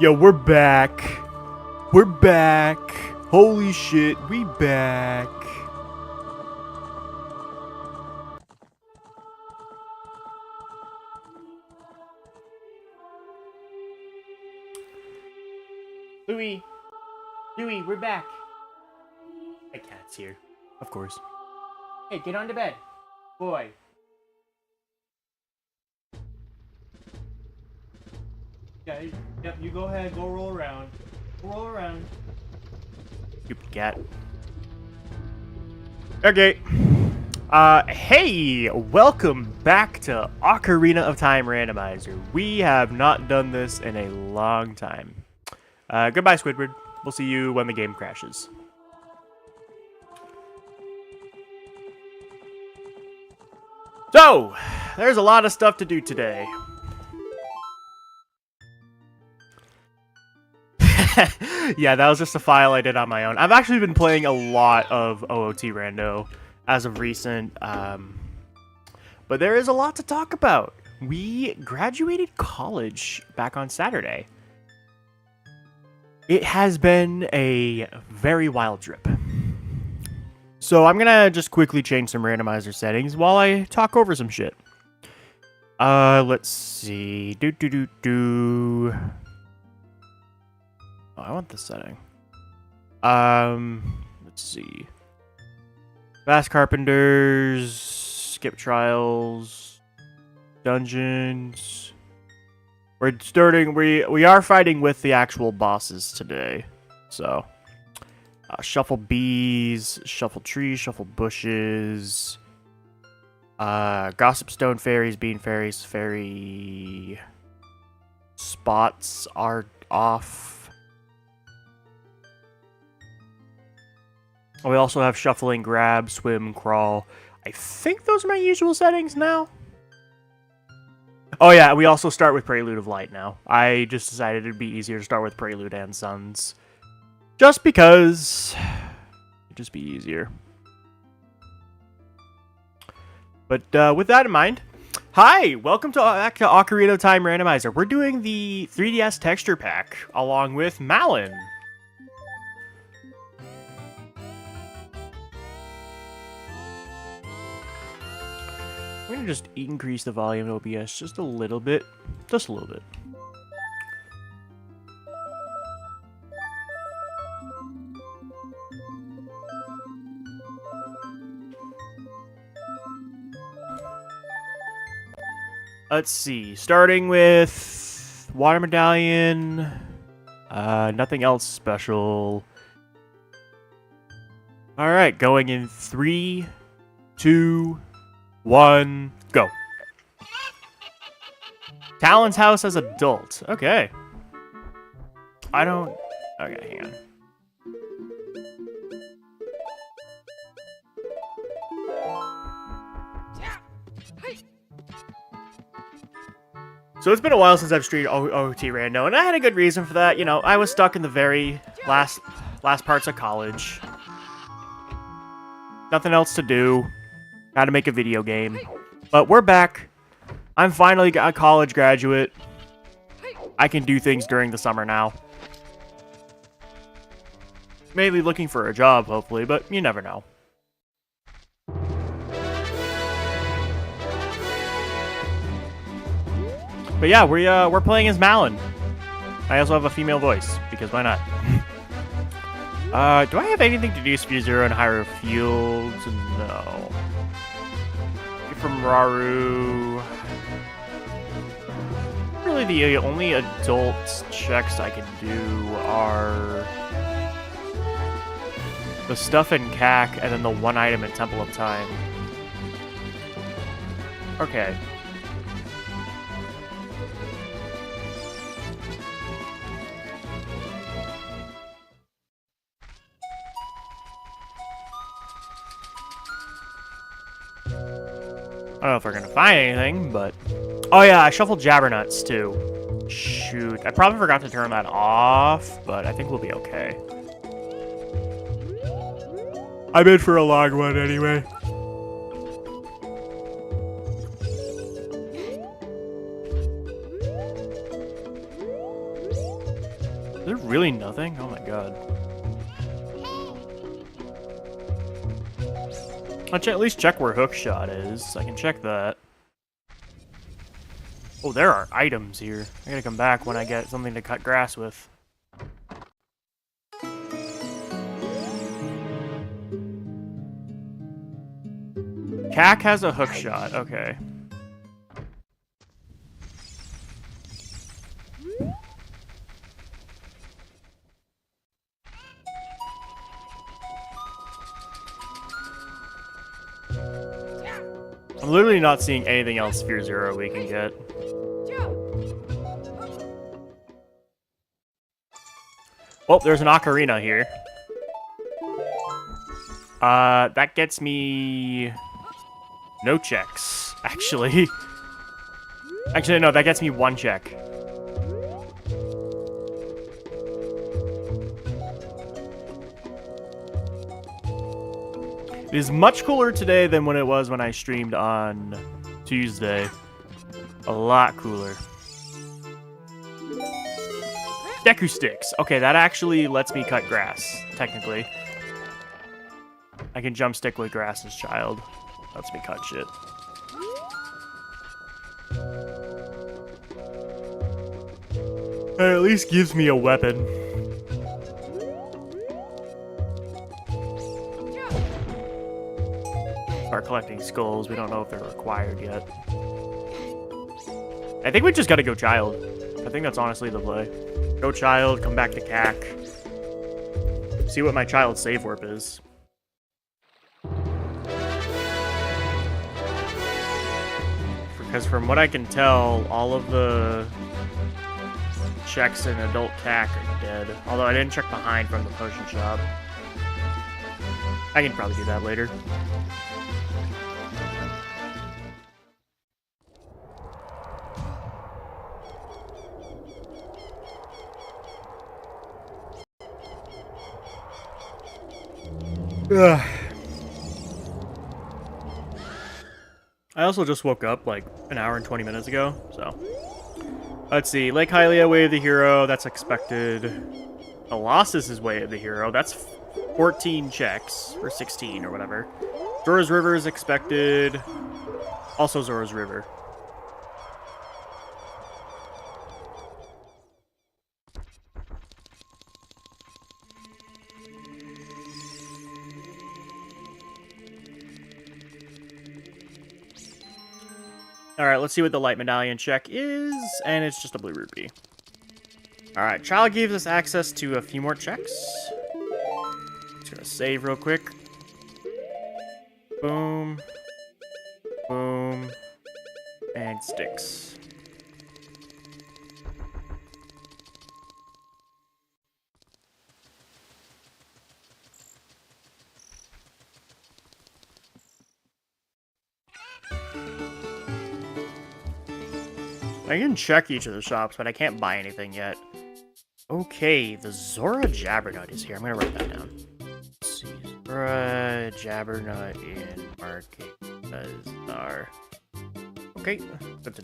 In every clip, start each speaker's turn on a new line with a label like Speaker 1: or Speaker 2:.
Speaker 1: Yo, we're back. We're back. Holy shit, we back. Louie, we're back. My cat's here, of course. Hey, get on to bed, boy. Yeah, yep, you go ahead, go roll around. Roll around. Stupid cat. Okay. Hey, welcome back to Ocarina of Time Randomizer. We have not done this in a long time. Goodbye, Squidward. We'll see you when the game crashes. So, there's a lot of stuff to do today. Yeah, that was just a file I did on my own. I've actually been playing a lot of OOT Rando as of recent, but there is a lot to talk about. We graduated college back on Saturday. It has been a very wild trip. So I'm gonna just quickly change some randomizer settings while I talk over some shit. Let's see. Oh, I want this setting. Let's see. Fast Carpenters, skip trials, dungeons. We're starting. We are fighting with the actual bosses today. So, shuffle bees, shuffle trees, shuffle bushes. Gossip stone fairies, bean fairies, fairy spots are off. We also have shuffling, grab, swim, crawl. I think those are my usual settings now. Oh yeah, we also start with Prelude of Light now. I just decided it'd be easier to start with Prelude and Suns. Just because it'd just be easier. But with that in mind, hi! Welcome back to Ocarina of Time Randomizer. We're doing the 3DS texture pack along with Malon. I'm going to just increase the volume of OBS just a little bit. Just a little bit. Let's see. Starting with Water Medallion. Nothing else special. Alright, going in 3, 2, 1, go. Talon's house as adult. Okay. I don't... Okay, hang on. So it's been a while since I've streamed OT Rando, and I had a good reason for that. You know, I was stuck in the very last parts of college. Nothing else to do. How to make a video game. But we're back. I'm finally a college graduate. I can do things during the summer now. Mainly looking for a job, hopefully, but you never know. But yeah, we're playing as Malon. I also have a female voice, because why not? Do I have anything to do Sphere Zero and Hyrule Fields? No. From Raru. Really, the only adult checks I can do are the stuff in CAC and then the one item in Temple of Time. Okay. I don't know if we're gonna find anything, but... Oh yeah, I shuffled Jabbernuts, too. Shoot. I probably forgot to turn that off, but I think we'll be okay. I'm in for a long one anyway. there really nothing? Oh my god. Let's at least check where hookshot is. I can check that. Oh, there are items here. I gotta come back when I get something to cut grass with. Cack has a hookshot. Okay. I'm literally not seeing anything else Sphere Zero we can get. Oh, there's an ocarina here. That gets me no checks, actually. Actually, no, that gets me 1 check. It is much cooler today than when it was when I streamed on Tuesday. A lot cooler. Deku sticks. Okay, that actually lets me cut grass, technically. I can jump stick with grass as child. Lets me cut shit. It at least gives me a weapon. Start collecting skulls. We don't know if they're required yet. I think we just gotta go child. I think that's honestly the play. Go child, come back to Cack. See what my child's save warp is. Because from what I can tell, all of the checks in adult Cack are dead. Although I didn't check behind from the potion shop. I can probably do that later. Ugh. I also just woke up like an hour and 20 minutes ago, so. Let's see. Lake Hylia, Way of the Hero, that's expected. Colossus is Way of the Hero, that's 14 checks, or 16 or whatever. Zora's River is expected. Also Zora's River. Alright, let's see what the light medallion check is, and it's just a blue rupee. Alright, child gives us access to a few more checks. Just gonna save real quick. Boom. Boom. And sticks. I can check each of the shops, but I can't buy anything yet. Okay, the Zora Jabbernut is here. I'm gonna write that down. Let's see. Zora Jabbernut in Market Bazaar. Okay, good to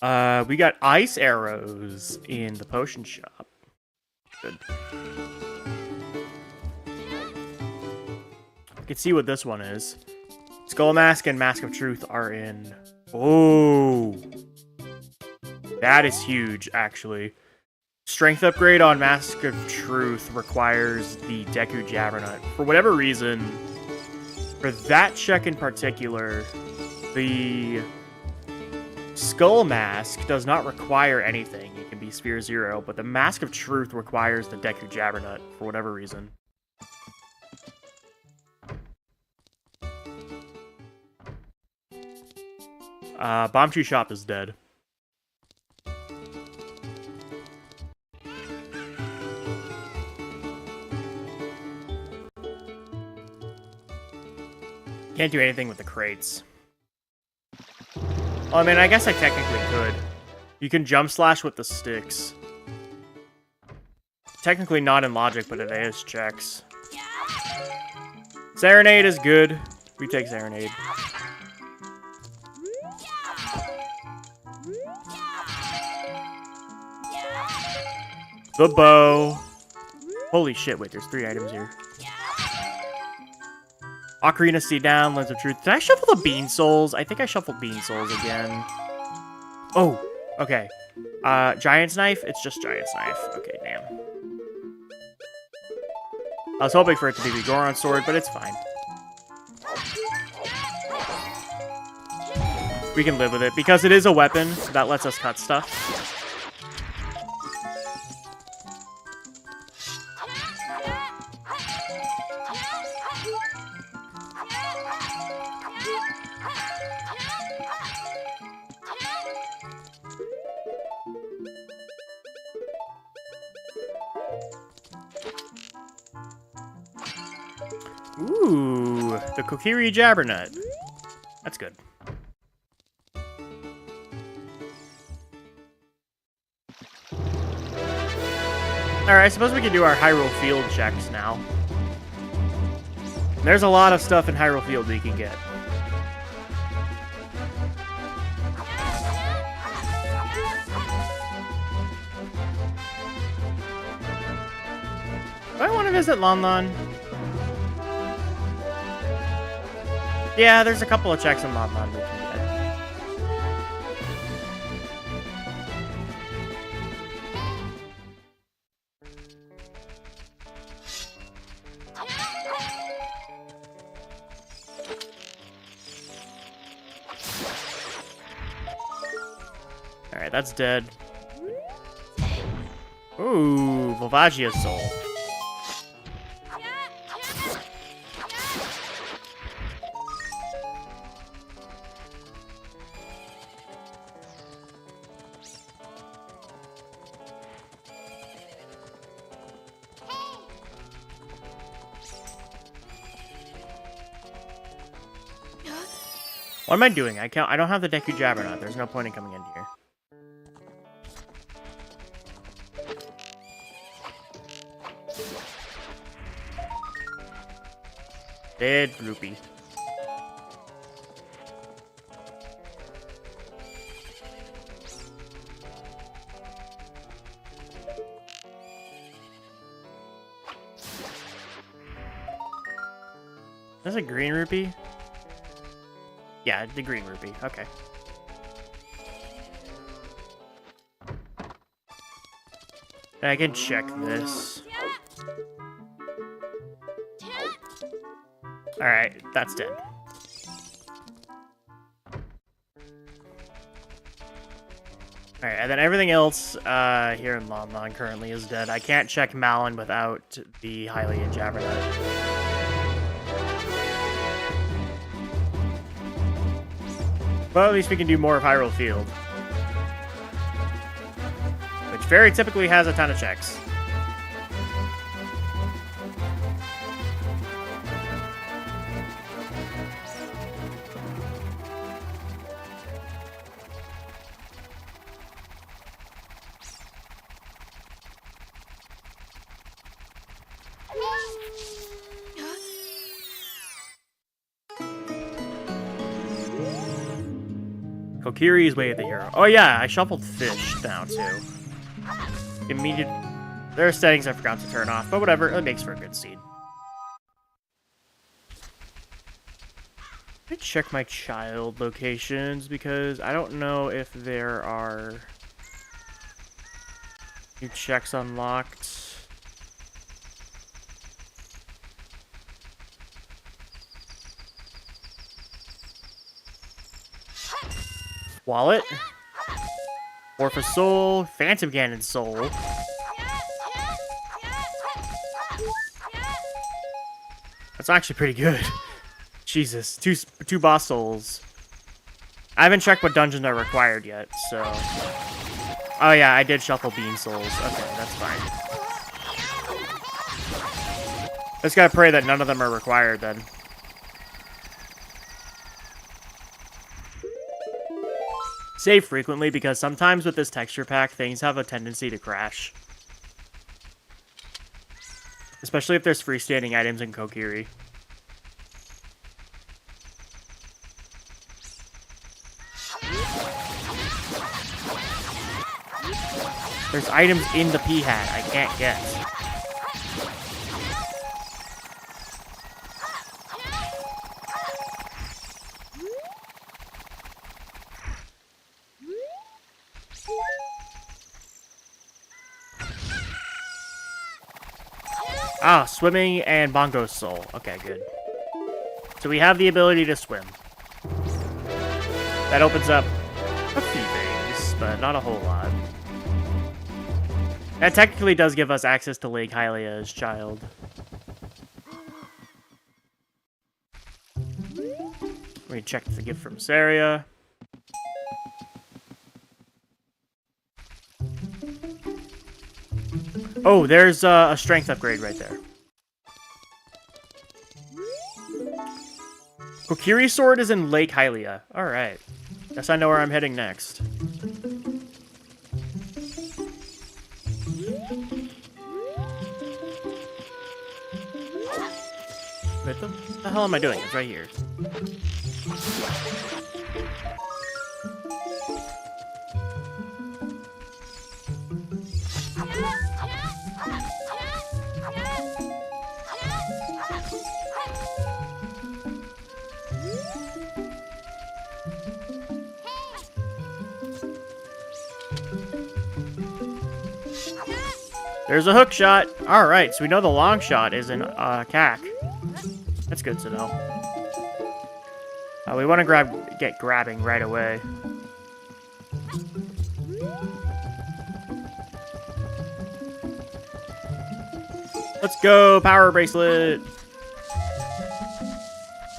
Speaker 1: know. We got ice arrows in the potion shop. Good. You can see what this one is. Skull Mask and Mask of Truth are in. Oh, that is huge, actually. Strength upgrade on Mask of Truth requires the Deku Jabbernut. For whatever reason, for that check in particular, the Skull Mask does not require anything. It can be Sphere Zero, but the Mask of Truth requires the Deku Jabbernut for whatever reason. Bombchu Shop is dead. Can't do anything with the crates. Well, I mean, I guess I technically could. You can jump slash with the sticks. Technically not in logic, but it is checks. Serenade is good. We take Serenade. The bow. Holy shit, wait, there's 3 items here. Ocarina Seed down, Lens of Truth. Did I shuffle the Bean Souls? I think I shuffled Bean Souls again. Oh, okay. Giant's Knife? It's just Giant's Knife. Okay, damn. I was hoping for it to be the Goron Sword, but it's fine. We can live with it. Because it is a weapon, that lets us cut stuff. Ooh, the Kokiri Jabbernut. That's good. Alright, I suppose we can do our Hyrule Field checks now. There's a lot of stuff in Hyrule Field we can get. Do I want to visit Lon Lon? Yeah, there's a couple of checks in Lon Lon we can get. Alright, that's dead. Ooh, Volvagia's Soul. What am I doing? I don't have the Deku Jabberknight. There's no point in coming in here. Dead rupee. That's a green rupee? Yeah, the green rupee. Okay. I can check this. Alright, that's dead. Alright, and then everything else here in Lon Lon currently is dead. I can't check Malon without the Hylian Jabbernut. But at least we can do more of Hyrule Field. Which very typically has a ton of checks. Kokiri's Way of the Hero. Oh yeah, I shuffled Fish now too. Immediate. There are settings I forgot to turn off, but whatever. It makes for a good seed. Let me check my child locations because I don't know if there are new checks unlocked. Wallet, Orpha Soul, Phantom Ganon Soul. That's actually pretty good. Jesus, two boss souls. I haven't checked what dungeons are required yet, so. Oh yeah, I did shuffle Bean Souls. Okay, that's fine. Just gotta pray that none of them are required then. Save frequently because sometimes with this texture pack, things have a tendency to crash. Especially if there's freestanding items in Kokiri. There's items in the pea hat I can't get. Ah, swimming and Bongo Soul. Okay, good. So we have the ability to swim. That opens up a few things, but not a whole lot. That technically does give us access to Lake Hylia as child. We check the gift from Saria. Oh, there's a strength upgrade right there. Kokiri Sword is in Lake Hylia. Alright. Guess I know where I'm heading next. What the hell am I doing? It's right here. There's a hook shot. All right, so we know the long shot is in CAC. That's good to know. We want to get grabbing right away. Let's go, power bracelet.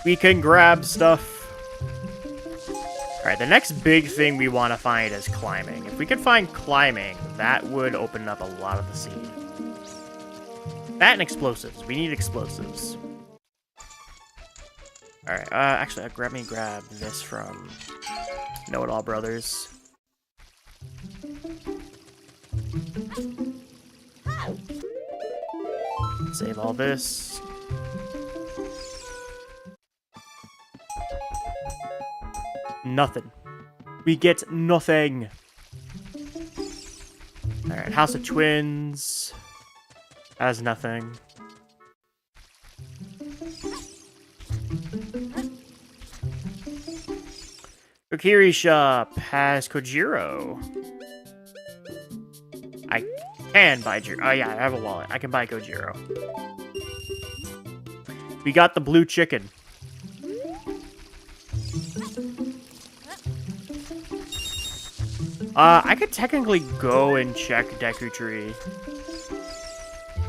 Speaker 1: We can grab stuff. Alright, the next big thing we want to find is climbing. If we could find climbing, that would open up a lot of the scene. That and explosives. We need explosives. Alright, actually, grab this from Know-It-All Brothers. Save all this. Nothing. We get nothing. Alright, House of Twins has nothing. Kokiri Shop has Kojiro. I can buy Jiro. Oh yeah, I have a wallet. I can buy Kojiro. We got the blue chicken. I could technically go and check Deku Tree.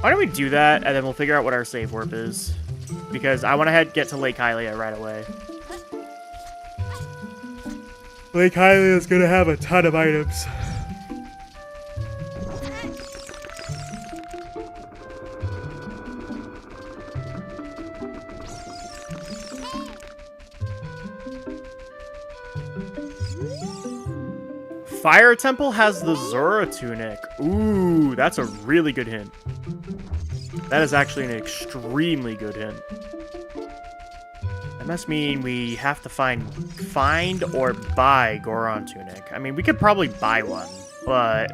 Speaker 1: Why don't we do that, and then we'll figure out what our save warp is. Because I want to get to Lake Hylia right away. Lake Hylia is going to have a ton of items. Fire Temple has the Zora Tunic. Ooh, that's a really good hint. That is actually an extremely good hint. That must mean we have to find or buy Goron Tunic. I mean, we could probably buy one, but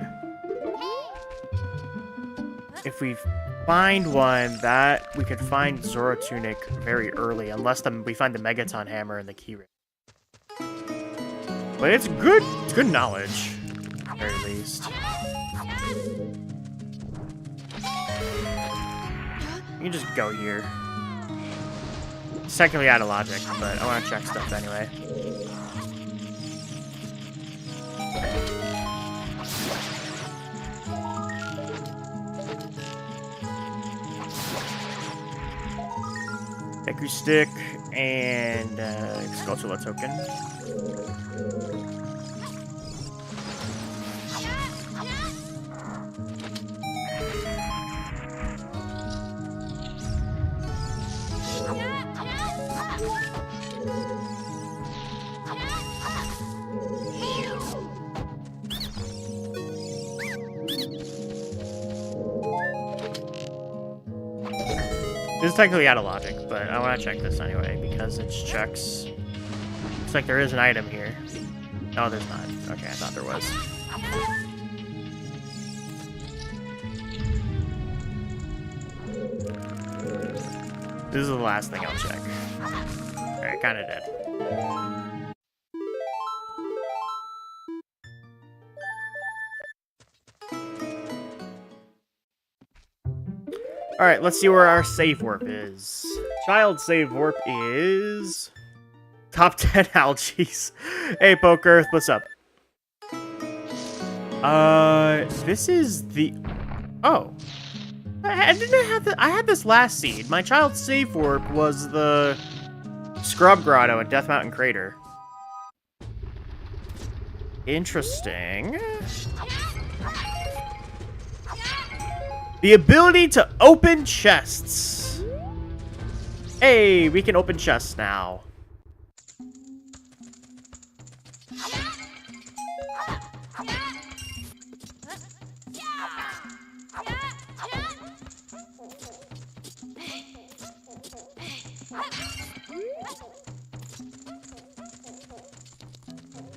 Speaker 1: if we find one, we could find Zora Tunic very early, unless we find the Megaton Hammer and the key ring. But it's good knowledge, at the very least. You can just go here. It's technically out of logic, but I want to check stuff anyway. Deku Stick and Skulltula Token. This is technically out of logic, but I want to check this anyway, because it checks. Looks like there is an item here. No, there's not. Okay, I thought there was. This is the last thing I'll check. Alright, kinda dead. Alright, let's see where our save warp is. Child save warp is... Top 10 algaes. Hey, Poke Earth, what's up? This is the... Oh. I didn't have I had this last seed. My child save warp was the Scrub Grotto at Death Mountain Crater. Interesting. The ability to open chests. Hey, we can open chests now.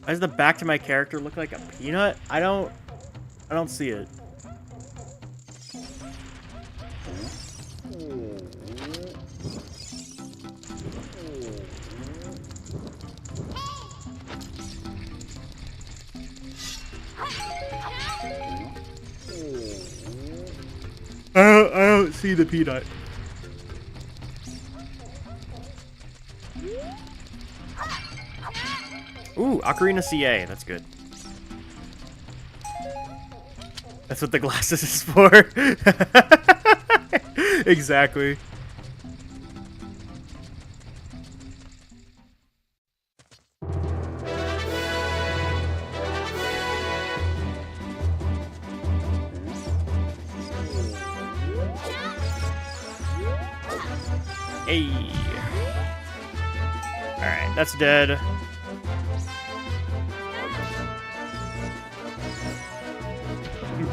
Speaker 1: Why does the back to my character look like a peanut? I don't see it. I don't see the peanut. Ooh, Ocarina CA. That's good. That's what the glasses is for. Exactly. Hey. Alright, that's dead.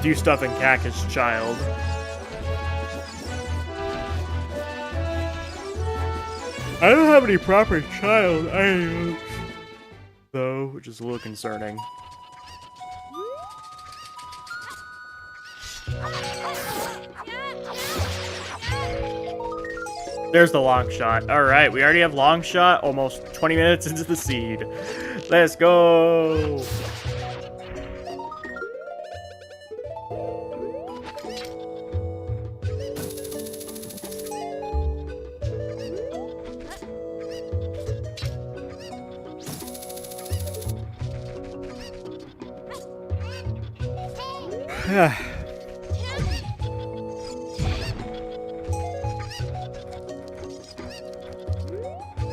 Speaker 1: Do stuff in Cactus Child. I don't have any proper child items, though, which is a little concerning. There's the long shot. Alright, we already have long shot almost 20 minutes into the seed. Let's go!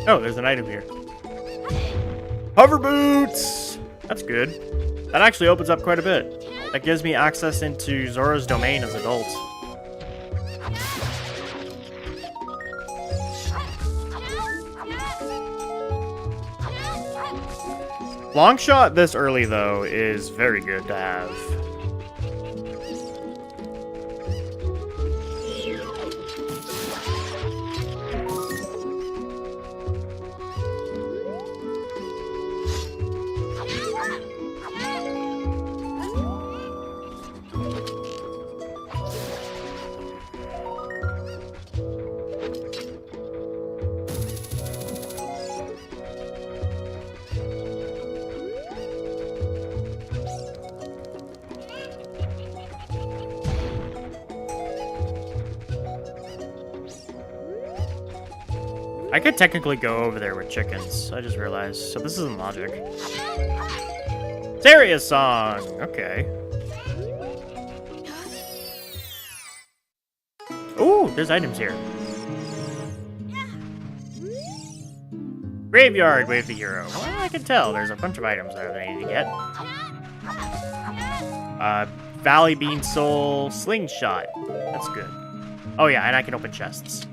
Speaker 1: Oh, there's an item here. Hover boots! That's good. That actually opens up quite a bit. That gives me access into Zora's domain as adult. Long shot this early, though, is very good to have. I could technically go over there with chickens. I just realized. So this isn't logic. Serious song. Okay. Ooh, there's items here. Graveyard, wave the hero. Well, I can tell. There's a bunch of items there that I need to get. Valley Bean Soul, Slingshot. That's good. Oh yeah, and I can open chests.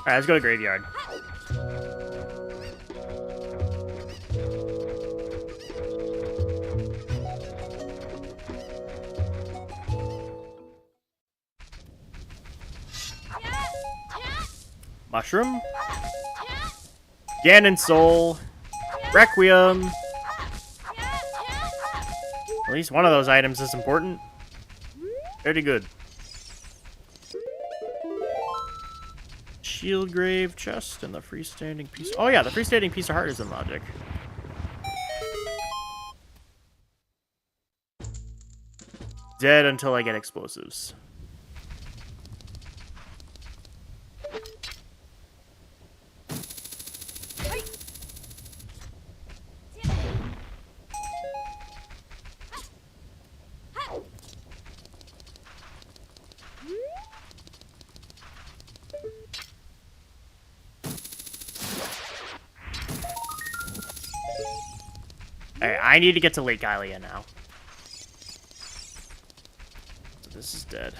Speaker 1: Alright, let's go to Graveyard. Mushroom. Ganon Soul. Requiem. At least one of those items is important. Very good. Shield grave chest and the freestanding piece. Oh yeah, the freestanding piece of heart is in logic. Dead until I get explosives. Alright, I need to get to Lake Hylia now. So this is dead.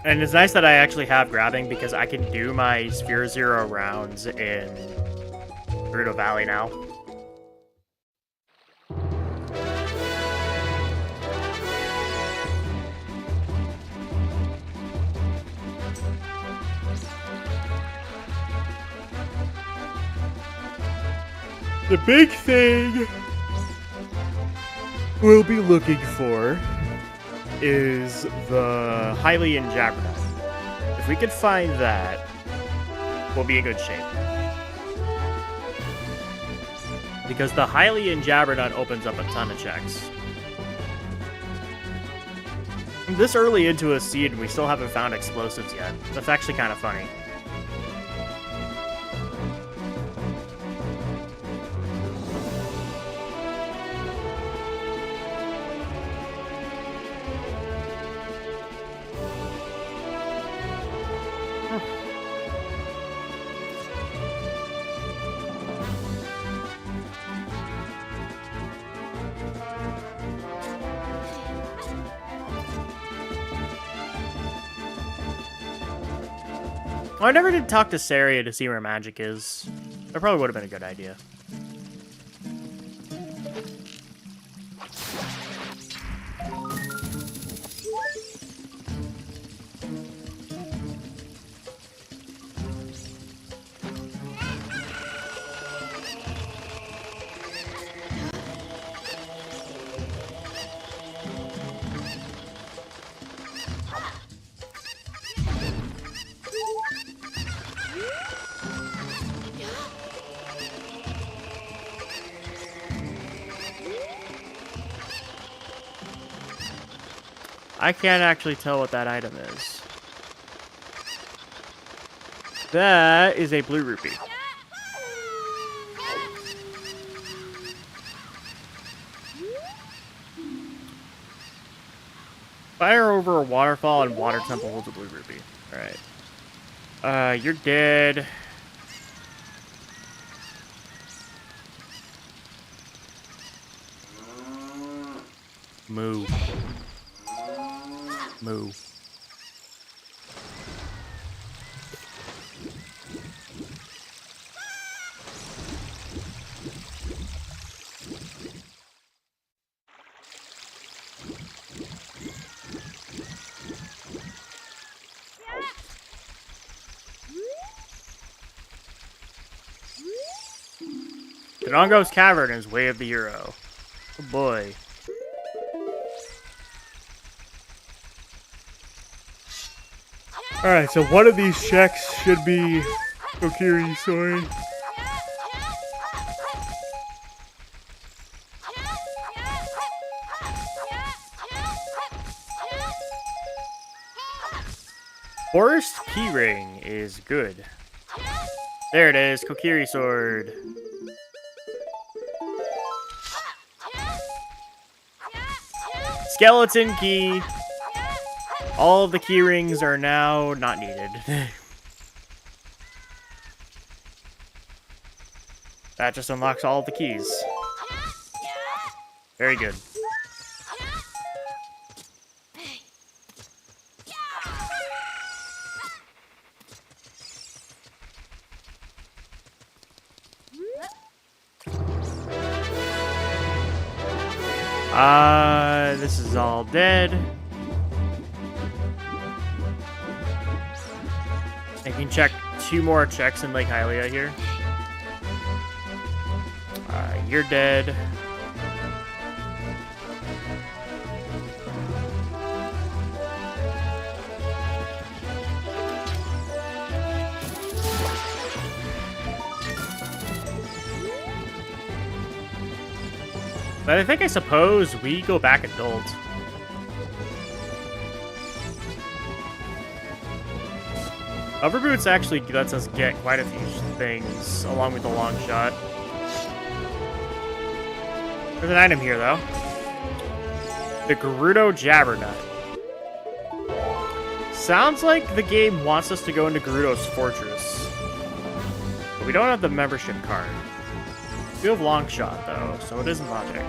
Speaker 1: And it's nice that I actually have grabbing because I can do my Sphere Zero rounds in Gerudo Valley now. The big thing we'll be looking for is the Hylian Jabberknight. If we could find that, we'll be in good shape. Because the Hylian Jabberknight opens up a ton of checks. I'm this early into a seed and we still haven't found explosives yet. That's actually kind of funny. I never did talk to Saria to see where magic is. That probably would have been a good idea. I can't actually tell what that item is. That is a blue rupee. Fire over a waterfall and water temple holds a blue rupee. Alright. You're dead. Moo. Moo. Dodongo's Cavern is Way of the Hero. Oh boy. Alright, so one of these checks should be Kokiri Sword. Forest Keyring is good. There it is, Kokiri Sword. Skeleton Key. All of the key rings are now not needed. That just unlocks all of the keys. Very good. all dead. I can check 2 more checks in Lake Hylia here. You're dead. But I suppose we go back adult. Hover Boots actually lets us get quite a few things along with the long shot. There's an item here, though. The Gerudo Jabbernut. Sounds like the game wants us to go into Gerudo's Fortress. But we don't have the membership card. We have long shot, though, so it isn't logic.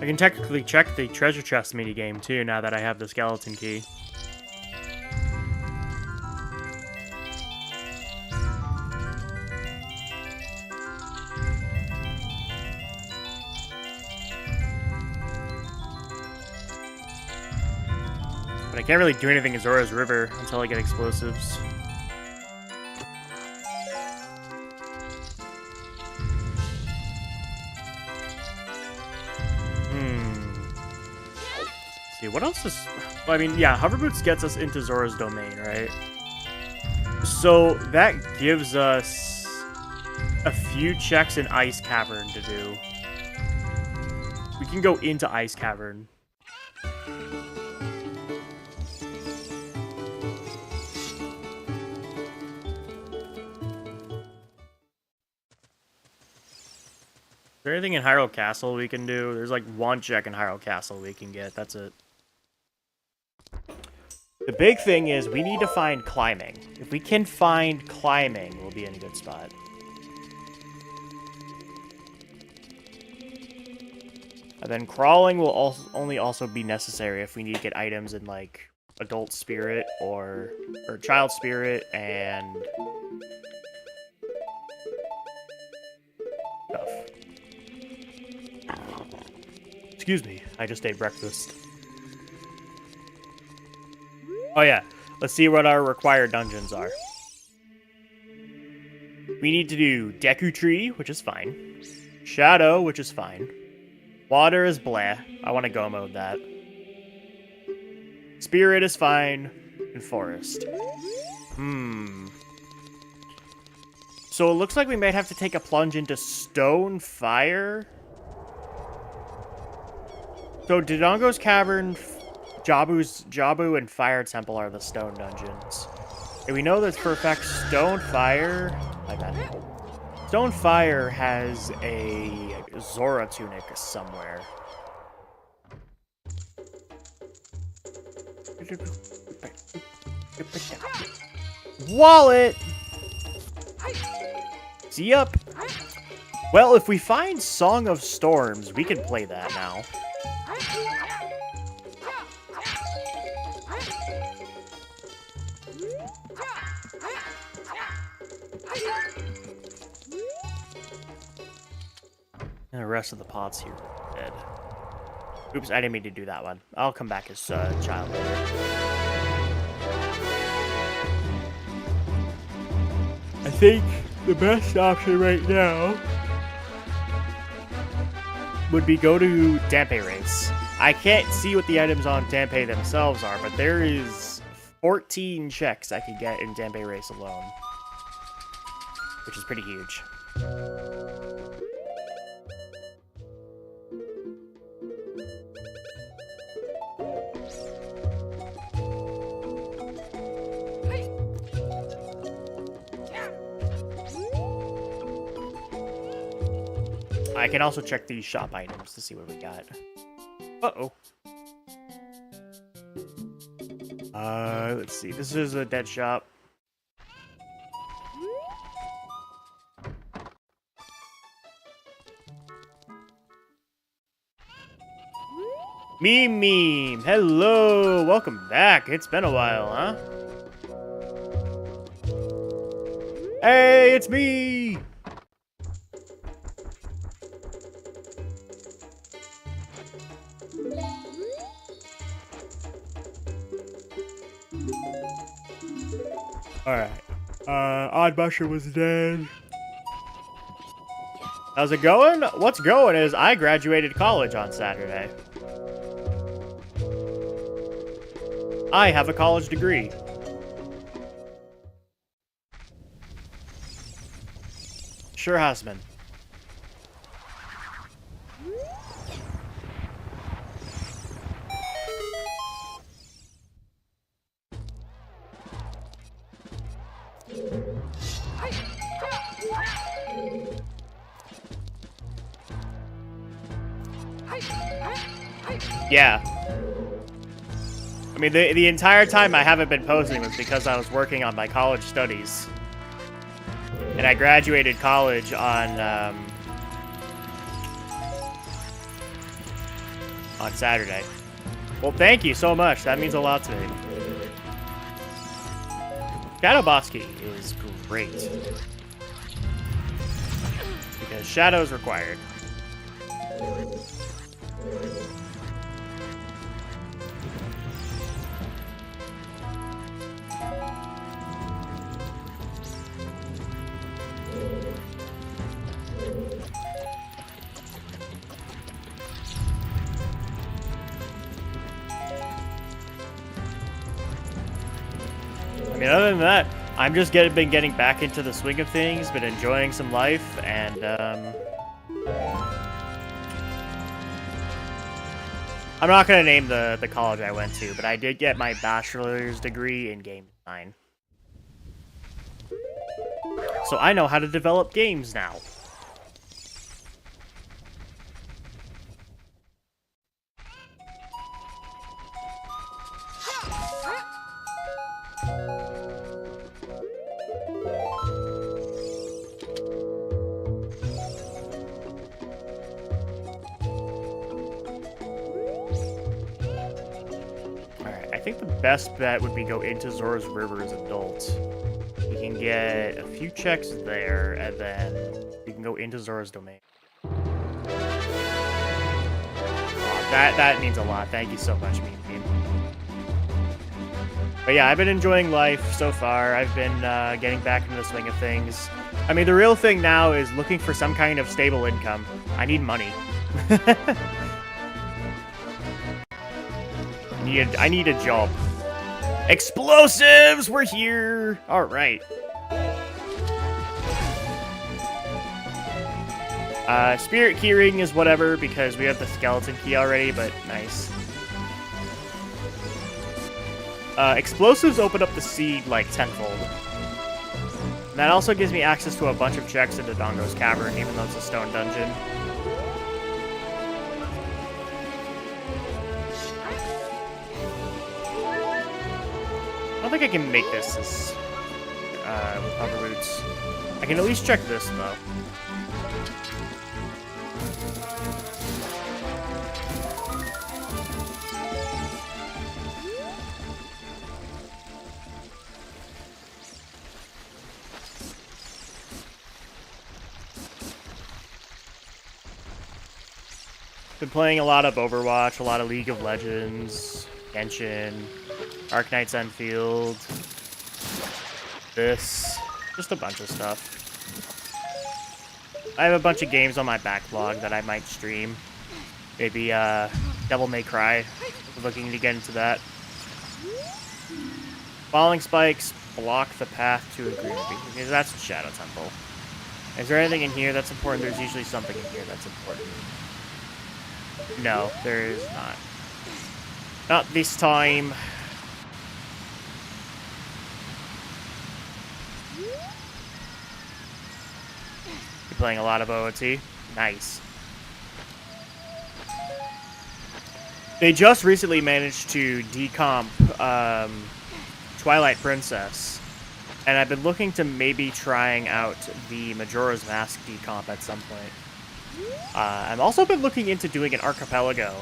Speaker 1: I can technically check the treasure chest minigame too now that I have the skeleton key. But I can't really do anything in Zora's River until I get explosives. What else is... I mean, yeah, Hover Boots gets us into Zora's domain, right? So that gives us a few checks in Ice Cavern to do. We can go into Ice Cavern. Is there anything in Hyrule Castle we can do? There's like 1 check in Hyrule Castle we can get. That's it. The big thing is we need to find climbing. If we can find climbing, we'll be in a good spot. And then crawling will also be necessary if we need to get items in like adult spirit or child spirit and stuff. Excuse me, I just ate breakfast. Oh yeah, let's see what our required dungeons are. We need to do Deku Tree, which is fine. Shadow, which is fine. Water is bleh. I want to go mode that. Spirit is fine. And Forest. So it looks like we might have to take a plunge into Stone Fire. So Dodongo's Cavern... Jabu and Fire Temple are the stone dungeons. And we know that for a fact Stone Fire... My bad. Stone Fire has a Zora tunic somewhere. Wallet! See up. Well, if we find Song of Storms, we can play that now. And the rest of the pots here are dead. Oops, I didn't mean to do that one. I'll come back as child later. I think the best option right now would be go to Dampé Race. I can't see what the items on Dampé themselves are, but there is 14 checks I could get in Dampé Race alone, which is pretty huge. I can also check these shop items to see what we got. Uh-oh. Let's see. This is a dead shop. Meme, hello, welcome back. It's been a while, huh? Hey, it's me! Alright. Odd Musher was dead. How's it going? What's going is I graduated college on Saturday. I have a college degree. Sure has been. Yeah. I mean, the entire time I haven't been posting was because I was working on my college studies. And I graduated college on Saturday. Well, thank you so much. That means a lot to me. Shadow Bosky is great. Because shadow is required. I mean, other than that, I'm just been getting back into the swing of things, been enjoying some life, and I'm not gonna name the college I went to, but I did get my bachelor's degree in game design. So I know how to develop games now. I think the best bet would be go into Zora's River as adult. You can get a few checks there, and then you can go into Zora's Domain. Oh, that means a lot. Thank you so much, Meme. But yeah, I've been enjoying life so far. I've been getting back into the swing of things. I mean, the real thing now is looking for some kind of stable income. I need money. I need a job. Explosives! We're here! Alright. Spirit keyring is whatever, because we have the skeleton key already, but nice. Explosives open up the seed, like, tenfold. And that also gives me access to a bunch of checks into Dongo's Cavern, even though it's a stone dungeon. I don't think I can make this with Puffer Boots. I can at least check this, though. Been playing a lot of Overwatch, a lot of League of Legends, Genshin, Arknight's Enfield, this, just a bunch of stuff. I have a bunch of games on my backlog that I might stream. Maybe Devil May Cry, looking to get into that. Falling spikes block the path to a green beacon, because that's a Shadow Temple. Is there anything in here that's important? There's usually something in here that's important. No, there is not. Not this time. You're playing a lot of OOT? Nice. They just recently managed to decomp Twilight Princess. And I've been looking to maybe trying out the Majora's Mask decomp at some point. I've also been looking into doing an Archipelago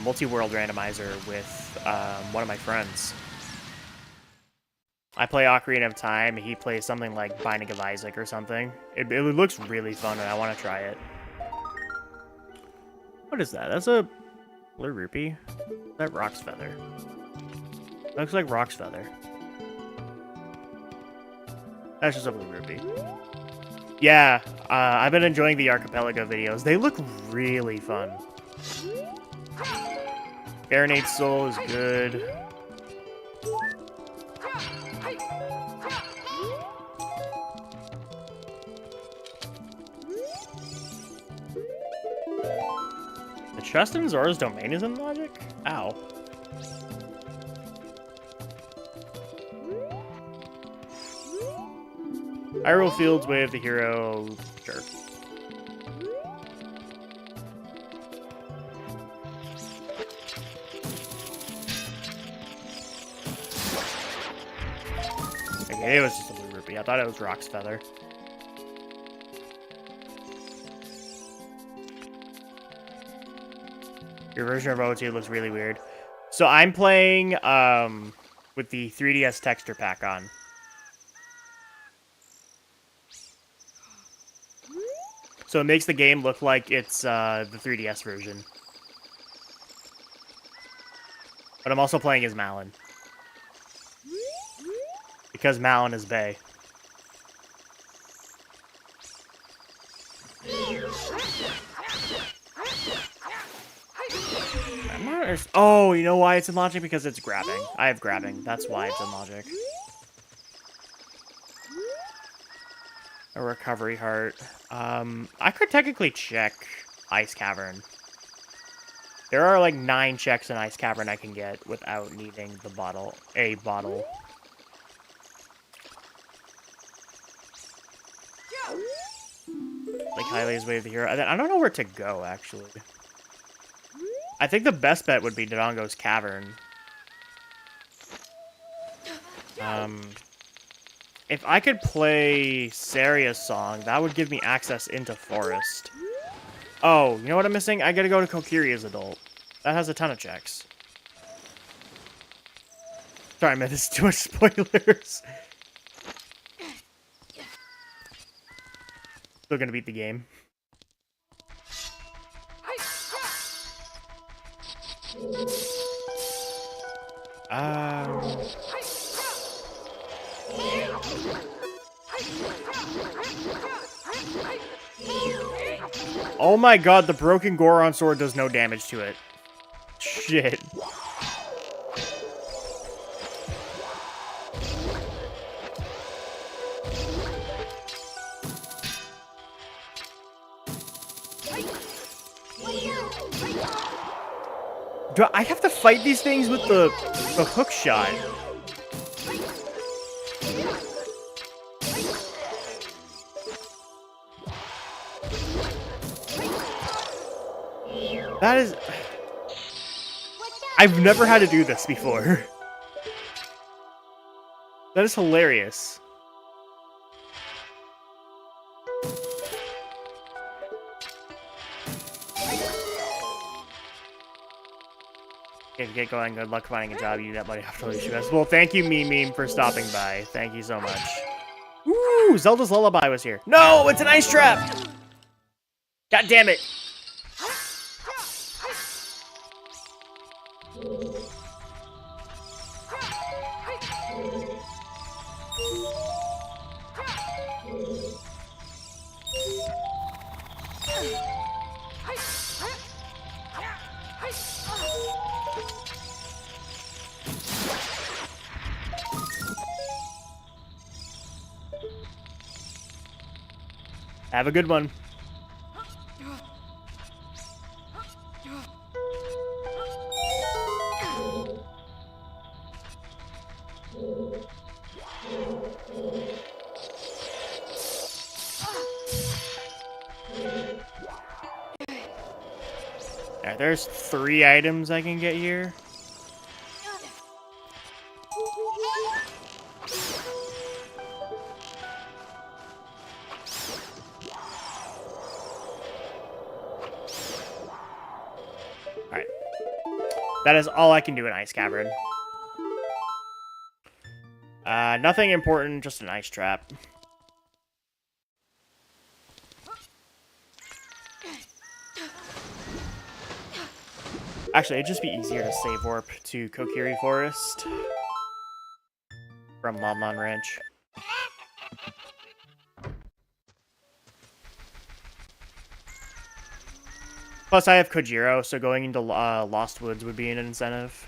Speaker 1: multi-world randomizer with one of my friends. I play Ocarina of Time, and he plays something like Binding of Isaac or something. It looks really fun, and I want to try it. What is that? That's a blue rupee? Is that Rock's Feather? Looks like Rock's Feather. That's just a blue rupee. Yeah, I've been enjoying the Archipelago videos. They look really fun. Baronade's Soul is good. The chest in Zora's Domain is in logic? Ow. Hyrule Fields, Way of the Hero, sure. Okay, it was just a blue rupee. I thought it was Rock's Feather. Your version of OT looks really weird. So I'm playing with the 3DS texture pack on. So it makes the game look like it's the 3DS version. But I'm also playing as Malon. Because Malon is bae. Oh, you know why it's in logic? Because it's grabbing. I have grabbing. That's why it's in logic. A recovery heart. I could technically check Ice Cavern. There are like 9 checks in Ice Cavern I can get without needing the bottle. A bottle. Like Hylia's Way of the Hero. I don't know where to go, actually. I think the best bet would be Dodongo's Cavern. If I could play Saria's song, that would give me access into Forest. Oh, you know what I'm missing? I gotta go to Kokiri's adult. That has a ton of checks. Sorry, man, this is too much spoilers. Still gonna beat the game. Oh my god, the broken Goron sword does no damage to it. Shit. Do I have to fight these things with the hook shot? That is... I've never had to do this before. That is hilarious. Okay, get going. Good luck finding a job. You that money after you best. Well, thank you, Meme, for stopping by. Thank you so much. Ooh, Zelda's Lullaby was here. No, it's an ice trap! God damn it! Have a good one. Alright, there's 3 items I can get here. That is all I can do in Ice Cavern. Nothing important, just an ice trap. Actually, it'd just be easier to save warp to Kokiri Forest from Malon Ranch. Plus, I have Kojiro, so going into Lost Woods would be an incentive.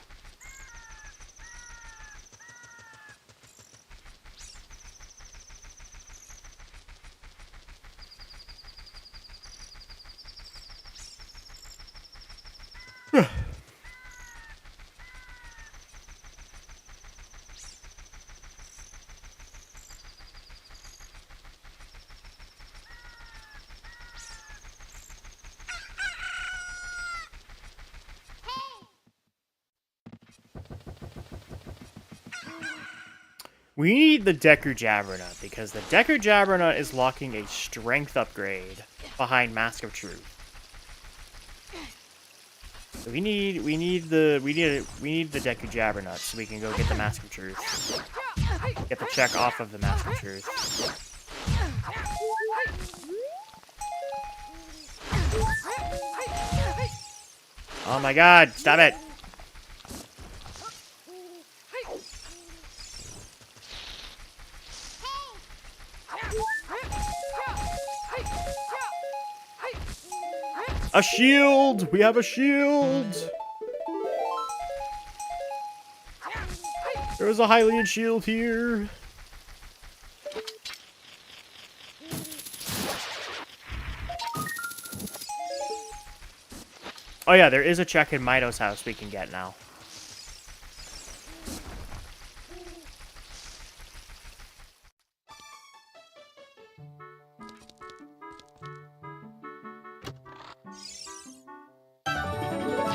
Speaker 1: We need the Deku Jabbernut, because the Deku Jabbernut is locking a strength upgrade behind Mask of Truth. So we need the Deku Jabbernut so we can go get the Mask of Truth. Get the check off of the Mask of Truth. Oh my god, stop it! A shield! We have a shield! There is a Hylian shield here. Oh yeah, there is a check in Mido's house we can get now.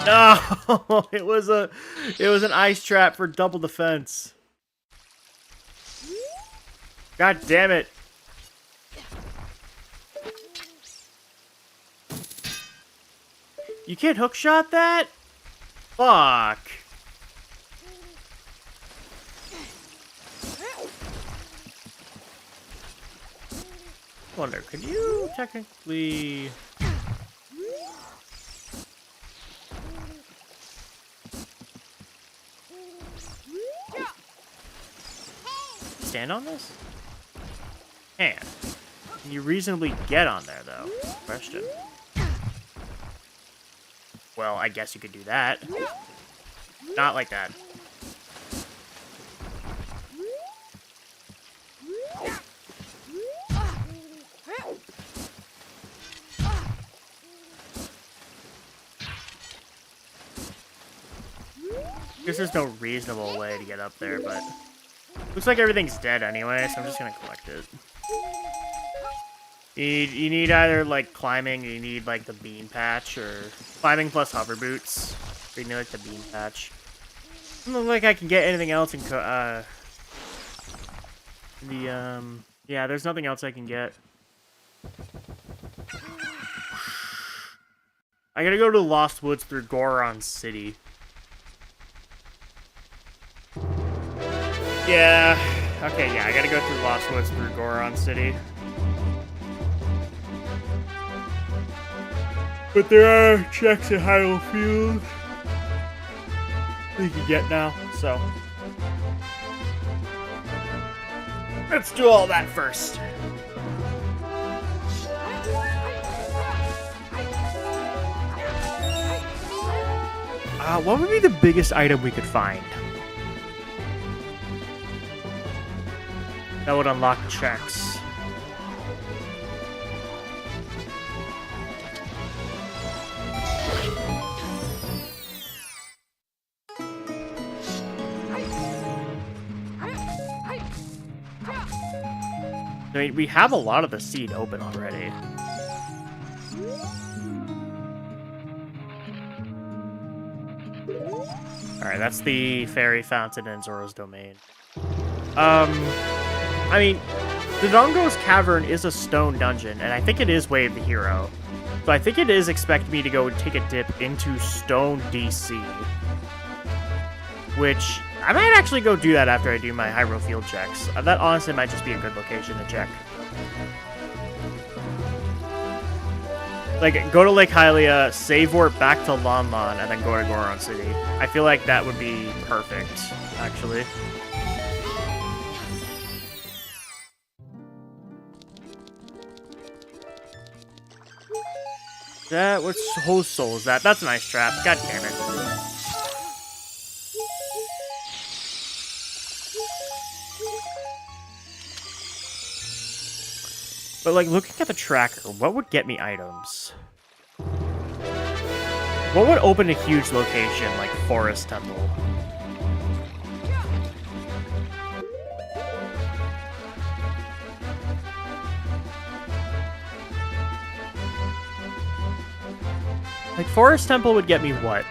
Speaker 1: No, it was an ice trap for double defense. God damn it. You can't hookshot that? Fuck. Wonder, could you technically... stand on this? Can you reasonably get on there, though? Question. Well, I guess you could do that. Not like that. Guess there's no reasonable way to get up there, but... looks like everything's dead anyway, so I'm just gonna collect it. You need either, like, climbing, or you need, like, the bean patch, or... climbing plus hover boots. Or you need, like, the bean patch. Doesn't look like I can get anything else in, yeah, there's nothing else I can get. I gotta go to Lost Woods through Goron City. Yeah. Okay, yeah, I gotta go through Lost Woods through Goron City. But there are checks at Hyrule Field we can get now, so... let's do all that first. What would be the biggest item we could find that would unlock checks? I mean, we have a lot of the seed open already. Alright, that's the fairy fountain in Zoro's domain. I mean, Dodongo's Cavern is a stone dungeon, and I think it is Way of the Hero. So I think it is expecting me to go take a dip into Stone DC. Which, I might actually go do that after I do my Hyrule Field checks. That honestly might just be a good location to check. Like, go to Lake Hylia, save warp back to Lon Lon, and then go to Goron City. I feel like that would be perfect, actually. Whose soul is that? That's a nice trap. God damn it. But, like, looking at the tracker, what would get me items? What would open a huge location like Forest Temple? Like, Forest Temple would get me what?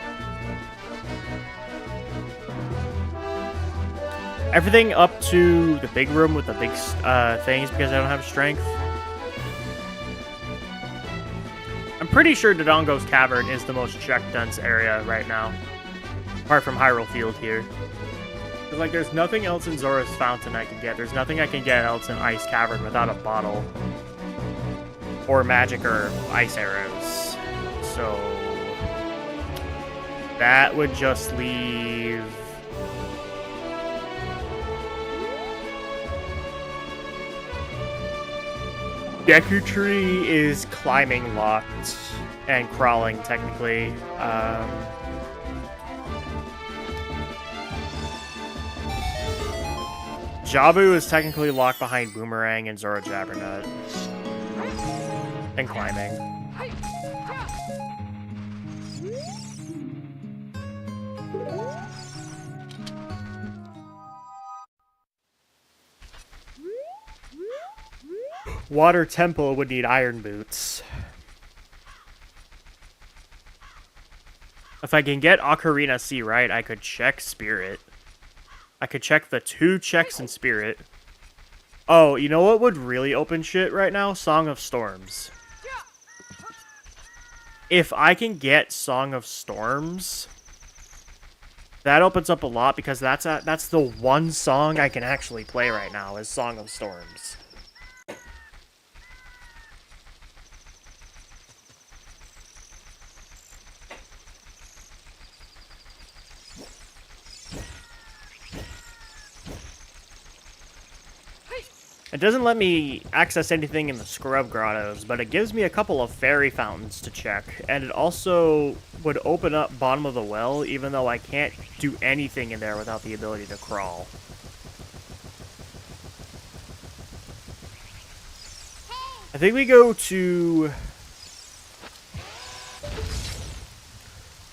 Speaker 1: Everything up to the big room with the big things because I don't have strength. I'm pretty sure Dodongo's Cavern is the most check-dense area right now. Apart from Hyrule Field here. Cause, like, there's nothing else in Zora's Fountain I can get. There's nothing I can get else in Ice Cavern without a bottle. Or magic or ice arrows. So... that would just leave... Deku Tree is climbing locked and crawling technically. Jabu is technically locked behind Boomerang and Zora Jabbernut. And climbing. Water Temple would need iron boots. If I can get Ocarina C right, I could check Spirit. I could check the 2 checks in Spirit. Oh, you know what would really open shit right now? Song of Storms. If I can get Song of Storms, that opens up a lot because that's the one song I can actually play right now is Song of Storms. It doesn't let me access anything in the Scrub Grottos, but it gives me a couple of fairy fountains to check, and it also would open up Bottom of the Well, even though I can't do anything in there without the ability to crawl. I think we go to...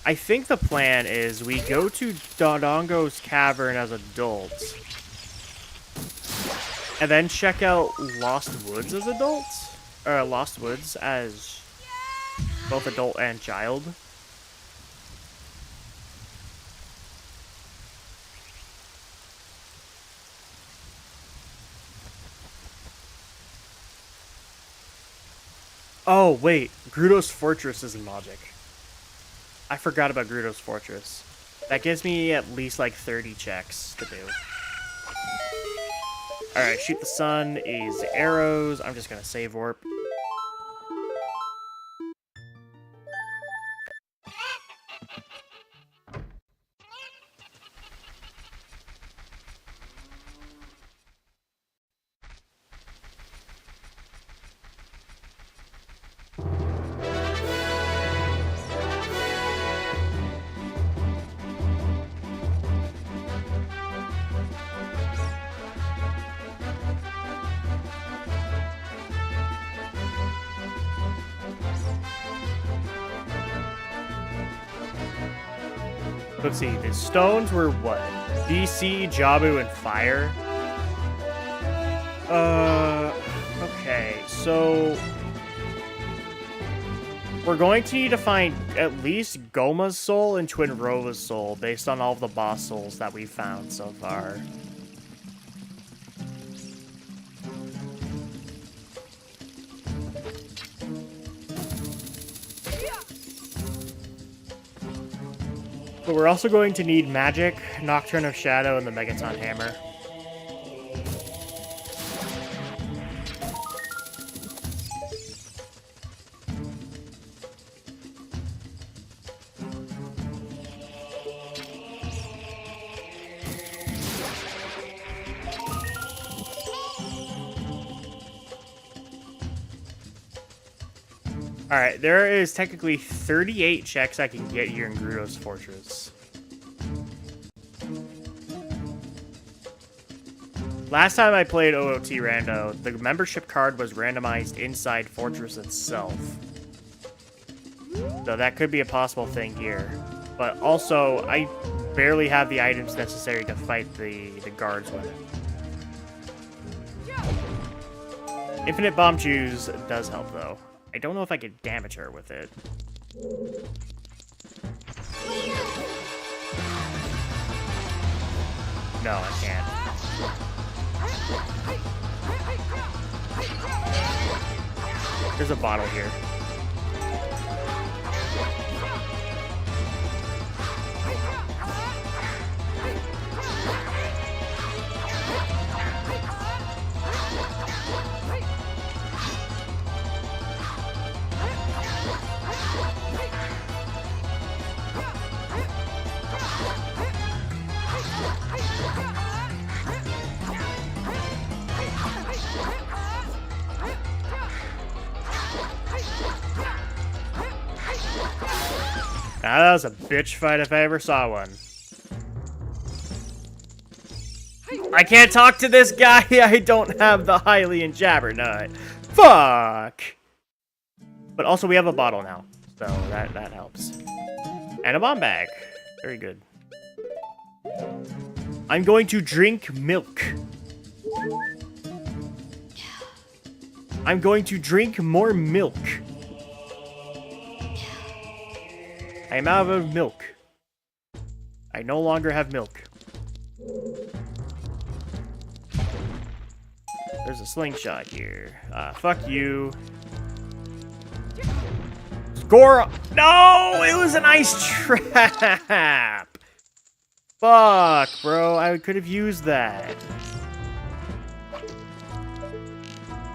Speaker 1: I think the plan is we go to Dodongo's Cavern as adults. And then check out Lost Woods as adults? Or Lost Woods as both adult and child. Oh, wait. Grudo's Fortress is in Logic. I forgot about Grudo's Fortress. That gives me at least like 30 checks to do. Alright, shoot the sun is arrows. I'm just gonna save warp. Let's see, the stones were what? DC, Jabu, and Fire? Okay, so... we're going to need to find at least Goma's soul and Twin Rova's soul, based on all of the boss souls that we've found so far. But we're also going to need Magic, Nocturne of Shadow, and the Megaton Hammer. Alright, there is technically 38 checks I can get here in Gerudo's Fortress. Last time I played OOT Rando, the membership card was randomized inside Fortress itself. So that could be a possible thing here. But also, I barely have the items necessary to fight the guards with it. Infinite Bomb Juice does help, though. I don't know if I could damage her with it. No, I can't. There's a bottle here. Now that was a bitch fight if I ever saw one. I can't talk to this guy. I don't have the Hylian Jabbernut. Fuck. But also we have a bottle now, so that helps. And a bomb bag. Very good. I'm going to drink milk. I'm going to drink more milk. I am out of milk. I no longer have milk. There's a slingshot here. Fuck you. Score! No! It was an ice trap! Fuck, bro. I could have used that.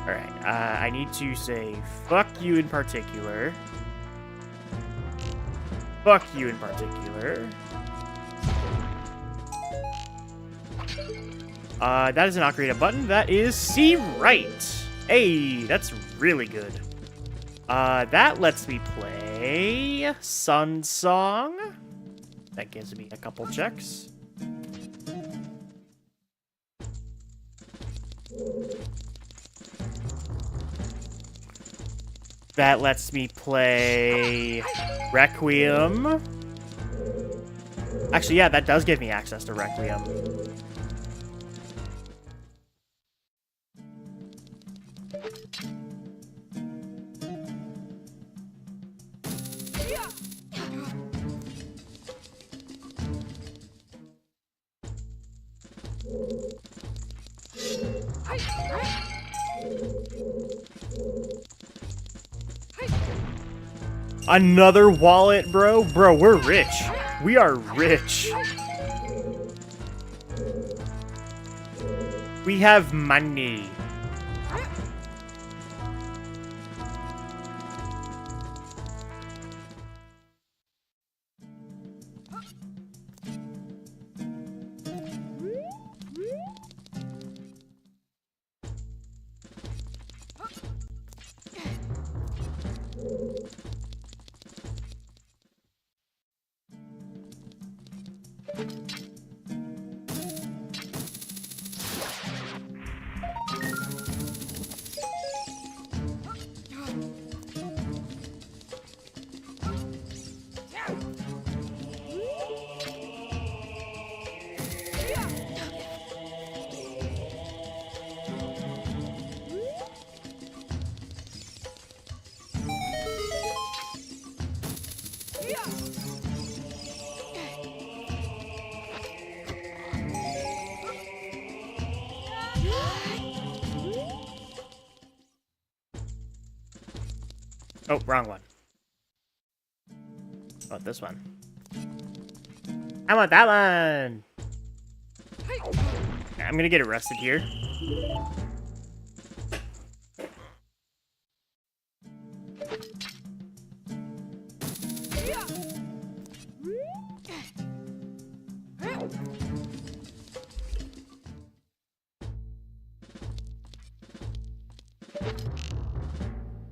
Speaker 1: Alright, I need to say fuck you in particular. Fuck you in particular. That is an Ocarina button. That is C right. Hey, that's really good. That lets me play Sun Song. That gives me a couple checks. That lets me play Requiem. Actually, yeah, that does give me access to Requiem. Another wallet, bro? Bro, we're rich. We are rich. We have money. Oh, wrong one. Oh, this one. I want that one. I'm gonna get arrested here.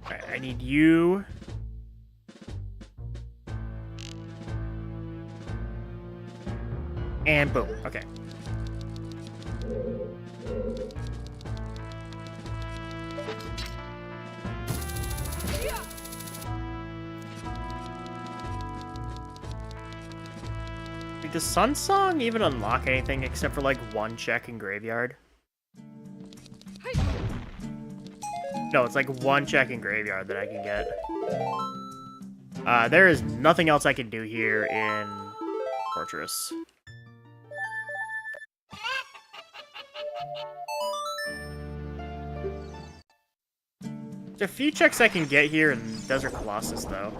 Speaker 1: Alright, I need you. And boom. Okay. Does Sun Song even unlock anything except for like one check in Graveyard? No, it's like one check in Graveyard that I can get. There is nothing else I can do here in Fortress. There's a few checks I can get here in Desert Colossus, though.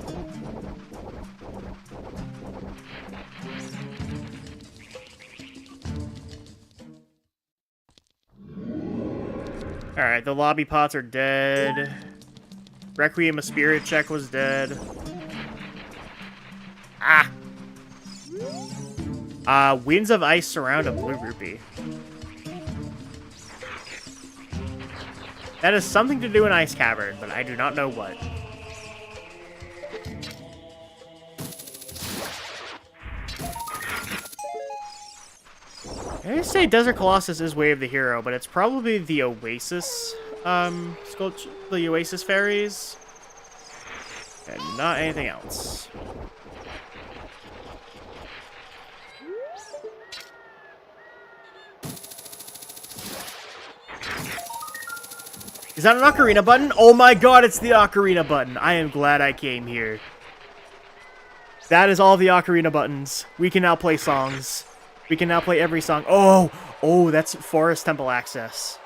Speaker 1: Alright, the lobby pots are dead. Requiem, a spirit check was dead. Ah! Winds of Ice surround a blue rupee. That is something to do in Ice Cavern, but I do not know what. I say Desert Colossus is Way of the Hero, but it's probably the Oasis, sculpture, the Oasis fairies, and not anything else. Is that an Ocarina button? Oh my god, it's the Ocarina button. I am glad I came here. That is all the Ocarina buttons. We can now play songs. We can now play every song. Oh, that's Forest Temple access.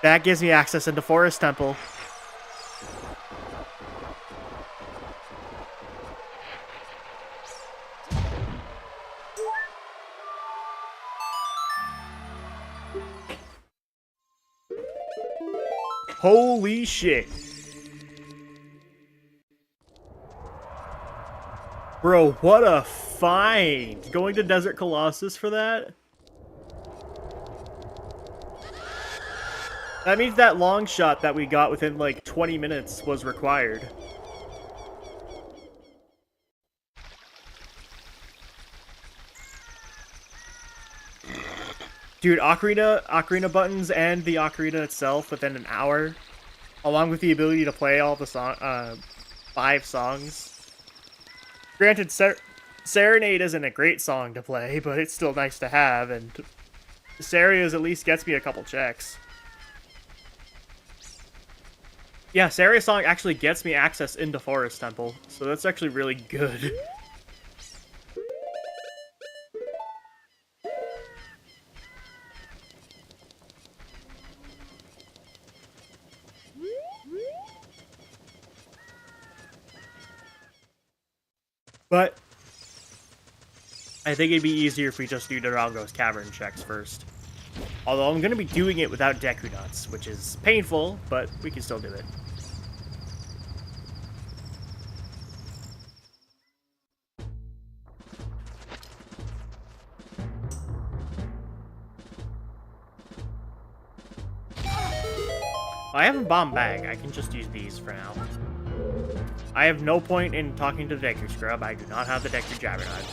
Speaker 1: That gives me access into Forest Temple. Holy shit. Bro, what a find! Going to Desert Colossus for that? That means that long shot that we got within like 20 minutes was required. Dude, Ocarina buttons and the Ocarina itself within an hour, along with the ability to play all the 5 songs. Granted, Serenade isn't a great song to play, but it's still nice to have, and Saria's at least gets me a couple checks. Yeah, Saria's song actually gets me access into Forest Temple, so that's actually really good. But I think it'd be easier if we just do Durango's Cavern checks first. Although I'm going to be doing it without Deku Nuts, which is painful, but we can still do it. I have a bomb bag. I can just use these for now. I have no point in talking to the Deku Scrub. I do not have the Deku Jabberknife.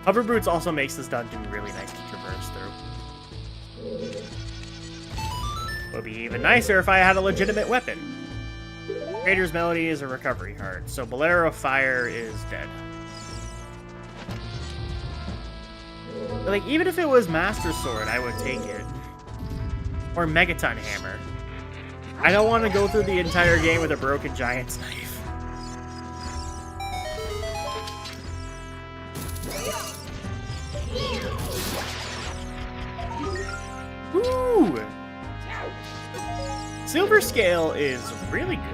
Speaker 1: Hover Boots also makes this dungeon really nice to traverse through. Would be even nicer if I had a legitimate weapon. Trader's Melody is a recovery card, so Bolero of Fire is dead. But, like, even if it was Master Sword, I would take it. Or Megaton Hammer. I don't want to go through the entire game with a broken Giant's Knife. Silver Scale is really good.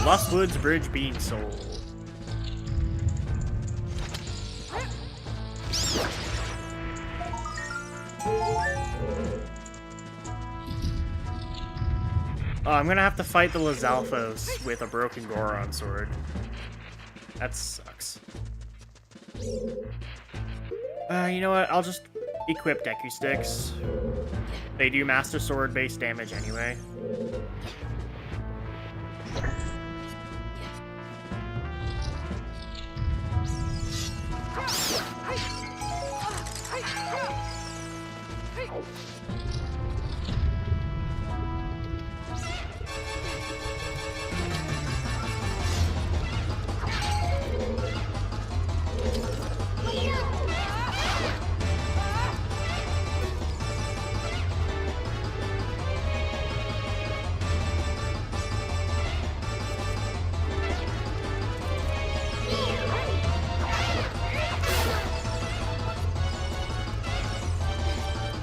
Speaker 1: Lost Woods Bridge being sold. Oh, I'm gonna have to fight the Lizalfos with a broken Goron sword. That sucks. You know what? I'll just equip Deku Sticks. They do Master Sword based damage anyway.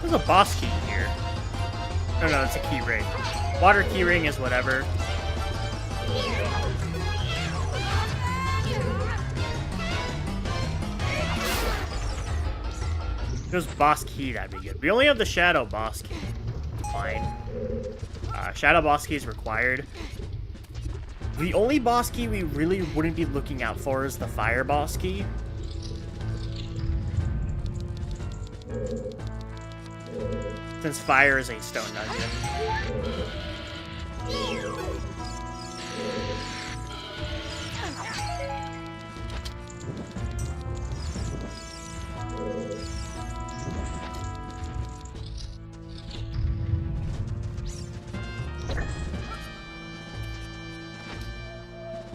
Speaker 1: There's a boss key here. Oh no, it's a key ring. Water key ring is whatever. There's boss key, that'd be good. We only have the shadow boss key. Fine. Shadow boss key is required. The only boss key we really wouldn't be looking out for is the fire boss key. Since fire is a stone dungeon.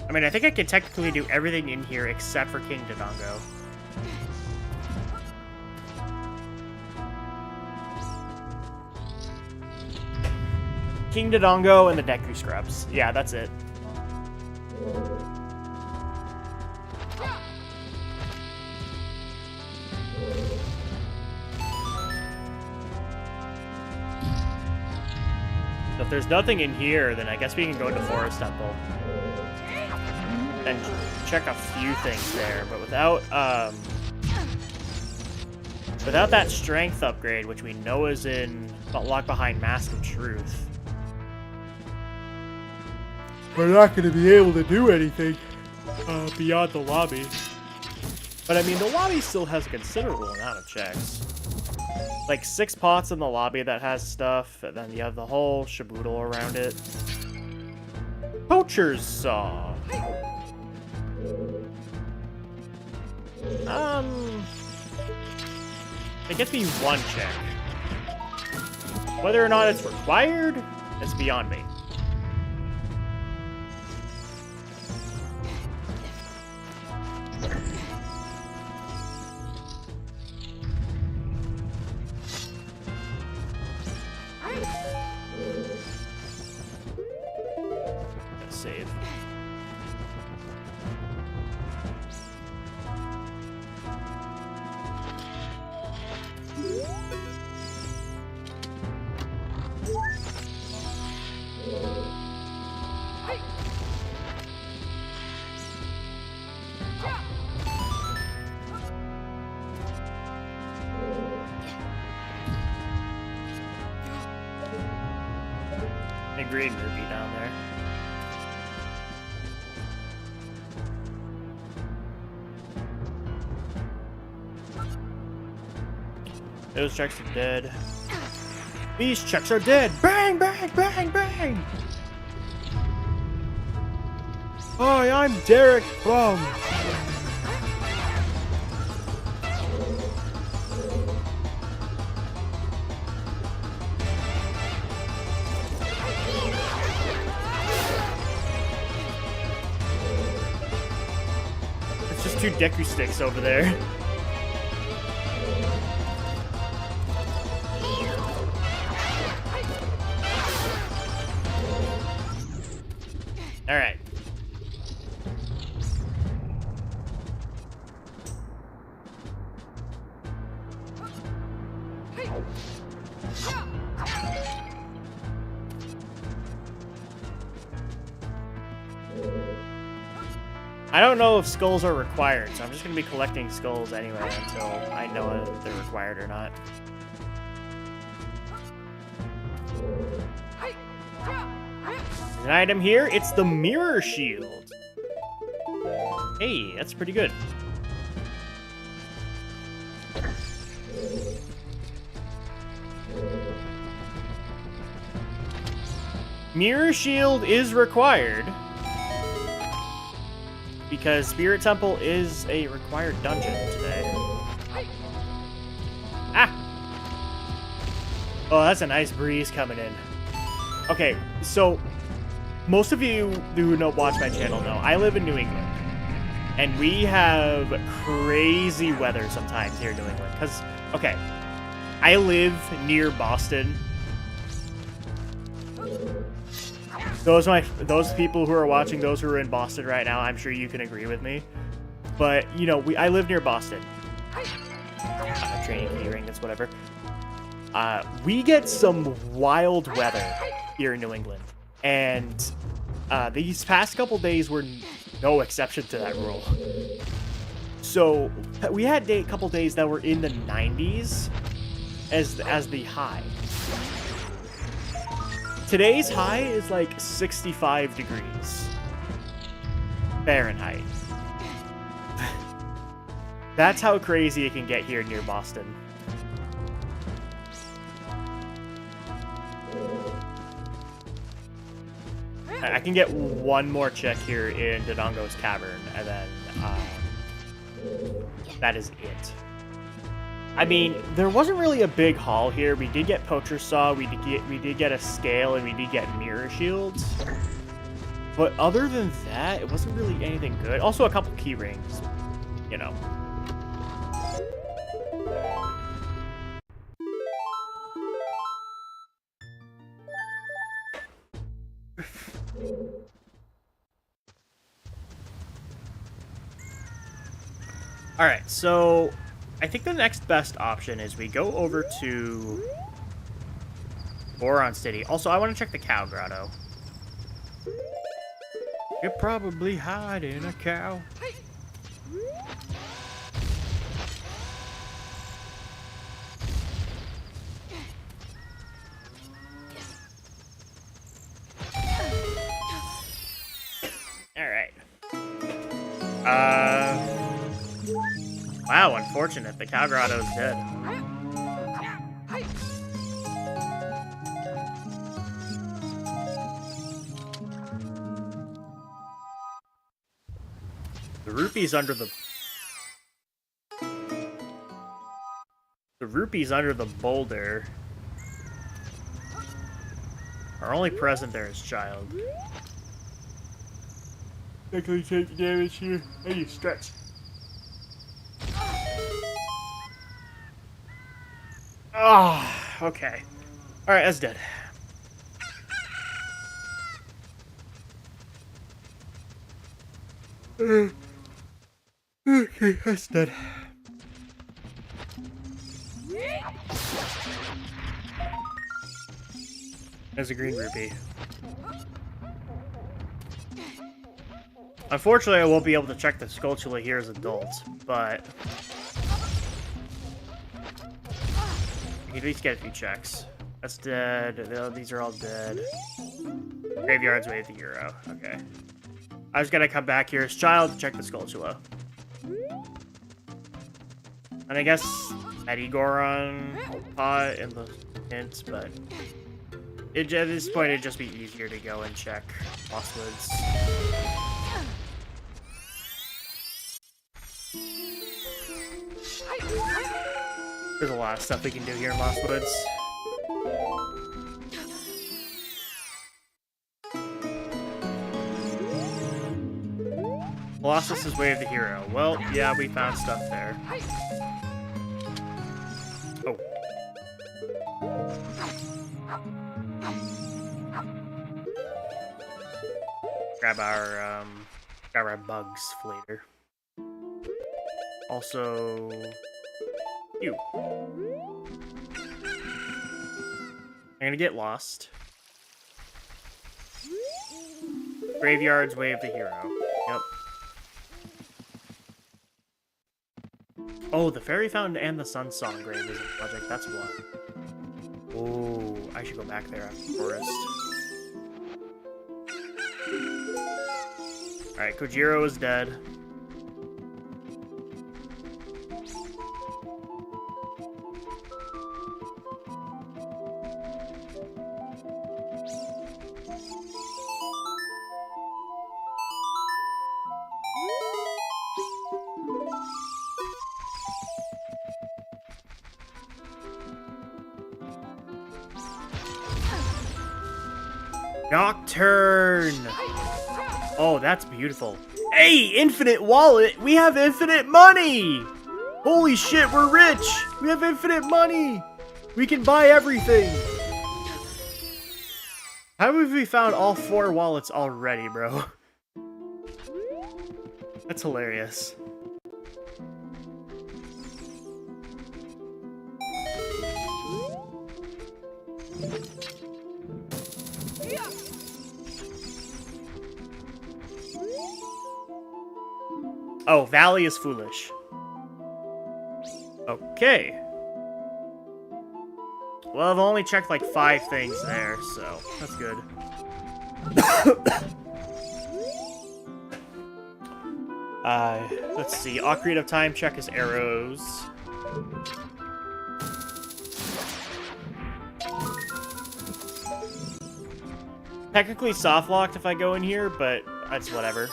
Speaker 1: I mean, I think I can technically do everything in here except for King Dodongo. King Dodongo and the Deku Scrubs. Yeah, that's it. So if there's nothing in here, then I guess we can go to Forest Temple and check a few things there, but without that strength upgrade, which we know is locked behind Mask of Truth, we're not going to be able to do anything beyond the lobby. But I mean, the lobby still has a considerable amount of checks. Like 6 pots in the lobby that has stuff, and then you have the whole shaboodle around it. Poacher's Saw. It gets me 1 check. Whether or not it's required is beyond me. Save. A green ruby down there. Those checks are dead. These checks are dead. Bang, bang, bang, bang. Hi, I'm Derek Bum. It's just 2 Deku Sticks over there. All right. I don't know if skulls are required, so I'm just going to be collecting skulls anyway until I know if they're required or not. There's an item here. It's the mirror shield. Hey, that's pretty good. Mirror shield is required because Spirit Temple is a required dungeon today. Ah! Oh, that's a nice breeze coming in. Okay, so most of you who watch my channel know I live in New England, and we have crazy weather sometimes here in New England. Because, okay, I live near Boston. Those people who are watching, those who are in Boston right now, I'm sure you can agree with me. But, you know, I live near Boston. Training, catering, that's whatever. We get some wild weather here in New England. And these past couple days were no exception to that rule. So, we had a couple days that were in the 90s as the high. Today's high is like 65 degrees Fahrenheit. That's how crazy it can get here near Boston. I can get one more check here in Dodongo's Cavern, and then that is it. I mean, there wasn't really a big haul here. We did get Poacher's Saw, we did get a scale, and we did get mirror shields. But other than that, it wasn't really anything good. Also, a couple key rings, you know. Alright, so I think the next best option is we go over to Boron City. Also, I want to check the cow grotto. You're probably hiding a cow. Alright. Wow, unfortunate. The cow grotto's dead. The rupees under the boulder are only present there as child. Technically take damage here. Hey, you stretch. Oh, okay. Alright, that's dead. Okay, that's dead. There's a green rupee. Unfortunately, I won't be able to check the Skulltula here as adults, but I can at least get a few checks. That's dead. These are all dead. Graveyard's way at the Euro. Okay. I just gotta come back here as child to check the Skulltula. And I guess Goron pot in the hints, but at this point it'd just be easier to go and check Lost Woods. There's a lot of stuff we can do here in Lost Woods. Colossus' Way of the Hero. Well, yeah, we found stuff there. Oh. Grab our bugs later. Also, you. I'm gonna get lost. Graveyards, Way of the Hero. Yep. Oh, the Fairy Fountain and the Sun Song Grave is a project. That's what. Oh, I should go back there after the forest. Alright, Kojiro is dead. Nocturne! Oh, that's beautiful. Hey, infinite wallet! We have infinite money! Holy shit, we're rich! We have infinite money! We can buy everything! How have we found all 4 wallets already, bro? That's hilarious. Oh, Valley is foolish. Okay. Well, I've only checked like 5 things there, so that's good. Let's see. Ocarina of Time, check his arrows. Technically soft locked if I go in here, but that's whatever.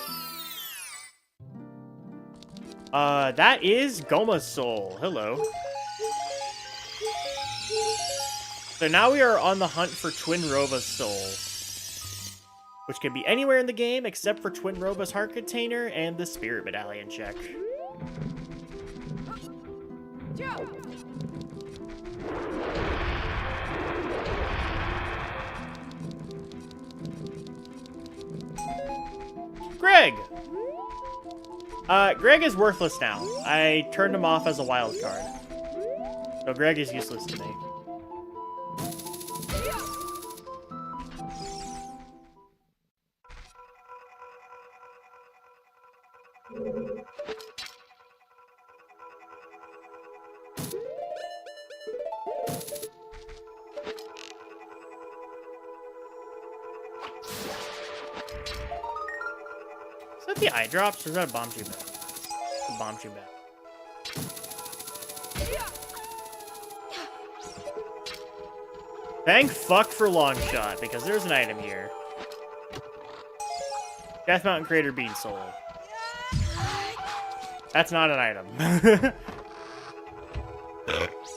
Speaker 1: That is Goma's soul. Hello. So now we are on the hunt for Twin Rova's soul, which can be anywhere in the game except for Twin Rova's heart container and the spirit medallion check. Greg! Greg is worthless now. I turned him off as a wild card. So Greg is useless to me. Is that the eye drops or is that a bomb tube bag? It's a bomb tube bag. Thank fuck for long shot, because there's an item here. Death Mountain Crater Bean Soul. That's not an item.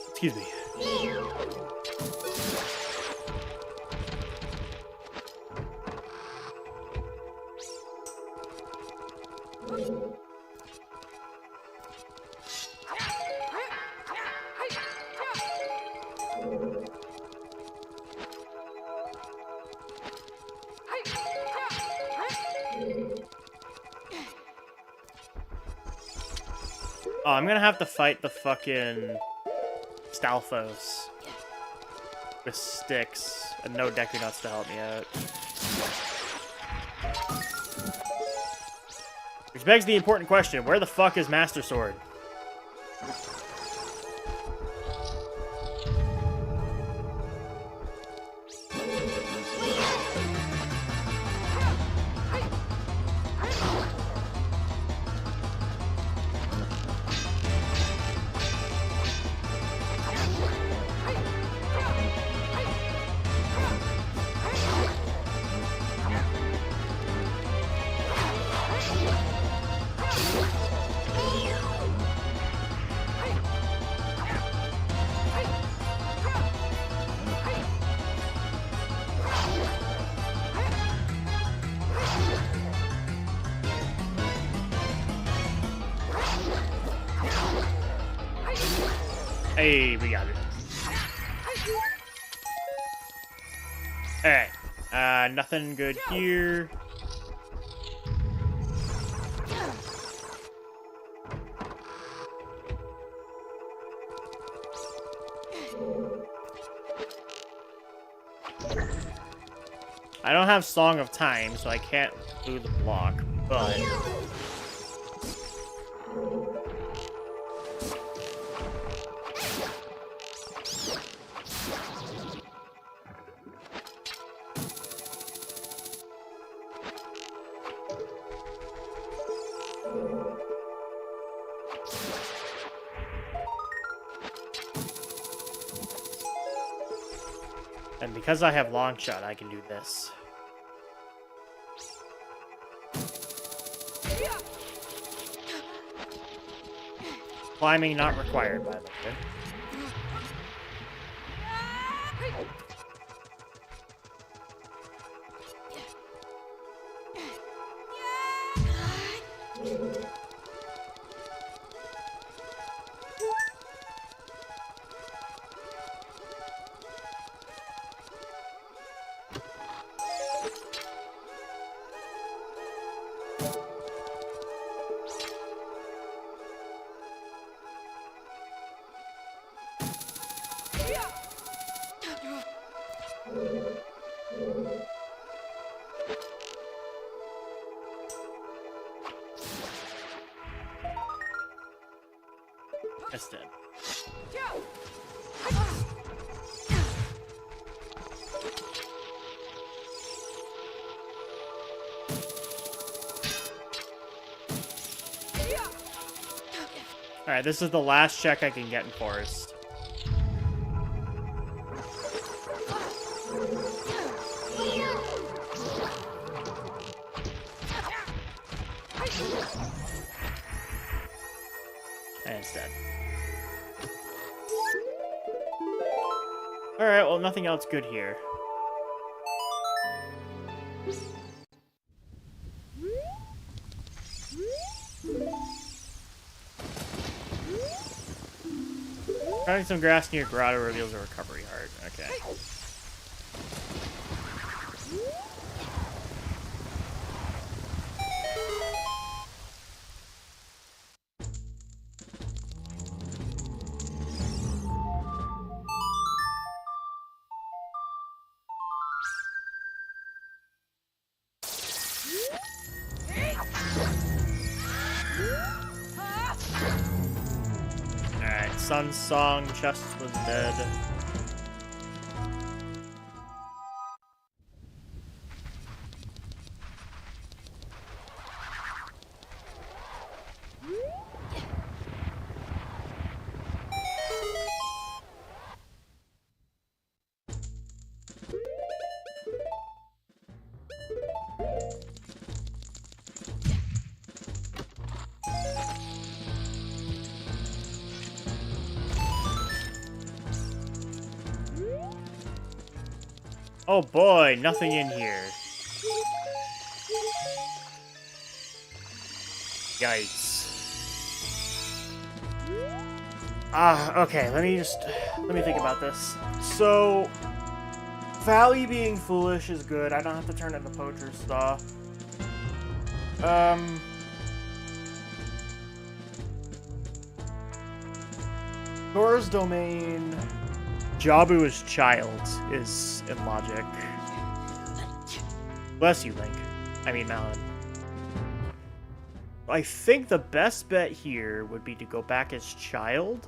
Speaker 1: Excuse me. Oh, I'm gonna have to fight the fucking Stalfos with sticks and no Deku Nuts to help me out. Which begs the important question, where the fuck is Master Sword? Hey, we got it. Alright. Nothing good here. I don't have Song of Time, so I can't do the block, but... And because I have long shot, I can do this. Climbing not required, by the way. That's dead. Alright, this is the last check I can get in Forest. And it's dead. Alright, well, nothing else good here. Finding some grass near grotto reveals a recovery heart. Okay. Alright, Sun's Song, chest was dead. Oh boy, nothing in here. Yikes. Okay, let me think about this. So, Valley being foolish is good. I don't have to turn into Poacher's stuff. Dora's Domain... Jabu is child is in logic. Bless you, Link. I mean, Malon. I think the best bet here would be to go back as child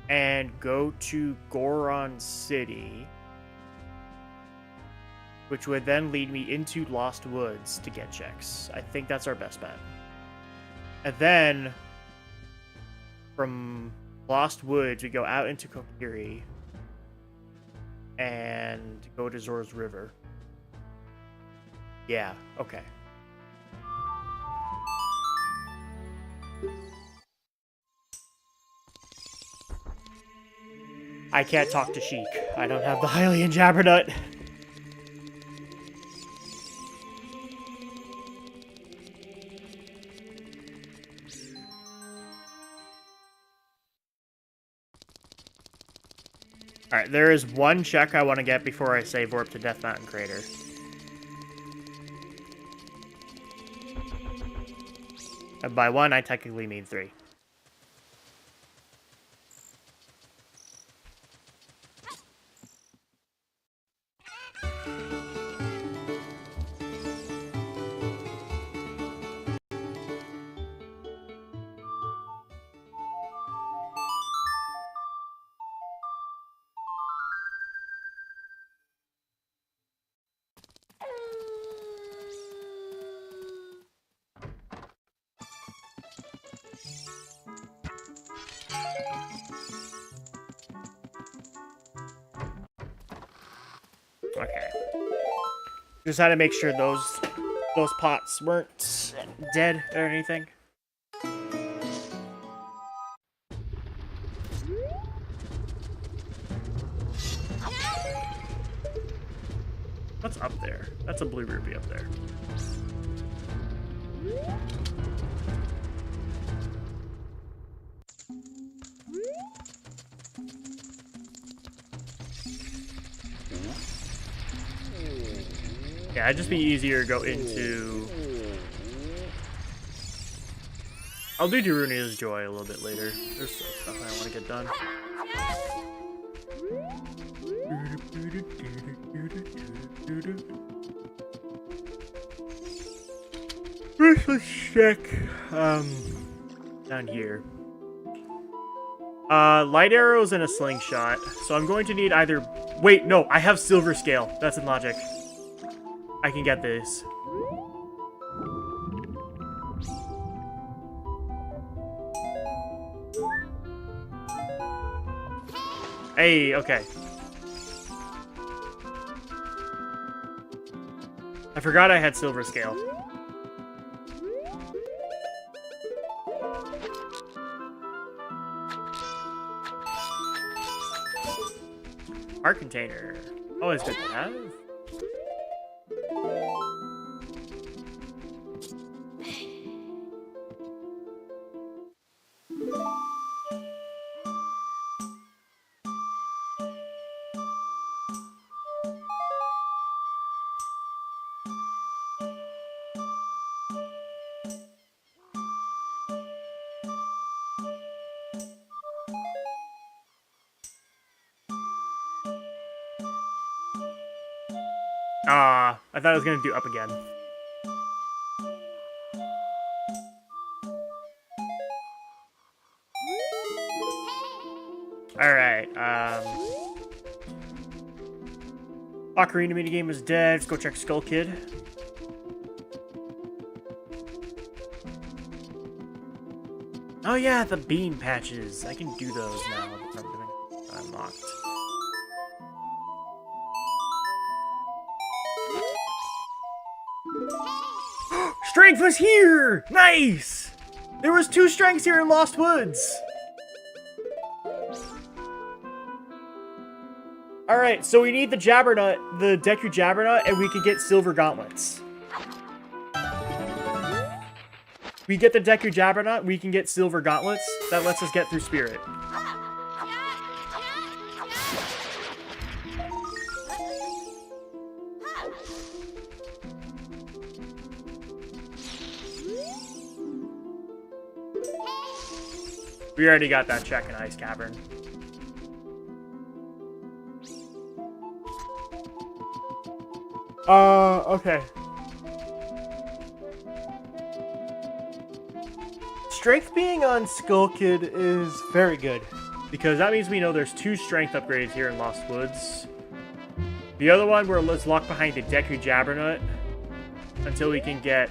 Speaker 1: and go to Goron City, which would then lead me into Lost Woods to get checks. I think that's our best bet. And then from Lost Woods, we go out into Kokiri and go to Zora's River. Yeah, okay. I can't talk to Sheik. I don't have the Hylian Jabbernut. Alright, there is one check I want to get before I save warp to Death Mountain Crater. And by one, I technically mean 3. Okay. Just had to make sure those pots weren't dead or anything. What's up there? That's a blue ruby up there. Yeah, it'd just be easier to go into... I'll do Darunia's Joy a little bit later. There's some stuff I want to get done. First, let's check down here. Light arrows and a slingshot. So I'm going to need either... Wait, no, I have silver scale. That's in logic. I can get this. Hey, okay. I forgot I had silver scale. Art container. Always good to have. I thought I was gonna do up again. Alright, Ocarina minigame is dead. Let's go check Skull Kid. Oh yeah, the bean patches. I can do those now. Unlocked. Strength was here! Nice! There was 2 strengths here in Lost Woods. Alright, so we need the Jabbernut, the Deku Jabbernut, and we can get silver gauntlets. We get the Deku Jabbernut, we can get silver gauntlets. That lets us get through Spirit. We already got that check in Ice Cavern. Okay. Strength being on Skull Kid is very good, because that means we know there's 2 strength upgrades here in Lost Woods. The other one, we're locked behind the Deku Jabbernut until we can get,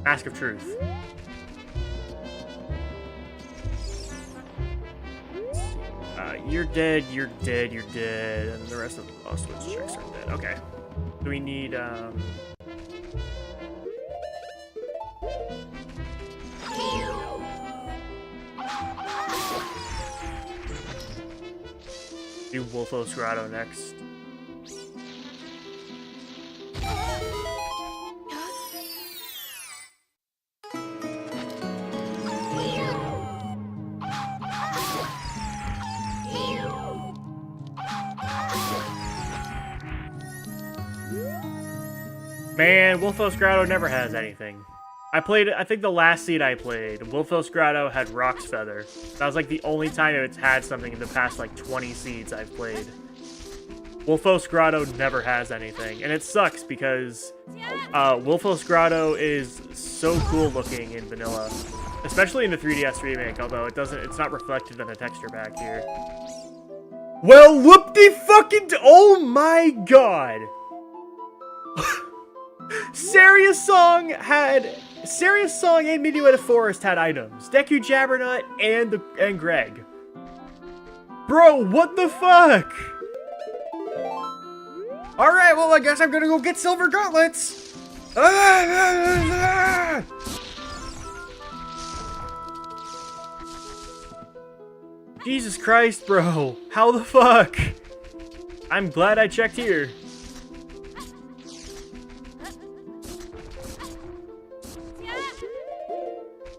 Speaker 1: Mask of Truth. You're dead, you're dead, you're dead, and the rest of the Lost Woods checks are dead. Okay. So we need, do Wolfos Grotto next. Man, Wolfos Grotto never has anything. I think the last seed I played, Wolfos Grotto had Rock's Feather. That was like the only time it's had something in the past like 20 seeds I've played. Wolfos Grotto never has anything, and it sucks because Wolfos Grotto is so cool looking in vanilla, especially in the 3DS remake, although it's not reflected in the texture pack here. Well, whoop-de-fucking... Oh my god! Serious Song and Minuet of Forest had items. Deku Jabbernut and Greg. Bro, what the fuck? Alright, well, I guess I'm gonna go get silver gauntlets! Jesus Christ, bro. How the fuck? I'm glad I checked here.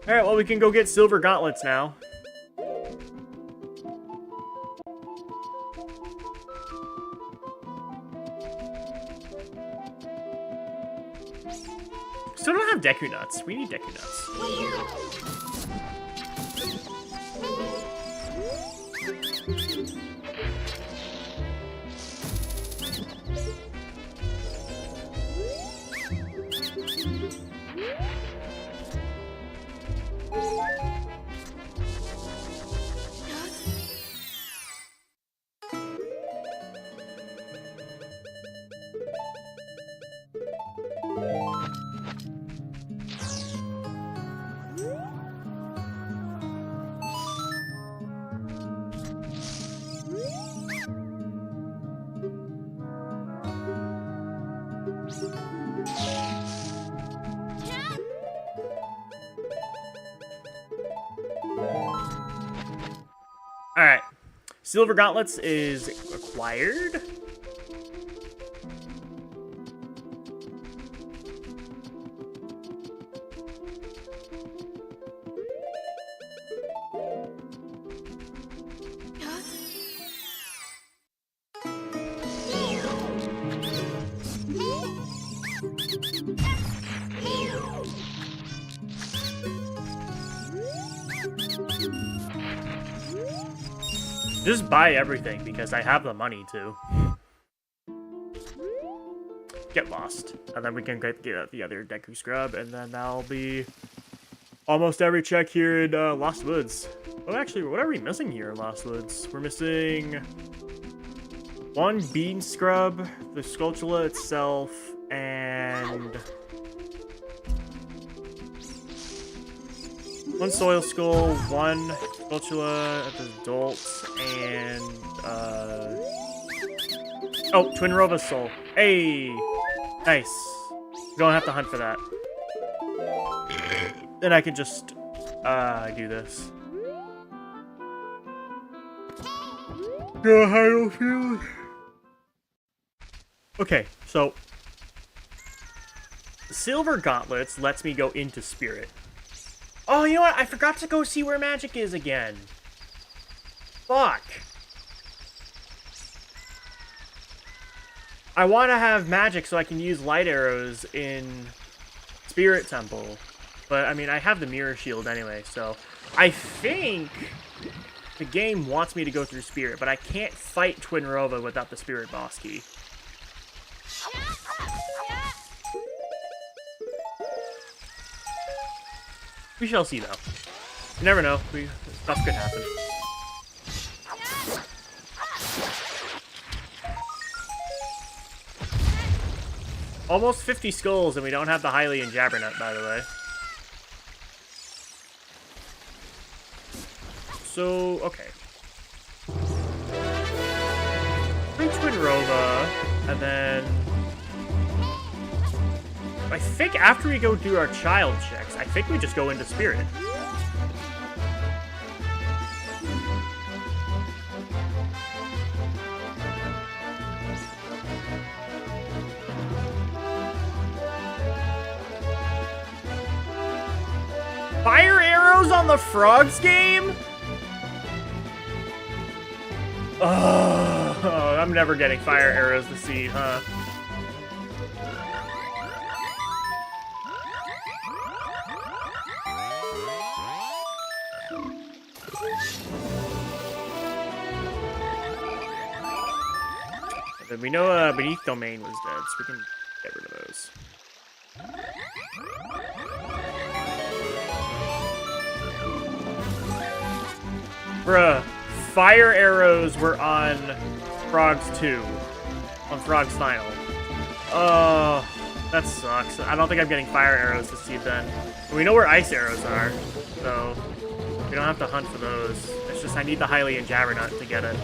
Speaker 1: Alright, well, we can go get silver gauntlets now. Still don't have Deku Nuts. We need Deku Nuts. Alright. Silver Gauntlets is acquired. Just buy everything, because I have the money to. Get lost. And then we can get the other Deku Scrub, and then that'll be almost every check here in Lost Woods. Oh, actually, what are we missing here in Lost Woods? We're missing one Bean Scrub, the Skulltula itself, and one Soil Skull, one Skulltula at the adults, and oh, Twin Rova's soul. Hey, nice. Don't have to hunt for that. Then I can just do this. Okay, so Silver Gauntlets lets me go into Spirit. Oh, you know what? I forgot to go see where magic is again. Fuck. I want to have magic so I can use light arrows in Spirit Temple. But, I mean, I have the Mirror Shield anyway, so I think the game wants me to go through Spirit, but I can't fight Twin Rova without the Spirit Boss Key. We shall see, though. You never know. Stuff could happen. Almost 50 skulls, and we don't have the Hylian Jabbernut, by the way. So, okay. Free Twin Rova, and then I think after we go do our child checks, I think we just go into Spirit. Fire arrows on the Frogs game? Oh, I'm never getting fire arrows to see, huh? We know Beneath Domain was dead, so we can get rid of those. Bruh, fire arrows were on Frogs 2. On Frogs Final. Oh, that sucks. I don't think I'm getting fire arrows to see then. We know where ice arrows are, so we don't have to hunt for those. It's just I need the Hylian Jabbernut to get it.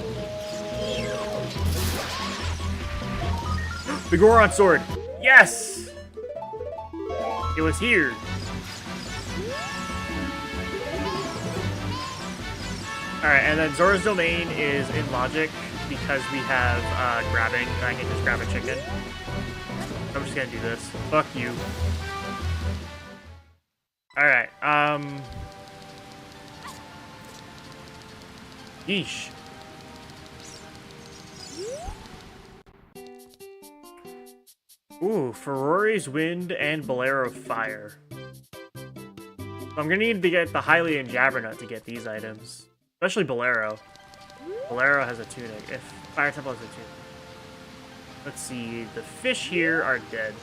Speaker 1: The Goron sword. Yes! It was here. Alright, and then Zora's Domain is in logic because we have grabbing, and I can just grab a chicken. I'm just gonna do this. Fuck you. Alright, yeesh. Ooh, Ferrari's Wind and Bolero Fire. So I'm gonna need to get the Hylian Jabbernut to get these items. Especially Bolero. Bolero has a tunic. If Fire Temple has a tunic. Let's see, the fish here are dead.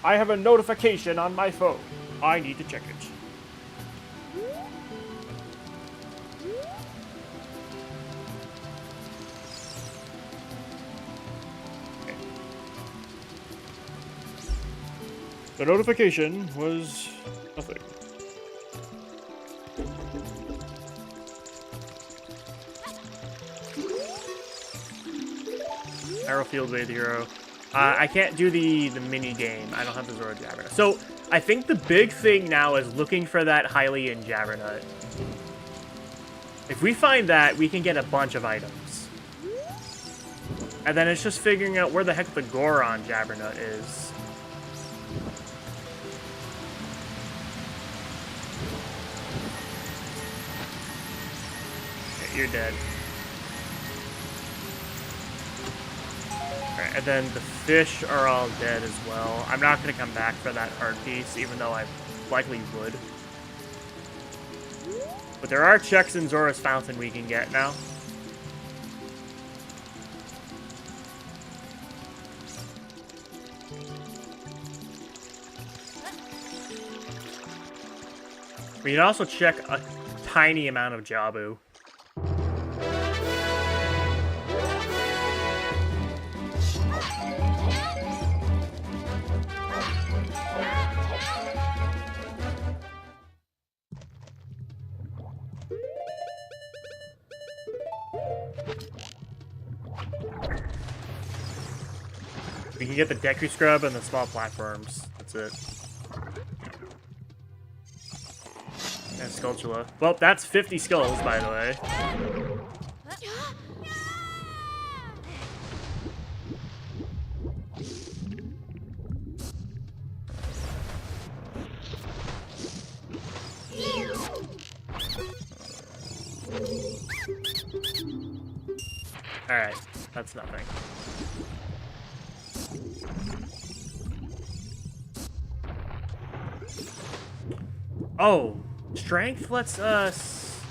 Speaker 1: I have a notification on my phone. I need to check it. Okay. The notification was nothing. Arrowfield Wave Hero. I can't do the mini game. I don't have the Zora Jabbernut. So I think the big thing now is looking for that Hylian Jabbernut. If we find that, we can get a bunch of items. And then it's just figuring out where the heck the Goron Jabbernut is. Okay, you're dead. Alright, and then the fish are all dead as well. I'm not going to come back for that heart piece, even though I likely would. But there are checks in Zora's Fountain we can get now. We can also check a tiny amount of Jabu. We can get the Deku Scrub and the small platforms. That's it. And Skulltula. Well, that's 50 skulls, by the way. Alright, that's nothing. Oh, strength lets us...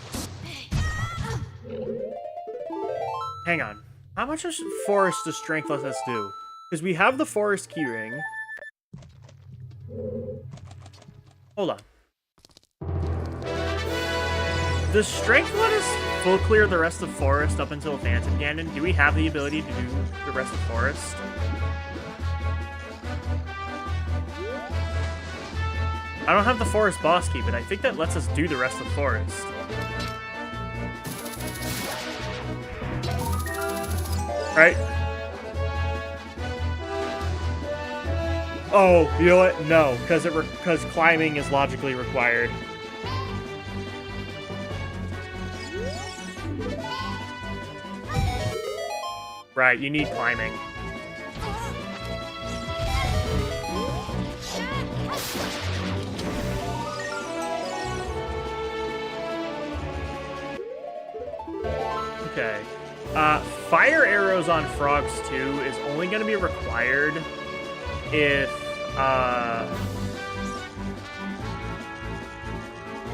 Speaker 1: Hang on. How much of forest does strength let us do? Because we have the forest keyring. Hold on. Does strength let us full clear the rest of forest up until Phantom Ganon? Do we have the ability to do the rest of forest? I don't have the forest boss key, but I think that lets us do the rest of the forest. Right? Oh, you know what? No, because climbing is logically required. Right, you need climbing. Okay. Fire arrows on frogs too is only going to be required if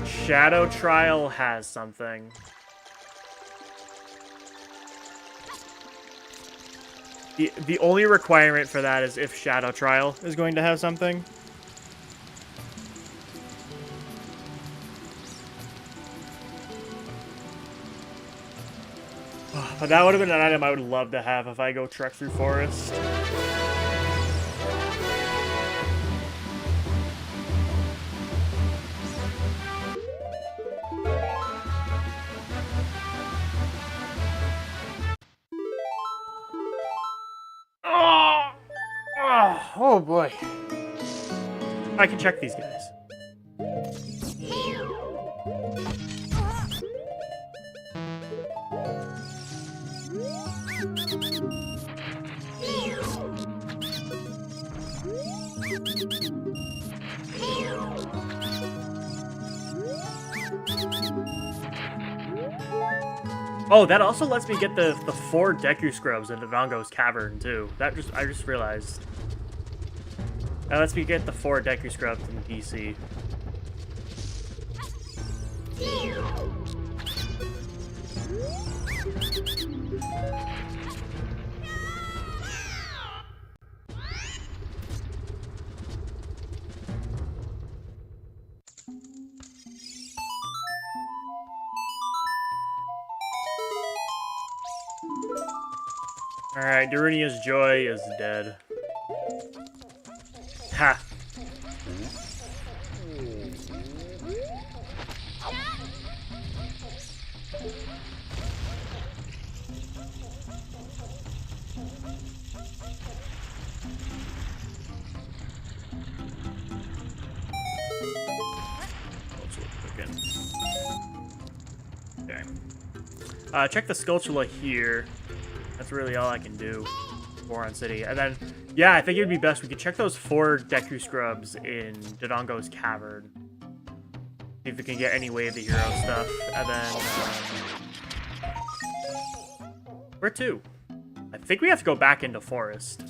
Speaker 1: Shadow Trial has something. The only requirement for that is if Shadow Trial is going to have something. But that would have been an item I would love to have if I go trek through forest. I can check these guys. Oh, that also lets me get the 4 Deku Scrubs in Dodongo's Cavern, too. I just realized. That lets me get the 4 Deku Scrubs in DC. Alright, Darunia's Joy is dead. Ha! Okay. Check the Skulltula here. That's really all I can do. Boron City. And then, yeah, I think it would be best we could check those 4 Deku Scrubs in Dodongo's Cavern. See if we can get any Way of the Hero stuff. And then, where to? I think we have to go back into Forest.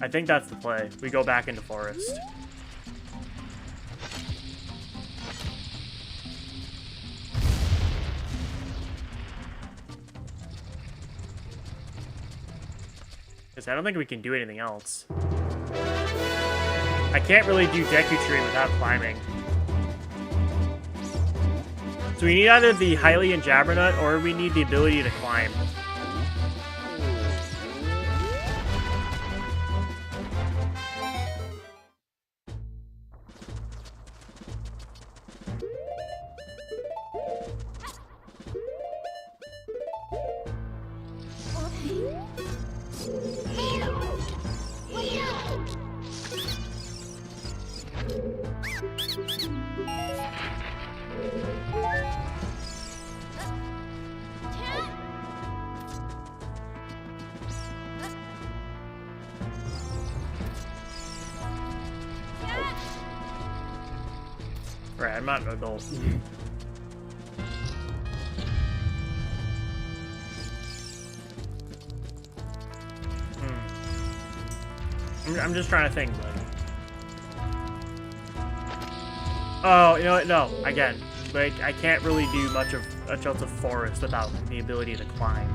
Speaker 1: I think that's the play. We go back into Forest. I don't think we can do anything else. I can't really do Deku Tree without climbing. So we need either the Hylian Jabbernut or we need the ability to climb. Right, I'm not an adult. I'm just trying to think, like... Oh, you know what? No, again. Like, I can't really do much else of Forest without the ability to climb.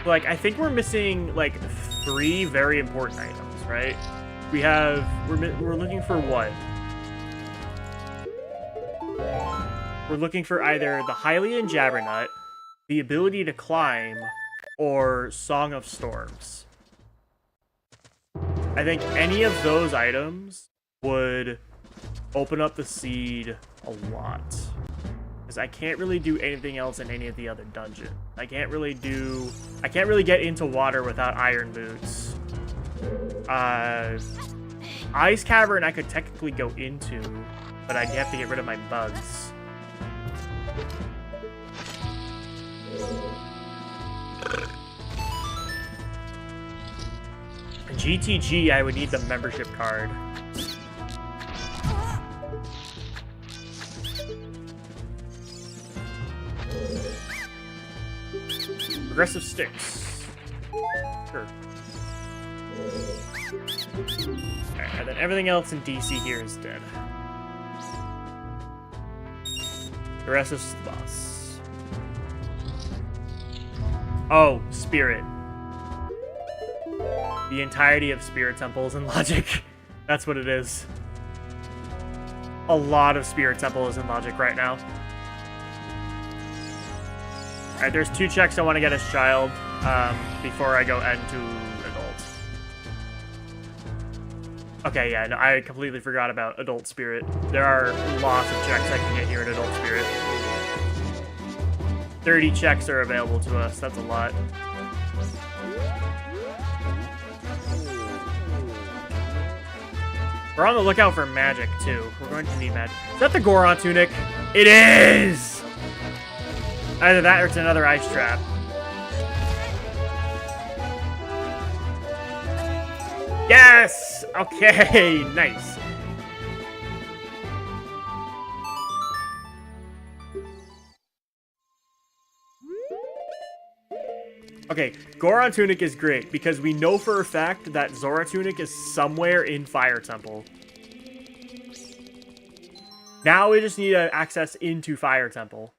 Speaker 1: Like, I think we're missing, like, 3 very important items, right? We have... We're looking for what? We're looking for either the Hylian Jabbernut, the ability to climb, or Song of Storms. I think any of those items would open up the seed a lot. Because I can't really do anything else in any of the other dungeons. I can't really get into water without iron boots. Ice Cavern I could technically go into, but I'd have to get rid of my bugs. GTG, I would need the membership card. Progressive sticks. Sure. Alright, and then everything else in DC here is dead. The rest is the boss. Oh, Spirit. The entirety of Spirit Temples in Logic. That's what it is. A lot of Spirit Temple is in Logic right now. Alright, there's 2 checks I want to get as child before I go end to adult. Okay, yeah, no, I completely forgot about Adult Spirit. There are lots of checks I can get here at Adult Spirit. 30 checks are available to us. That's a lot. We're on the lookout for magic, too. We're going to need magic. Is that the Goron tunic? It is! Either that or it's another ice trap. Yes! Okay, nice. Okay, Goron Tunic is great because we know for a fact that Zora Tunic is somewhere in Fire Temple. Now we just need access into Fire Temple.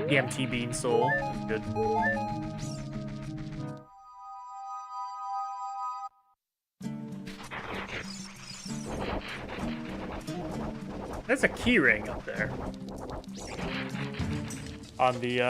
Speaker 1: EMT Bean Soul. Good. There's a key ring up there. On the,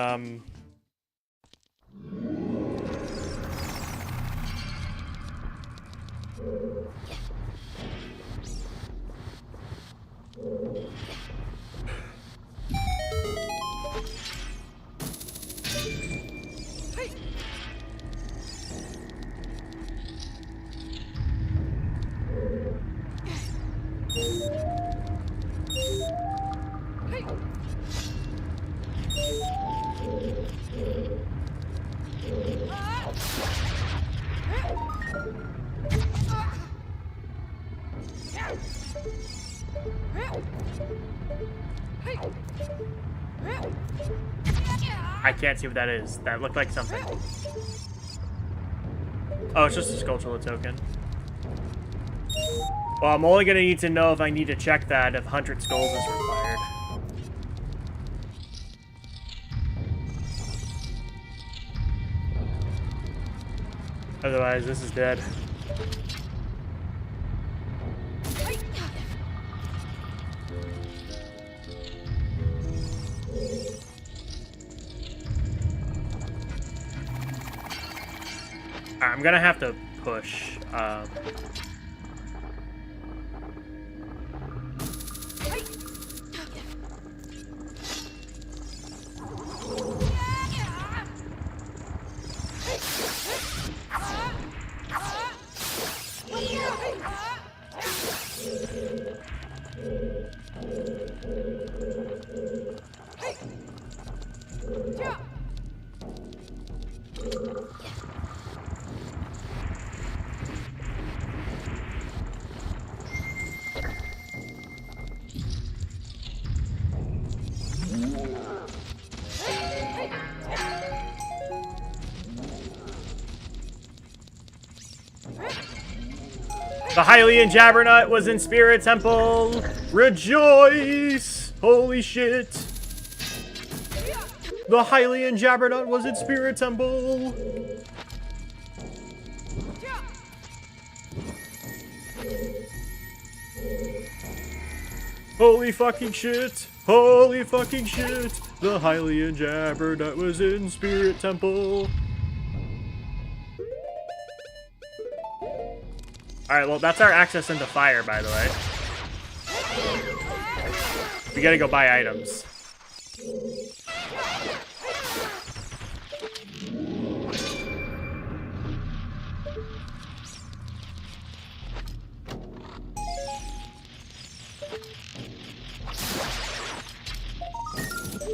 Speaker 1: I can't see what that is. That looked like something. Oh, it's just a Skulltula token. Well, I'm only gonna need to know if I need to check that if 100 skulls is required. Otherwise, this is dead. I'm gonna have to push. The Hylian Jabbernut was in Spirit Temple. Rejoice! Holy shit! The Hylian Jabbernut was in Spirit Temple. Holy fucking shit! Holy fucking shit! The Hylian Jabbernut was in Spirit Temple. Alright, well, that's our access into fire, by the way. We gotta go buy items.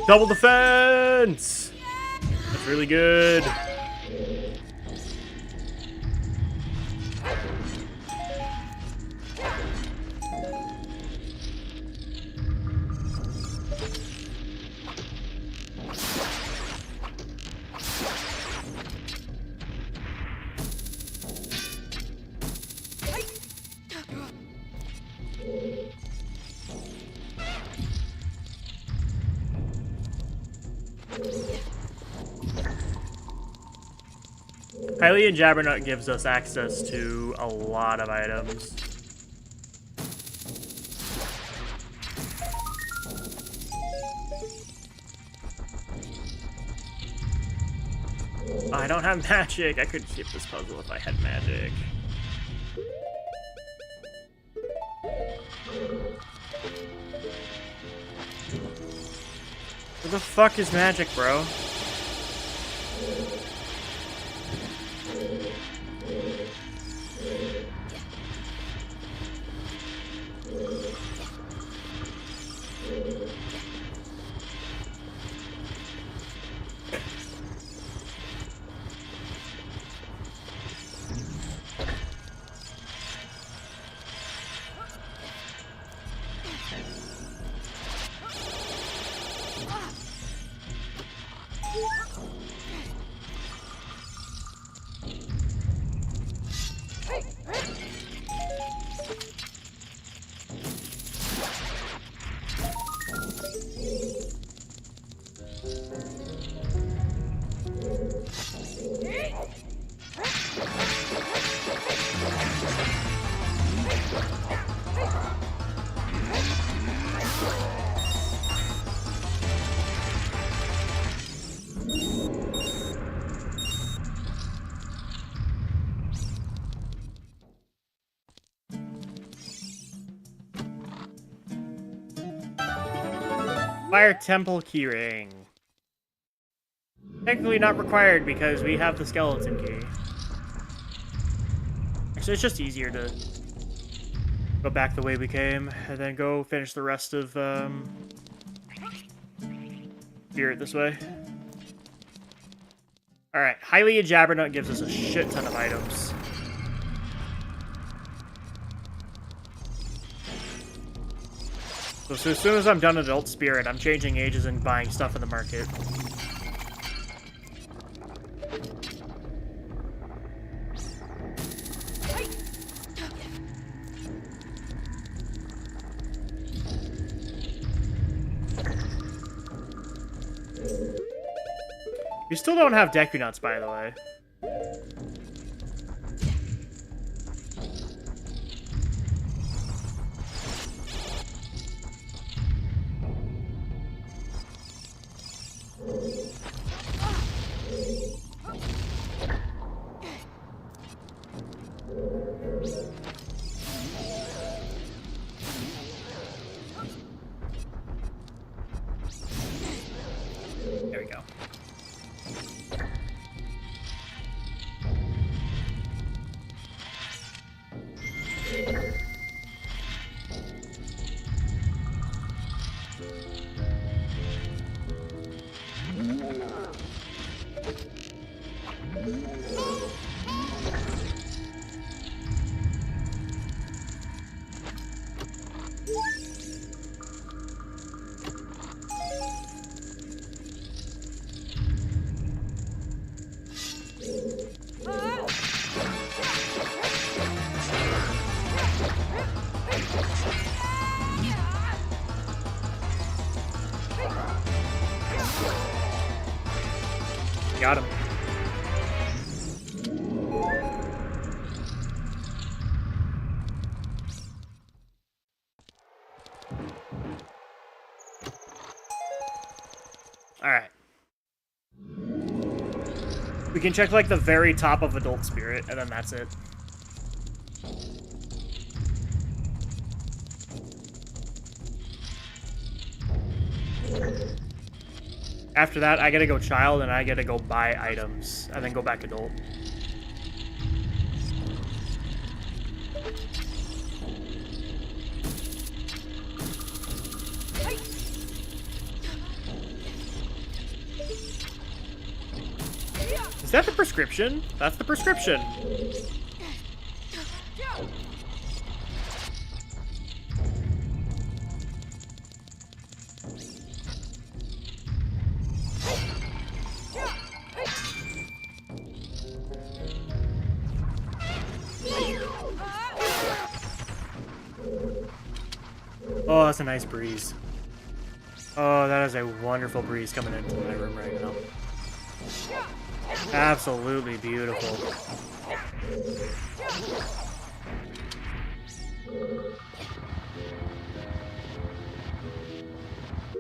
Speaker 1: Double defense! That's really good. Hylian Jabbernut gives us access to a lot of items. I don't have magic. I could skip this puzzle if I had magic. Where the fuck is magic, bro? Fire Temple Keyring. Technically not required because we have the skeleton key. Actually, it's just easier to go back the way we came and then go finish the rest of Spirit this way. Alright, Hylian Jabbernut gives us a shit ton of items. So as soon as I'm done Adult Spirit, I'm changing ages and buying stuff in the market. We still don't have Deku Nuts, by the way. There we go. Got him. Alright. We can check, like, the very top of Adult Spirit, and then that's it. After that, I gotta go Child, and I gotta go buy items, and then go back Adult. Is that the prescription? That's the prescription. Oh, that's a nice breeze. Oh, that is a wonderful breeze coming into my room right now. Absolutely beautiful.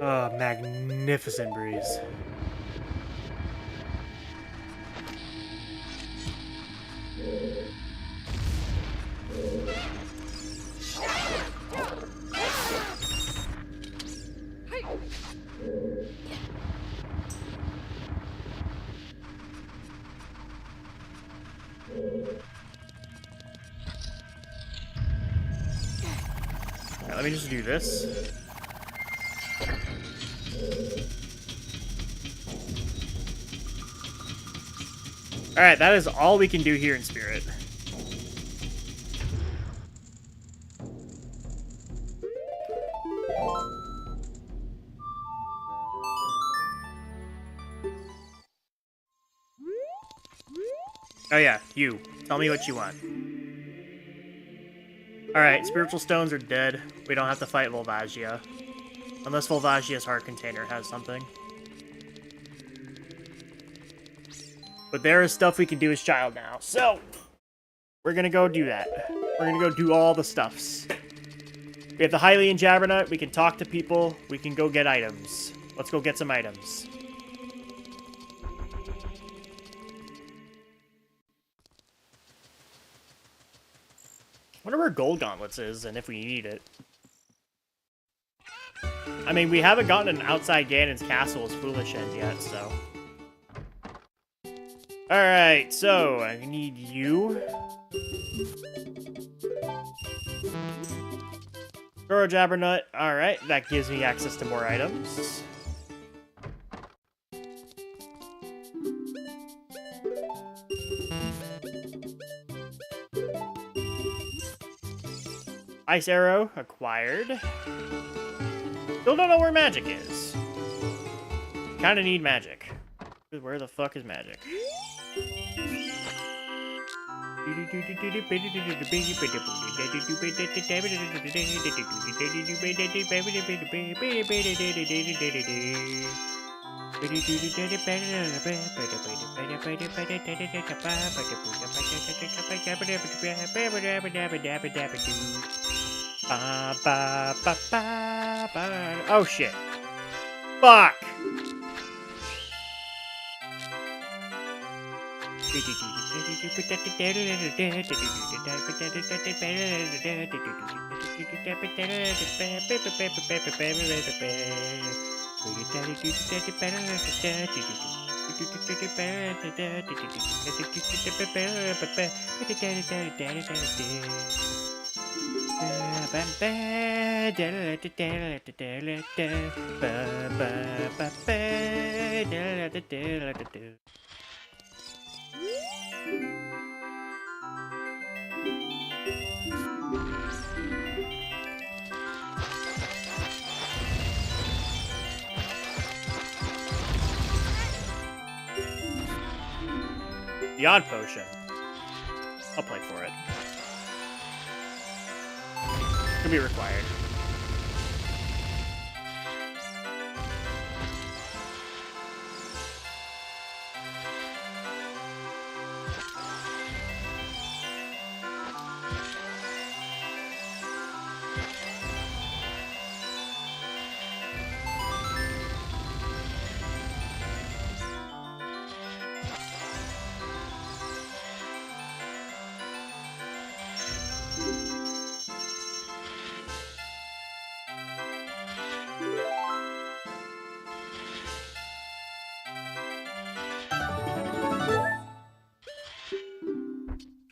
Speaker 1: Oh, magnificent breeze. Right, let me just do this. Alright, that is all we can do here in Spirit. Oh yeah, you. Tell me what you want. Alright, spiritual stones are dead. We don't have to fight Volvagia. Unless Volvagia's heart container has something. But there is stuff we can do as child now, so we're gonna go do that. We're gonna go do all the stuffs. We have the Hylian Jabbernut, we can talk to people, we can go get items. Let's go get some items. I wonder where Gold Gauntlets is, and if we need it. I mean, we haven't gotten an outside Ganon's castle as Foolish End yet, so... Alright, so, I need you. Goro Jabbernut, alright, that gives me access to more items. Ice Arrow, acquired. Still don't know where magic is. Kinda need magic. Where the fuck is magic? Oh shit. Fuck! The odd potion. I'll play for it. Could be required.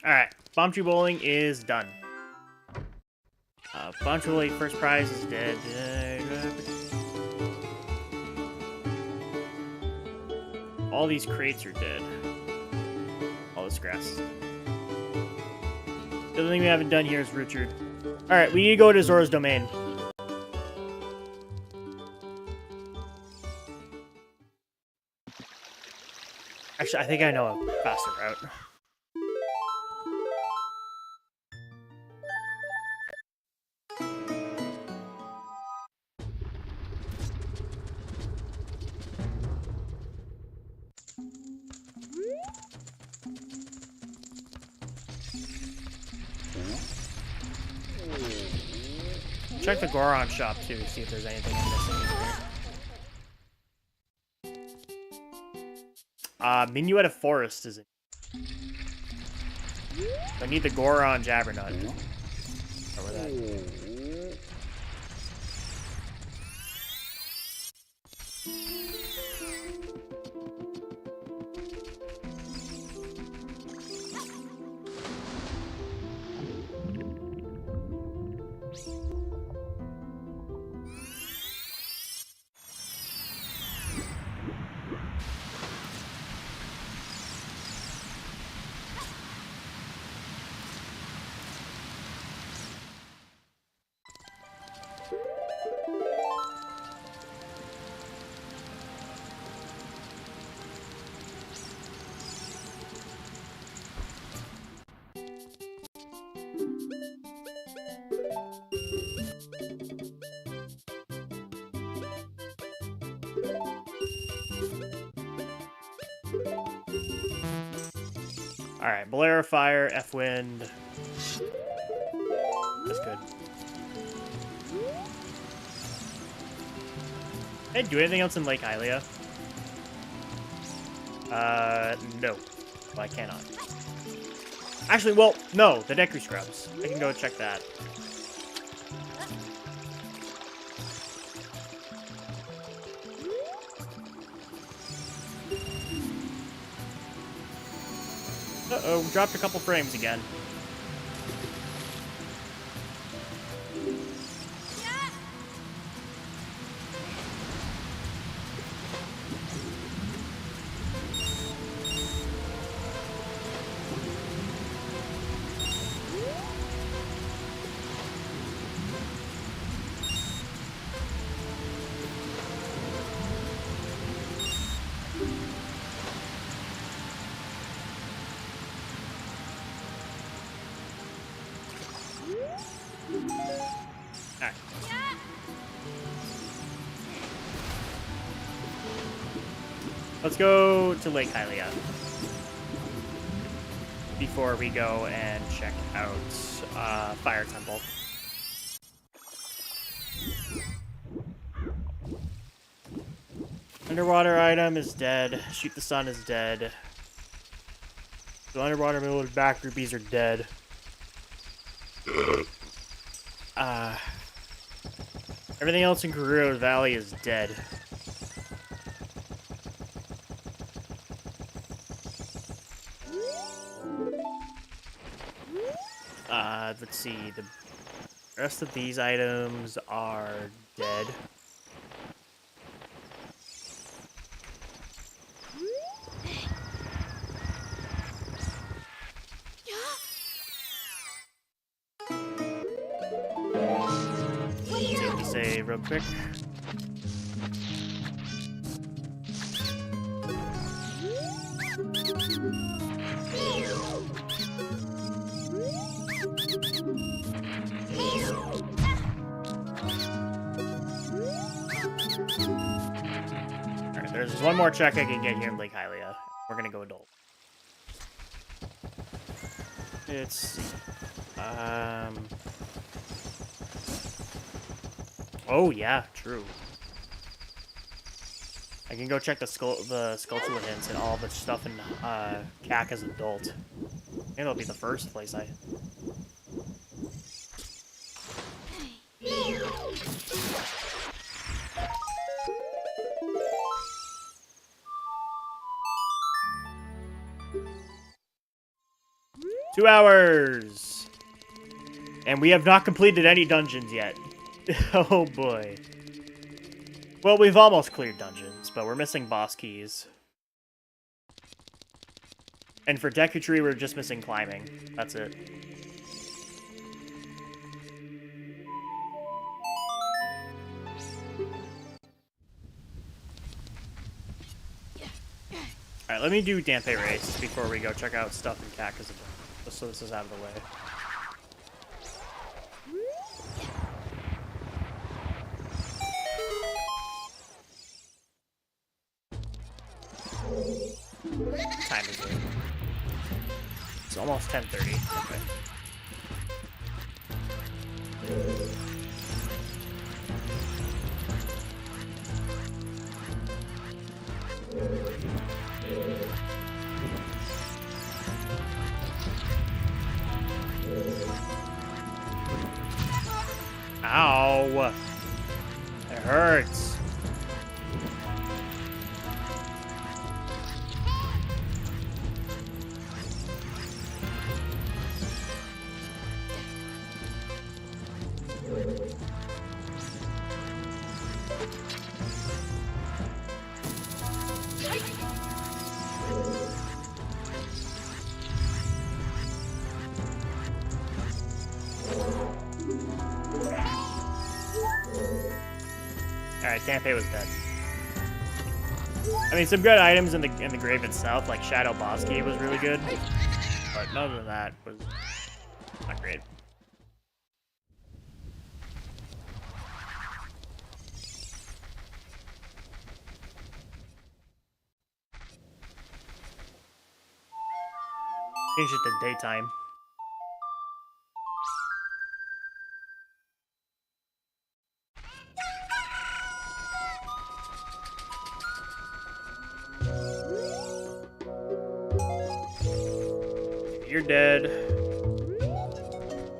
Speaker 1: Alright, Bomb Tree Bowling is done. Bomb Tree Bowling first prize is dead. All these crates are dead. All this grass is dead. The other thing we haven't done here is Richard. Alright, we need to go to Zora's Domain. Actually, I think I know a faster route. Check the Goron shop too, see if there's anything I'm missing. Minuet of Forest is in. I need the Goron Jabbernut. Over that. Alright, Bolero Fire, F-Wind. That's good. Can I do anything else in Lake Hylia? No. Well, I cannot. Actually, well, no, the Deku Scrubs. I can go check that. Uh-oh, dropped a couple frames again. Let's go to Lake Hylia before we go and check out Fire Temple. Underwater item is dead. Shoot the Sun is dead. The underwater middle back rupees are dead. Everything else in Gerudo Valley is dead. Let's see, the rest of these items are dead. Safety save real quick. Alright, there's one more check I can get here in Lake Hylia. We're gonna go adult. Let's see. Oh yeah, true. I can go check the Skulltula hints and all the stuff in CAC as adult. Maybe that'll be the first place I... Two hours! And we have not completed any dungeons yet. Oh boy. Well, we've almost cleared dungeons, but we're missing boss keys. And for Deku Tree, we're just missing climbing. That's it. Alright, let me do Dampe Race before we go check out stuff in Cactus, just so this is out of the way. What time is it? It's almost 10:30. Okay. Ow! It hurts. Alright, Tampei was dead. I mean, some good items in the grave itself, like Shadow Boss Key was really good, but none of that was not great. Change it to daytime. You're dead.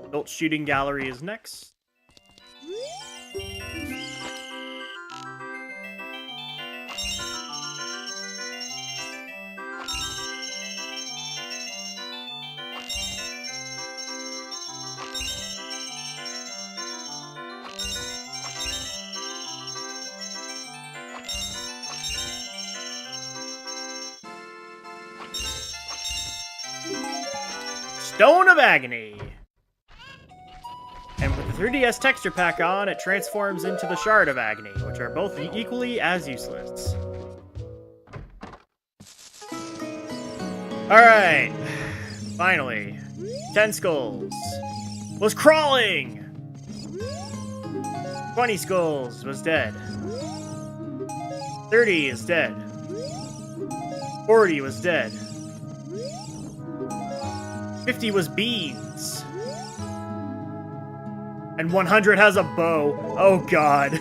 Speaker 1: Adult shooting gallery is next. Stone of Agony. And with the 3DS texture pack on, it transforms into the Shard of Agony, which are both equally as useless. Alright. Finally. 10 skulls. Was crawling! 20 skulls was dead. 30 is dead. 40 was dead. 50 was beans. And 100 has a bow. Oh god.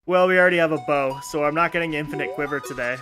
Speaker 1: Well, we already have a bow, so I'm not getting infinite quiver today.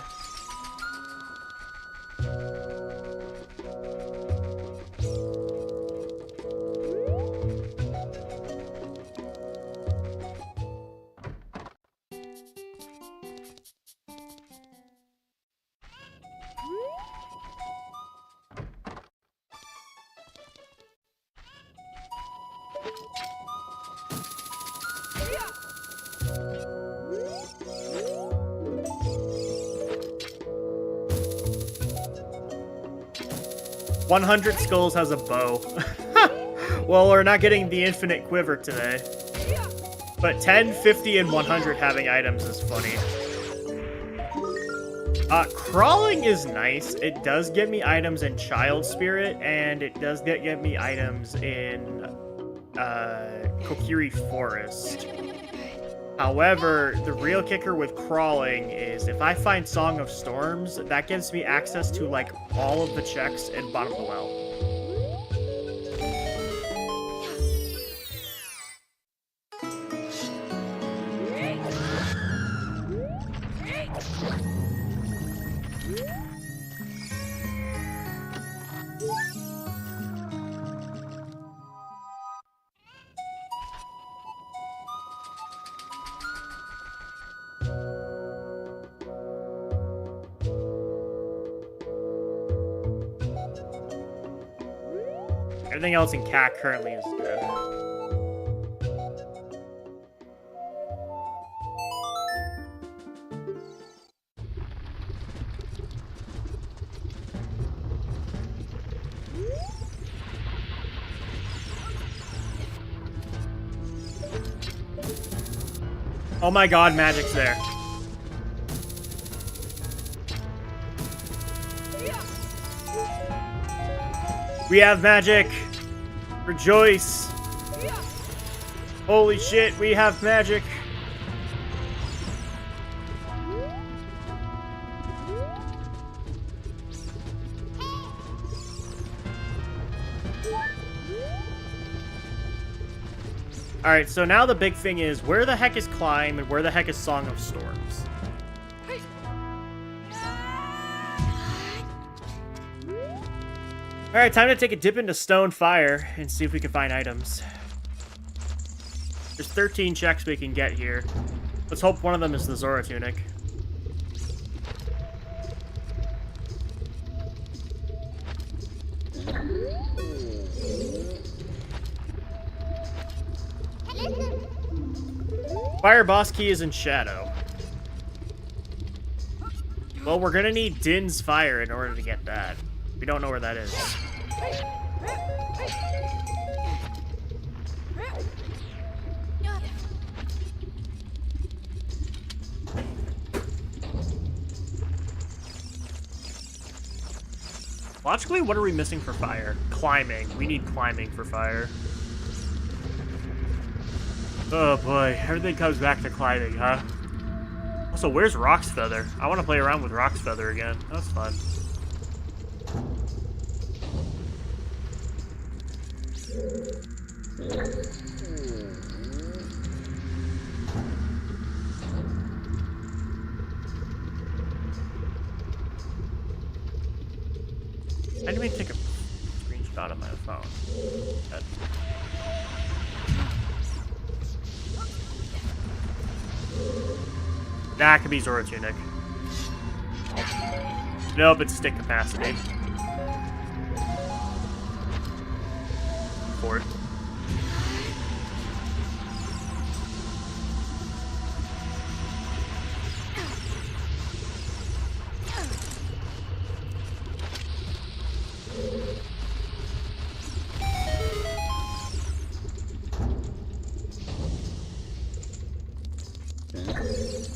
Speaker 1: "100 skulls has a bow." Well, we're not getting the infinite quiver today. But 10, 50, and 100 having items is funny. Crawling is nice. It does get me items in Child Spirit, and it does get me items in Kokiri Forest. However, the real kicker with crawling is if I find Song of Storms, that gives me access to, like, all of the checks in Bottom of the Well. Everything else in CAC currently is dead. Oh my god, magic's there. We have magic! Rejoice! Holy shit, we have magic! Alright, so now the big thing is, where the heck is Climb and where the heck is Song of Storms? Alright, time to take a dip into Stone Fire and see if we can find items. There's 13 checks we can get here. Let's hope one of them is the Zora Tunic. Fire boss key is in Shadow. Well, we're gonna need Din's Fire in order to get that. We don't know where that is. Logically, what are we missing for fire? Climbing. We need climbing for fire. Oh boy, everything comes back to climbing, huh? Also, where's Rock's Feather? I want to play around with Rock's Feather again. That's fun. I didn't even take a screenshot of my phone. Nah, it could be Zora Tunic. Nope, it's stick capacity. Fort.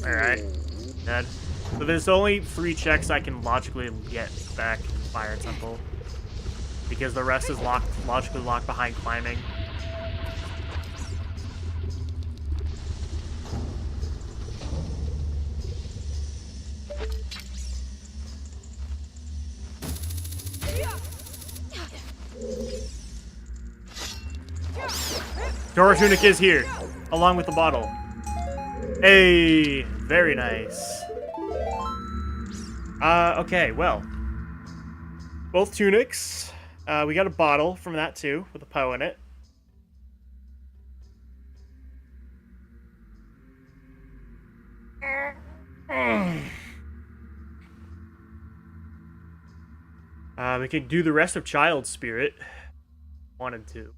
Speaker 1: Alright. Dead. So there's only 3 checks I can logically get back in Fire Temple. Because the rest is logically locked behind climbing. Zora Tunic is here, along with the bottle. Hey, very nice. Okay, well. Both tunics. We got a bottle from that too, with a Poe in it. We could do the rest of Child Spirit. Wanted to.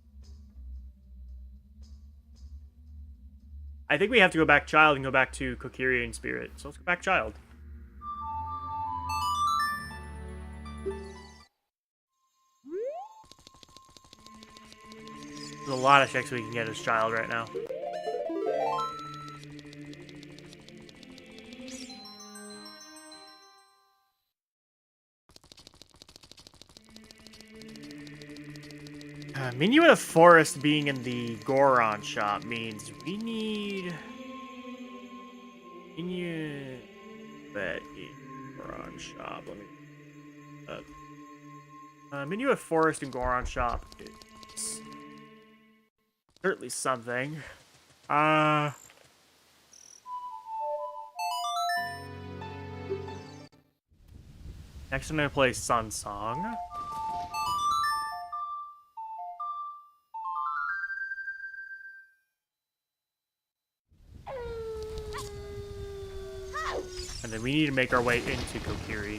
Speaker 1: I think we have to go back Child and go back to Kokiri and Spirit. So let's go back Child. There's a lot of checks we can get as Child right now. Minuet of Forest being in the Goron shop means we need Minuet Goron shop. Let me Minuet Forest and Goron shop is certainly something. Next I'm gonna play Sun Song. And then we need to make our way into Kokiri.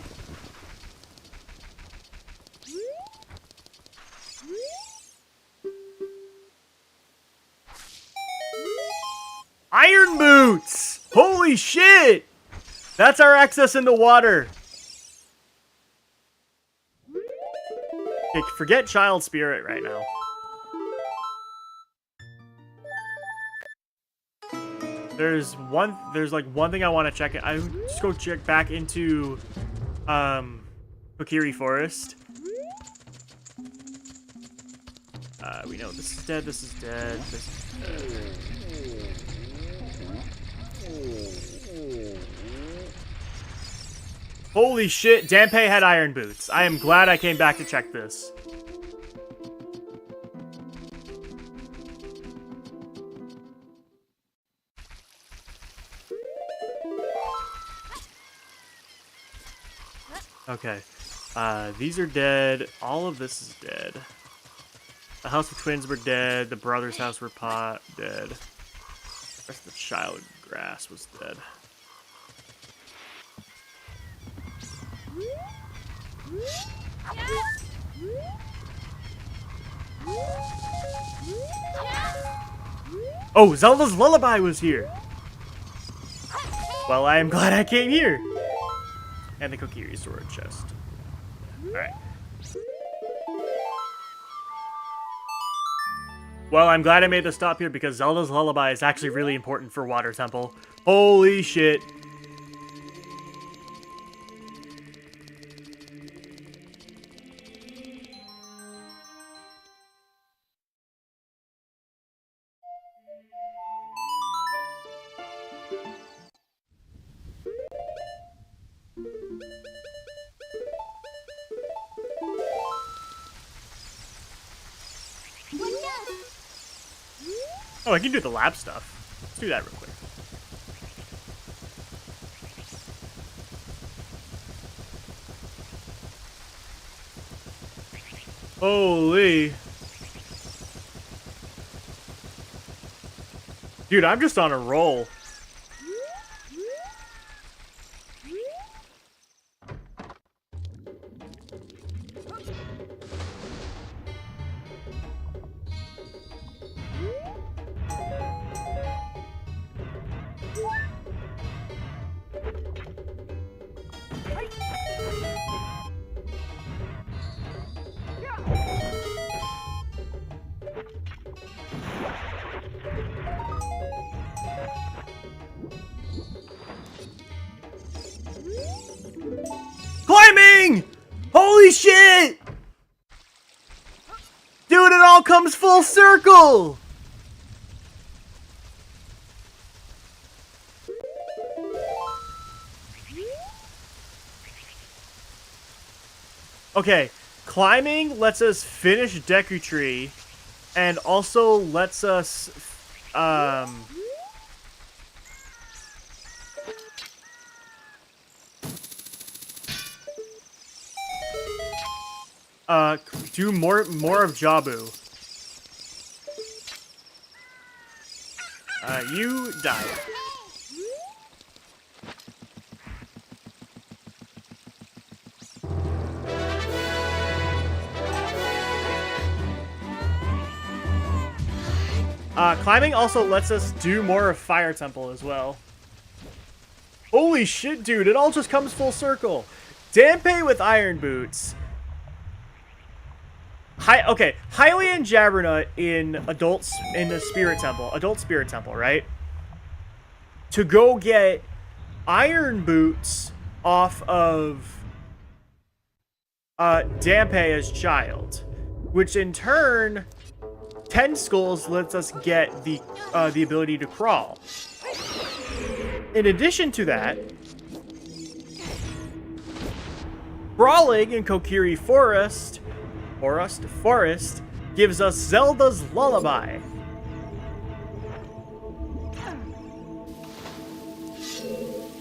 Speaker 1: Iron Boots! Holy shit! That's our access into water. Okay, forget Child Spirit right now. There's like one thing I want to check. I just go check back into Kokiri Forest. We know this is dead, this is dead, this is dead. Holy shit, Danpei had Iron Boots. I am glad I came back to check this. Okay. These are dead. All of this is dead. The House of Twins were dead. The Brothers' House were dead. The rest of the Child Grass was dead. Oh, Zelda's Lullaby was here! Well, I am glad I came here! And the Kokiri Sword chest. Alright. Well, I'm glad I made the stop here because Zelda's Lullaby is actually really important for Water Temple. Holy shit. Oh, I can do the lab stuff. Let's do that real quick. Holy. Dude, I'm just on a roll. Climbing! Holy shit! Dude, it all comes full circle! Okay, climbing lets us finish Deku Tree, and also lets us, do more of Jabu. You died. Climbing also lets us do more of Fire Temple as well. Holy shit, dude, it all just comes full circle. Dampé with Iron Boots. Okay, Hylian Jabbernut in the Spirit Temple, Adult Spirit Temple, right? To go get Iron Boots off of Dampé as Child, which in turn 10 Skulls lets us get the ability to crawl. In addition to that, Brawling in Kokiri Forest gives us Zelda's Lullaby.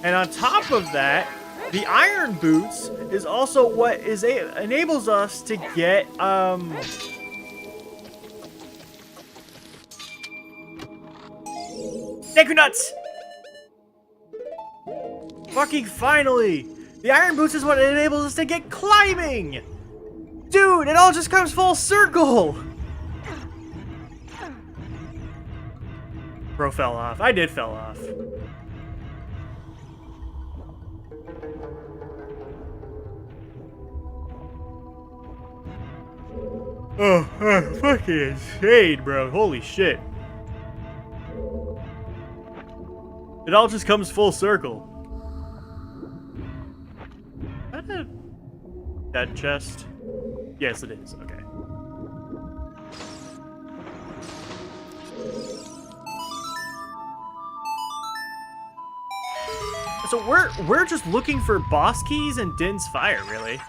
Speaker 1: And on top of that, the Iron Boots is also what enables us to get Deku Nuts! Fucking finally! The Iron Boots is what enables us to get climbing! Dude, it all just comes full circle! Bro fell off. I did fell off. Oh, fucking insane, bro. Holy shit. It all just comes full circle. Is that a dead chest? Yes, it is. Okay. So we're just looking for boss keys and Din's Fire, really.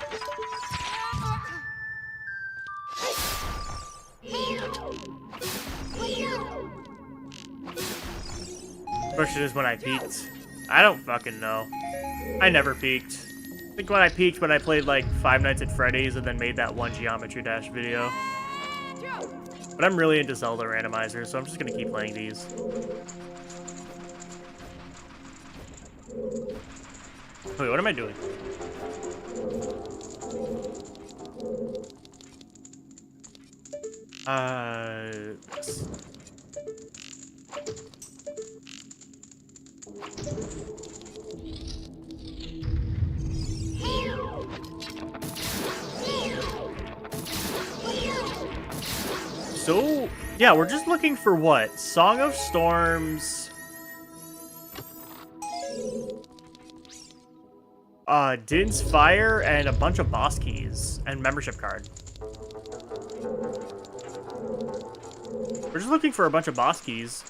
Speaker 1: Question is when I peaked. I don't fucking know. I never peaked. I think when I peaked when I played like Five Nights at Freddy's and then made that one Geometry Dash video. But I'm really into Zelda randomizers, so I'm just gonna keep playing these. Wait, what am I doing? So, yeah, we're just looking for what? Song of Storms... Din's Fire, and a bunch of boss keys, and membership card. We're just looking for a bunch of boss keys.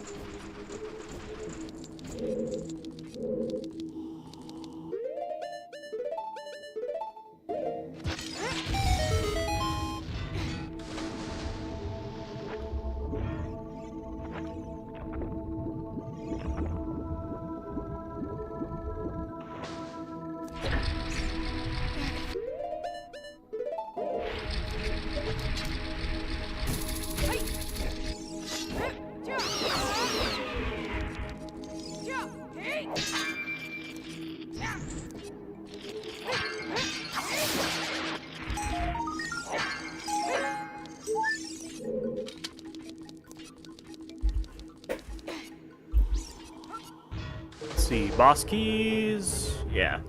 Speaker 1: Let's see, boss keys, yeah.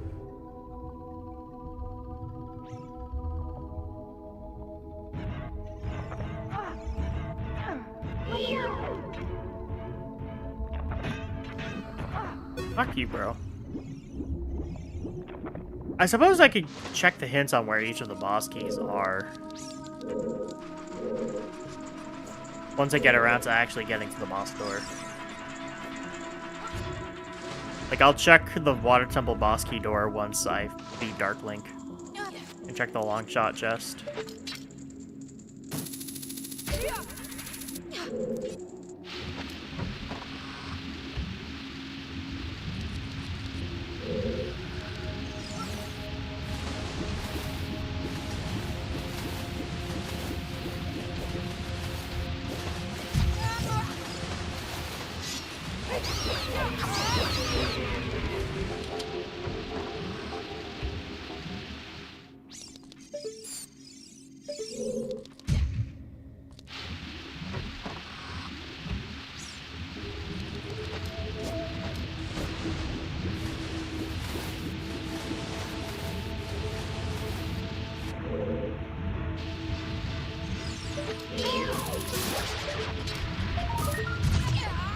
Speaker 1: Fuck you, bro. I suppose I could check the hints on where each of the boss keys are. Once I get around to actually getting to the boss door. Like, I'll check the Water Temple boss key door once I beat Dark Link. And check the long shot chest.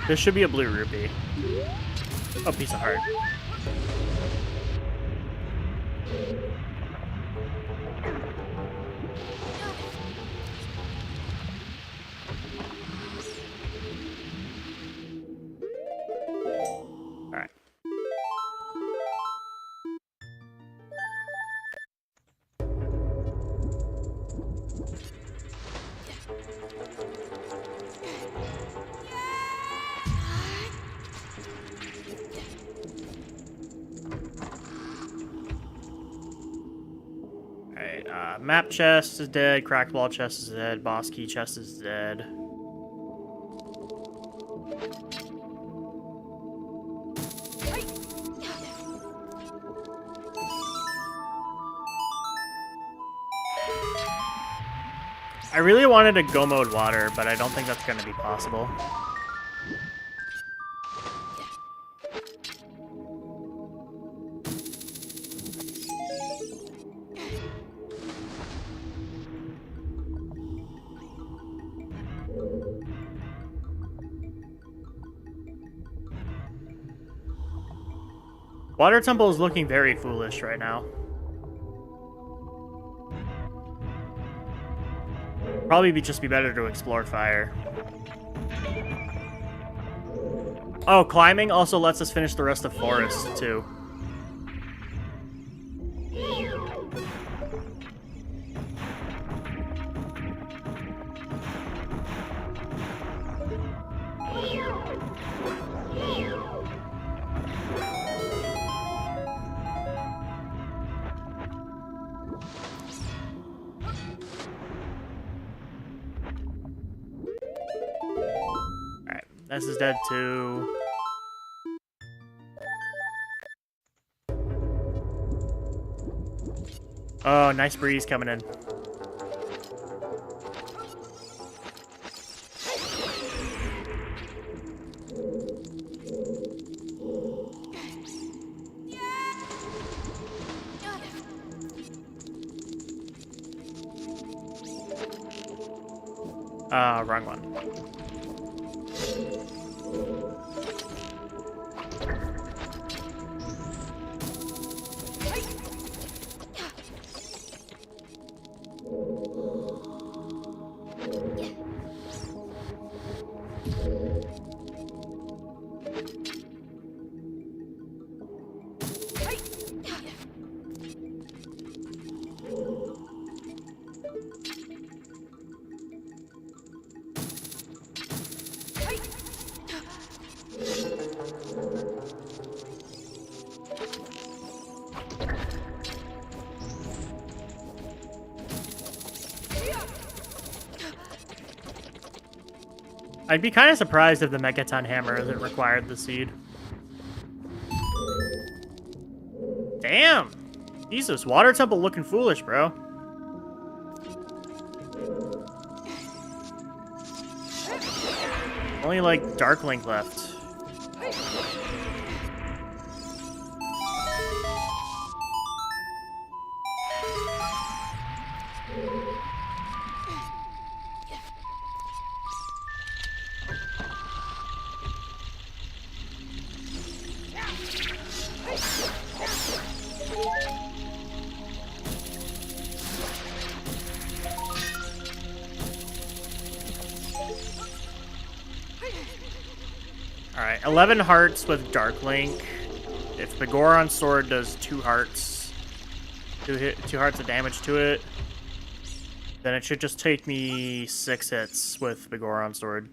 Speaker 1: There should be a blue rupee. Oh, piece of heart. Alright. Map chest is dead, cracked wall chest is dead, boss key chest is dead. I really wanted to go mode water, but I don't think that's going to be possible. Water Temple is looking very foolish right now. Probably just be better to explore fire. Oh, climbing also lets us finish the rest of forest, too. Ness is dead too. Oh, nice breeze coming in. Wrong one. I'd be kind of surprised if the Megaton Hammer isn't required the seed. Damn! Jesus, Water Temple looking foolish, bro. Only, like, Dark Link left. Alright, 11 hearts with Dark Link. If the Goron Sword does 2 hearts, 2 hearts of damage to it, then it should just take me 6 hits with the Goron Sword.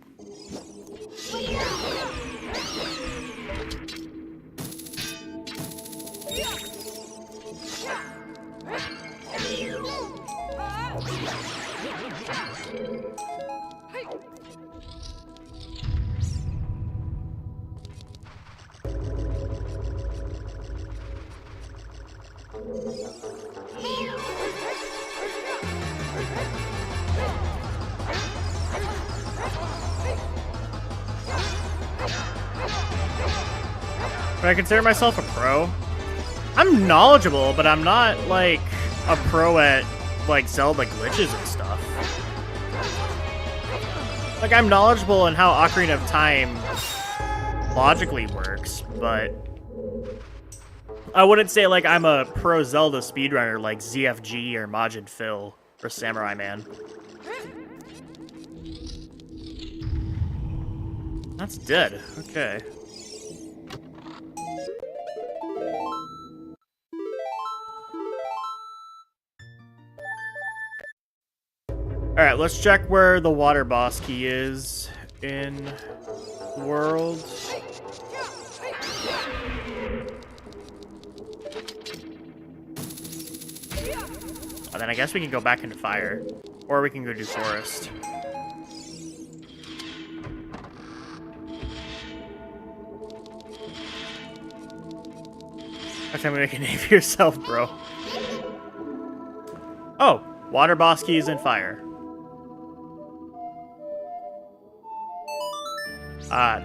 Speaker 1: But I consider myself a pro. I'm knowledgeable, but I'm not, like, a pro at, like, Zelda glitches and stuff. Like, I'm knowledgeable in how Ocarina of Time logically works, but I wouldn't say, like, I'm a pro Zelda speedrunner like ZFG or Majin Phil or Samurai Man. That's dead. Okay. Alright, let's check where the water boss key is in the world. Oh, then I guess we can go back into fire. Or we can go do forest. Next time we make a name for yourself, bro. Oh, water boss key is in fire.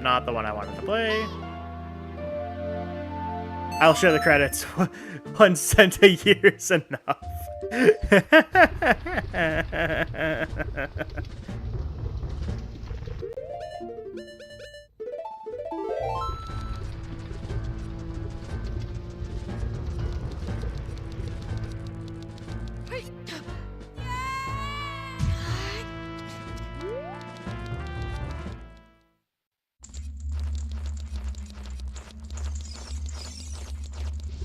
Speaker 1: Not the one I wanted to play. I'll share the credits. 1 cent a year is enough.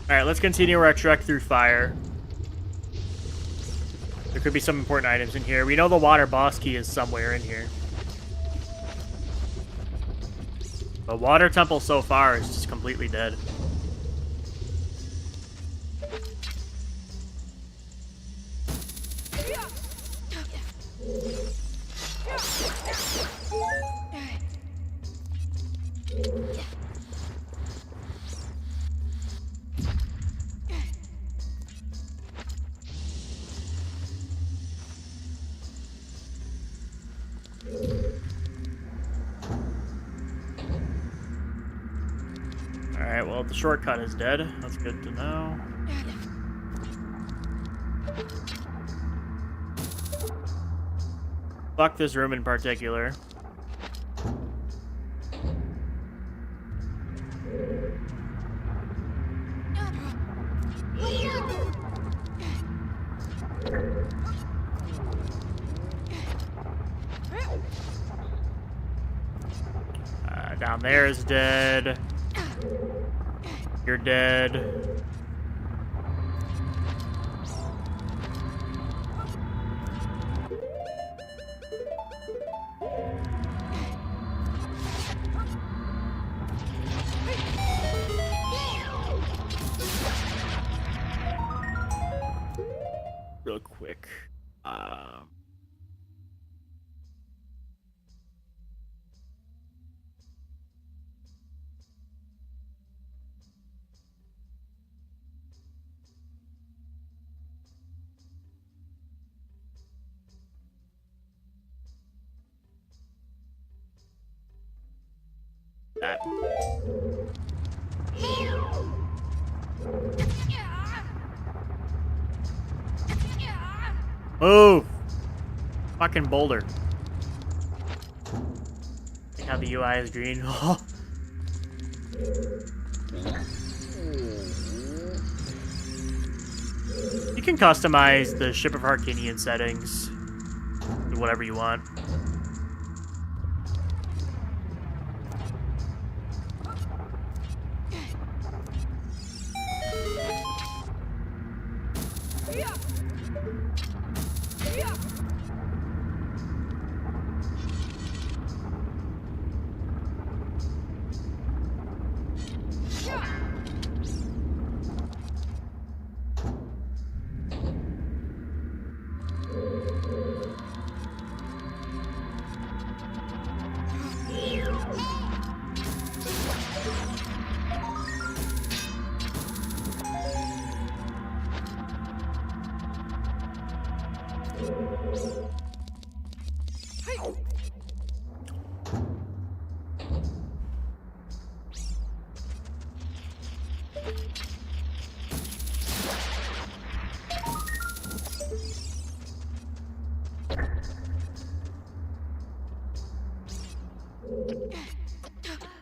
Speaker 1: Alright, let's continue our trek through fire. There could be some important items in here. We know the water boss key is somewhere in here. The water temple so far is just completely dead. well, the shortcut is dead. That's good to know. Fuck this room in particular. Down there is dead. You're dead. Real quick. That. Move! Fucking boulder. Like how the UI is green. You can customize the Ship of Harkinian settings to whatever you want.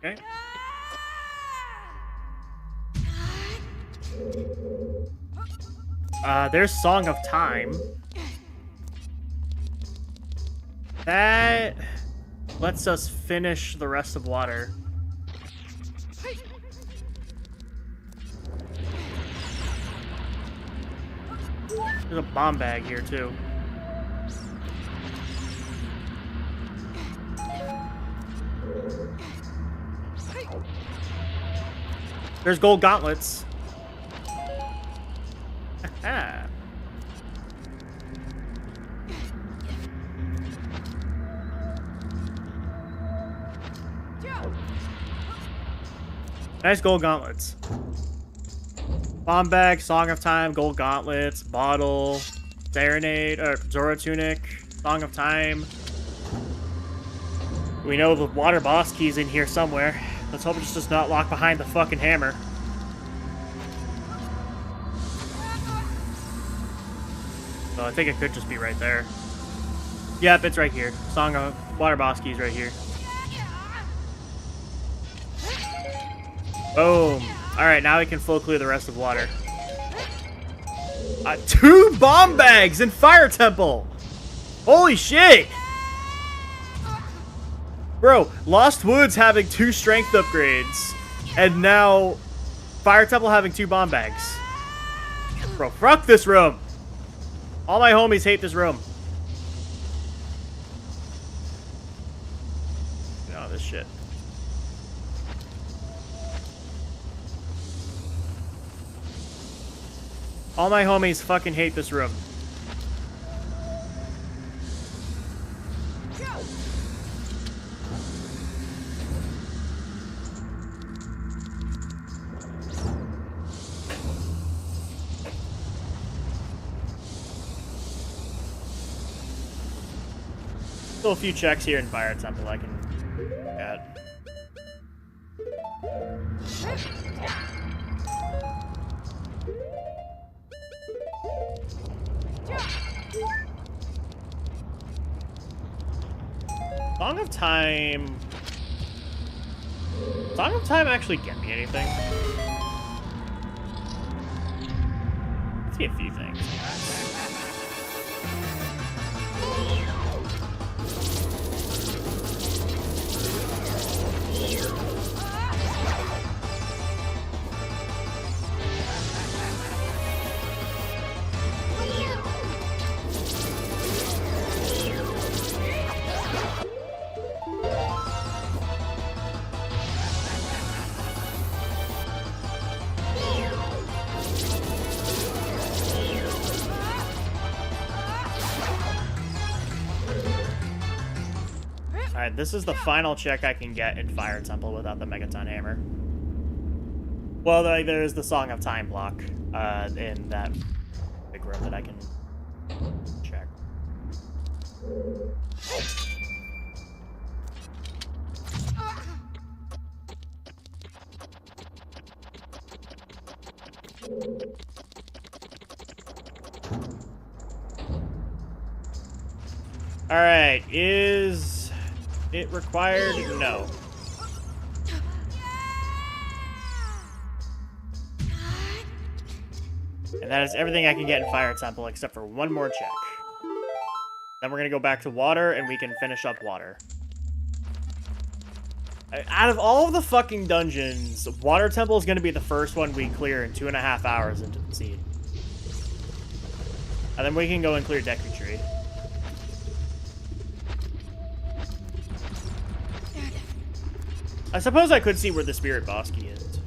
Speaker 1: Okay. There's Song of Time. That lets us finish the rest of water. There's a bomb bag here, too. There's gold gauntlets. Nice gold gauntlets. Bomb bag, Song of Time, gold gauntlets, bottle, serenade, Zora tunic, Song of Time. We know the water boss key's in here somewhere. Let's hope it's just not locked behind the fucking hammer. So I think it could just be right there. Yep, it's right here. Song of water boss key's right here. Boom. Alright, now we can flow clear the rest of water. 2 bomb bags in Fire Temple! Holy shit! Bro, Lost Woods having 2 strength upgrades, and now Fire Temple having 2 bomb bags. Bro, fuck this room! All my homies hate this room. No, this shit. All my homies fucking hate this room. Still a few checks here in Fire Temple I can look at. Song of Time... Song of Time actually get me anything? Let's see a few things. Alright, this is the final check I can get in Fire Temple without the Megaton Hammer. Well, there's the Song of Time block in that big room that I can check. Alright, is it required? No. And that is everything I can get in Fire Temple except for one more check. Then we're gonna go back to water and we can finish up water. Out of all of the fucking dungeons, Water Temple is gonna be the first one we clear in 2.5 hours into the seed. And then we can go and clear Deku Tree. I suppose I could see where the Spirit Boss Key is.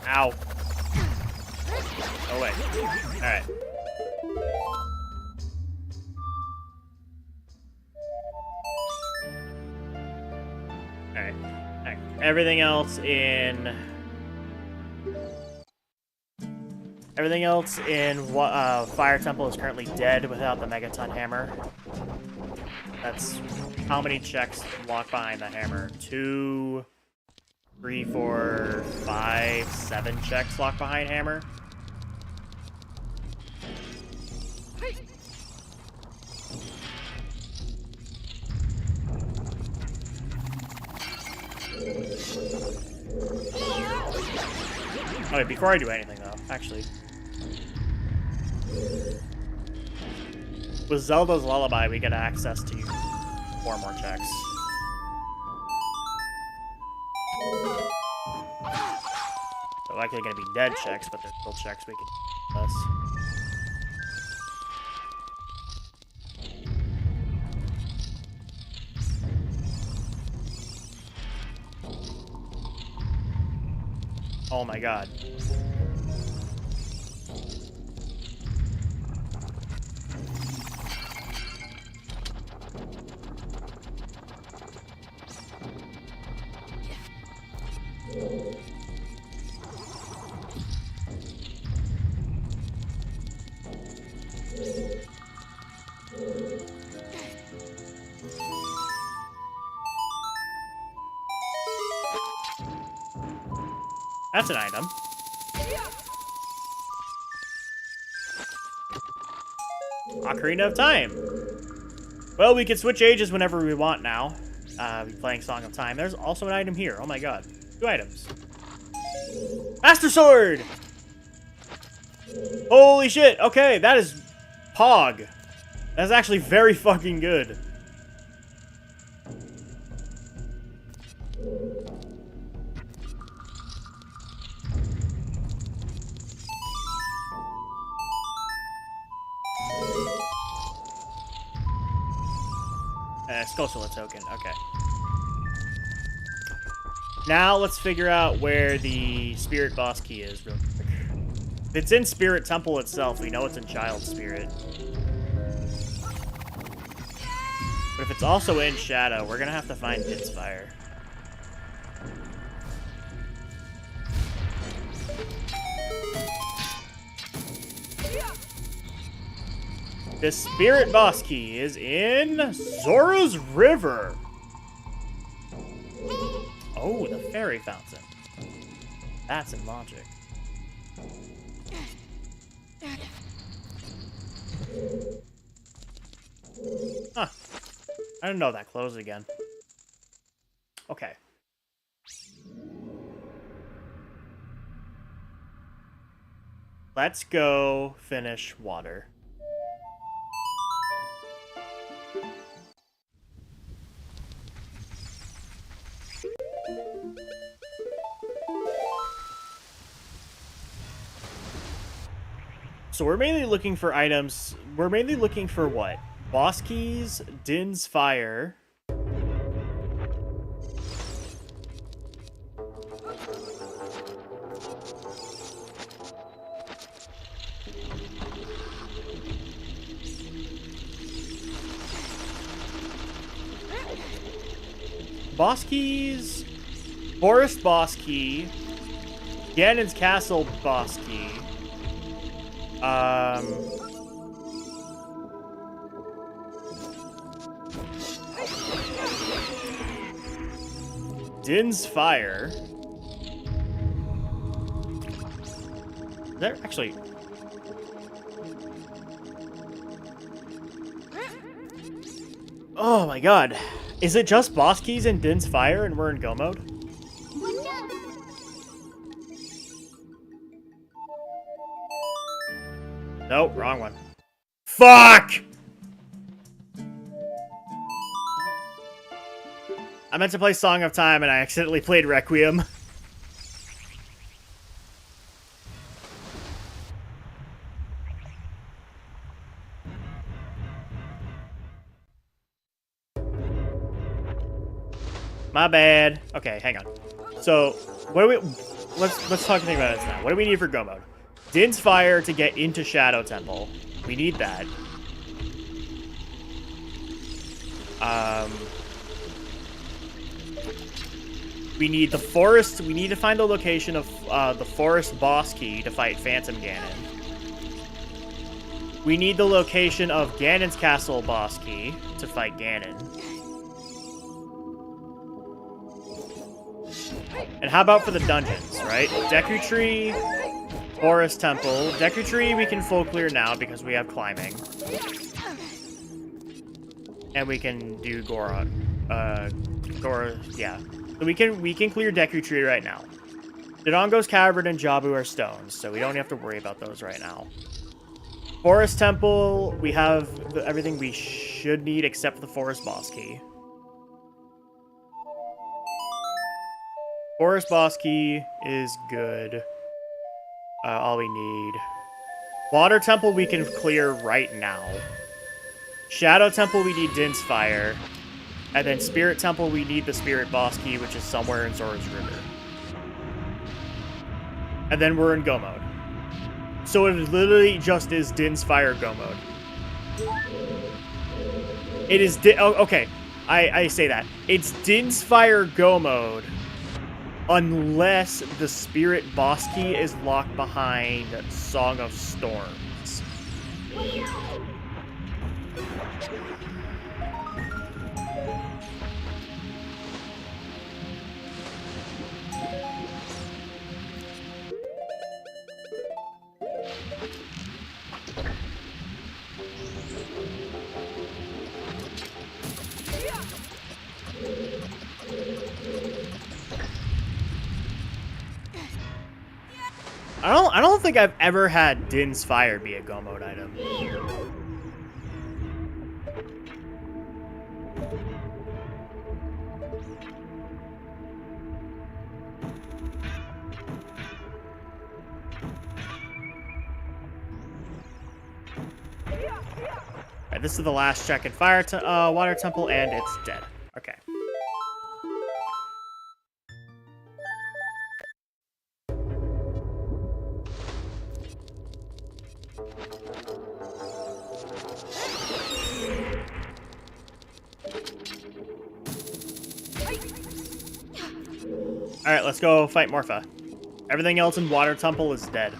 Speaker 1: Ow. Oh, wait. Alright. Alright. Everything else in... Fire Temple is currently dead without the Megaton Hammer. That's how many checks lock behind the hammer? 2, 3, 4, 5, 7 checks lock behind hammer. Oh, wait, before I do anything though, actually. With Zelda's Lullaby, we get access to 4 more checks. So likely gonna be dead checks, but there's still checks we can do. Oh my god. That's an item. Ocarina of Time. Well, we can switch ages whenever we want now. Be playing Song of Time. There's also an item here. Oh my god. 2 items. Master Sword! Holy shit. Okay, that is Pog. That's actually very fucking good. Skulltula token, okay. Now let's figure out where the Spirit Boss Key is real quick. If it's in Spirit Temple itself, we know it's in Child Spirit. But if it's also in Shadow, we're gonna have to find Dit's Fire. The Spirit Boss Key is in Zora's River. Oh, the fairy fountain. That's in logic. Huh. I didn't know that closed again. Okay. Let's go finish water. So we're mainly looking for items. We're mainly looking for what? Boss keys, Din's fire. Boss keys, Forest boss key, Ganon's castle boss key. Din's fire. There actually. Oh my god. Is it just boss keys and Din's fire and we're in go mode? Nope, wrong one. Fuck! I meant to play Song of Time and I accidentally played Requiem. My bad. Okay, hang on. So, what do we... Let's talk about this now. What do we need for go mode? Din's fire to get into Shadow Temple. We need that. We need the forest. We need to find the location of the forest boss key to fight Phantom Ganon. We need the location of Ganon's castle boss key to fight Ganon. And how about for the dungeons, right? Deku Tree, Forest Temple. Deku Tree we can full clear now because we have climbing. And we can do Goron. Yeah. So we can clear Deku Tree right now. Dodongo's Cavern and Jabu are stones, so we don't have to worry about those right now. Forest Temple, we have everything we should need except the Forest Boss Key. Forest Boss Key is good. All we need. Water Temple we can clear right now. Shadow Temple we need Din's Fire. And then Spirit Temple we need the Spirit Boss Key, which is somewhere in Zora's River. And then we're in go mode. So it literally just is Din's Fire go mode. It is okay. I say that. It's Din's Fire go mode unless the Spirit Boss Key is locked behind Song of Storms. I don't think I've ever had Din's Fire be a go mode item. Alright, this is the last check in Water Temple, and it's dead. Okay. Alright, let's go fight Morpha. Everything else in Water Temple is dead.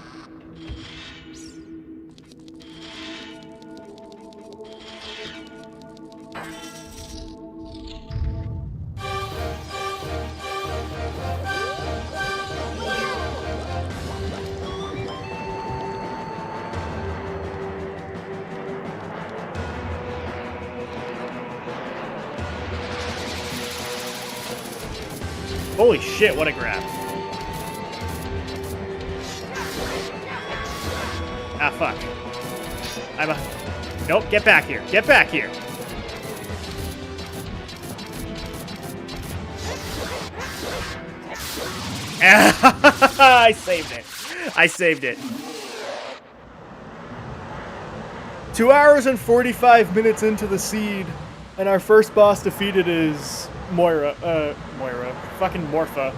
Speaker 1: Holy shit, what a grab. Ah, fuck. Nope, get back here. Get back here. I saved it. I saved it. 2 hours and 45 minutes into the seed, and our first boss defeated is Moira. Fucking Morpha.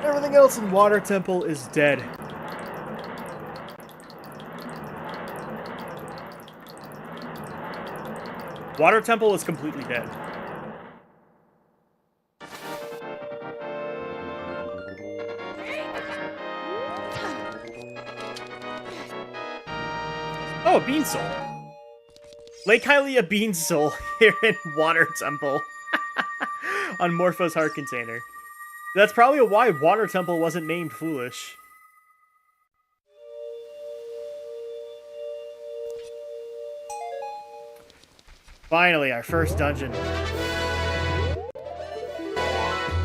Speaker 1: Everything else in Water Temple is dead. Water Temple is completely dead. Oh, a Bean Soul. Lake Hylia Bean Soul here in Water Temple. On Morpho's heart container. That's probably why Water Temple wasn't named Foolish. Finally, our first dungeon.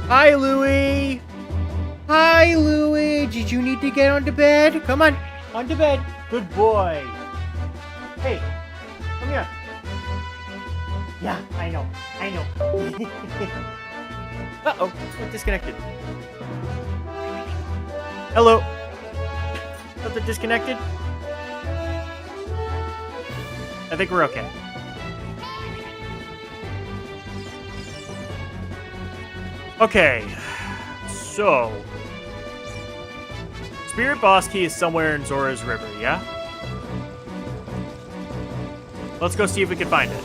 Speaker 1: Hi, Louie! Hi, Louie! Did you need to get onto bed? Come on, onto bed. Good boy. Hey, come here. Yeah, I know. Uh-oh, we're disconnected. Hello. Thought they're disconnected? I think we're okay. Okay, so... Spirit Boss Key is somewhere in Zora's River, yeah? Let's go see if we can find it.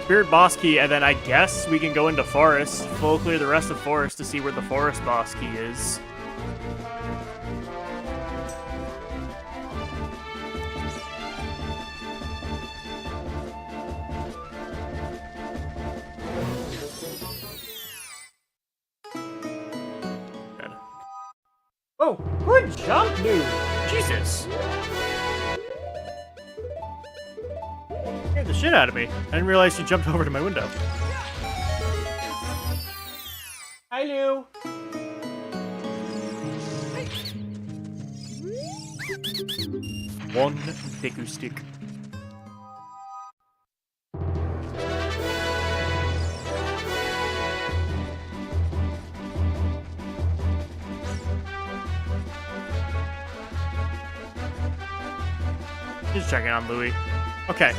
Speaker 1: Spirit Boss Key, and then I guess we can go into Forest, full clear the rest of Forest to see where the Forest Boss Key is. Oh, good jump, dude! Jesus! Scared the shit out of me. I didn't realize you jumped over to my window. Hi, Lou! One Deku stick. Just checking on Louie. Okay.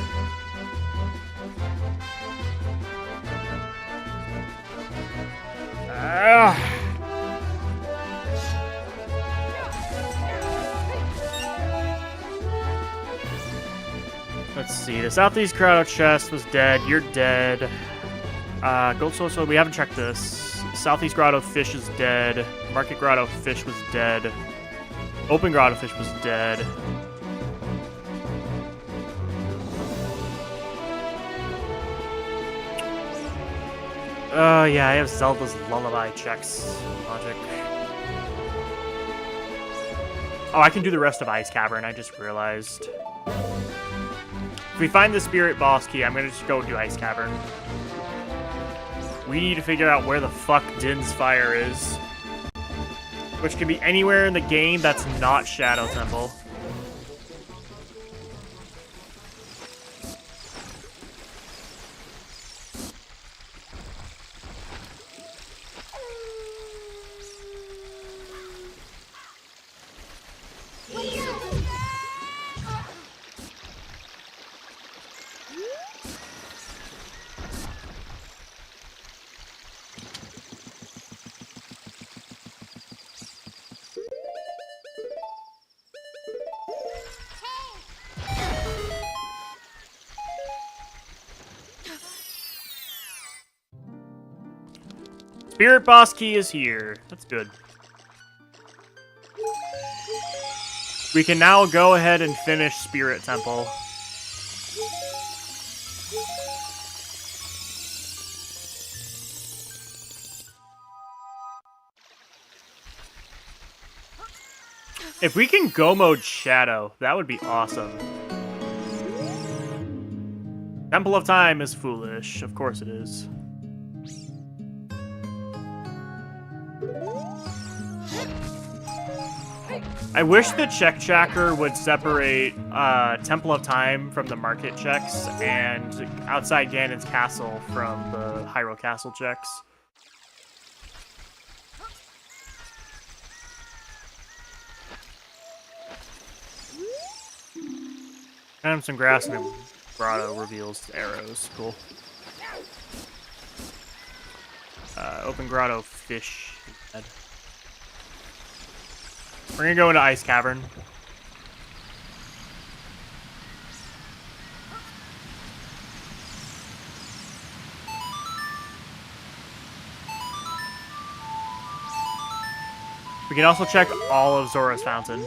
Speaker 1: Let's see. The Southeast Grotto chest was dead. You're dead. Gold Soul, we haven't checked this. Southeast Grotto fish is dead. Market Grotto fish was dead. Open Grotto fish was dead. Yeah, I have Zelda's Lullaby checks. Logic. Oh, I can do the rest of Ice Cavern, I just realized. If we find the Spirit Boss Key, I'm gonna just go do Ice Cavern. We need to figure out where the fuck Din's Fire is. Which can be anywhere in the game that's not Shadow Temple. Spirit Boss Key is here. That's good. We can now go ahead and finish Spirit Temple. If we can go mode Shadow, that would be awesome. Temple of Time is foolish. Of course it is. I wish the check tracker would separate Temple of Time from the market checks and outside Ganon's castle from the Hyrule Castle checks. And some grass and a grotto reveals arrows. Cool. Open grotto fish. We're gonna go into Ice Cavern. We can also check all of Zora's Fountain.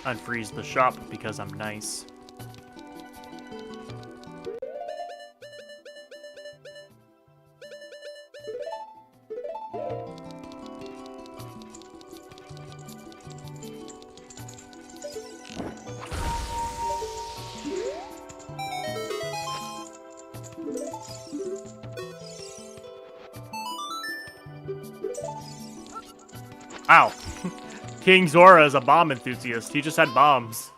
Speaker 1: Unfreeze the shop because I'm nice. Wow. King Zora is a bomb enthusiast. He just had bombs.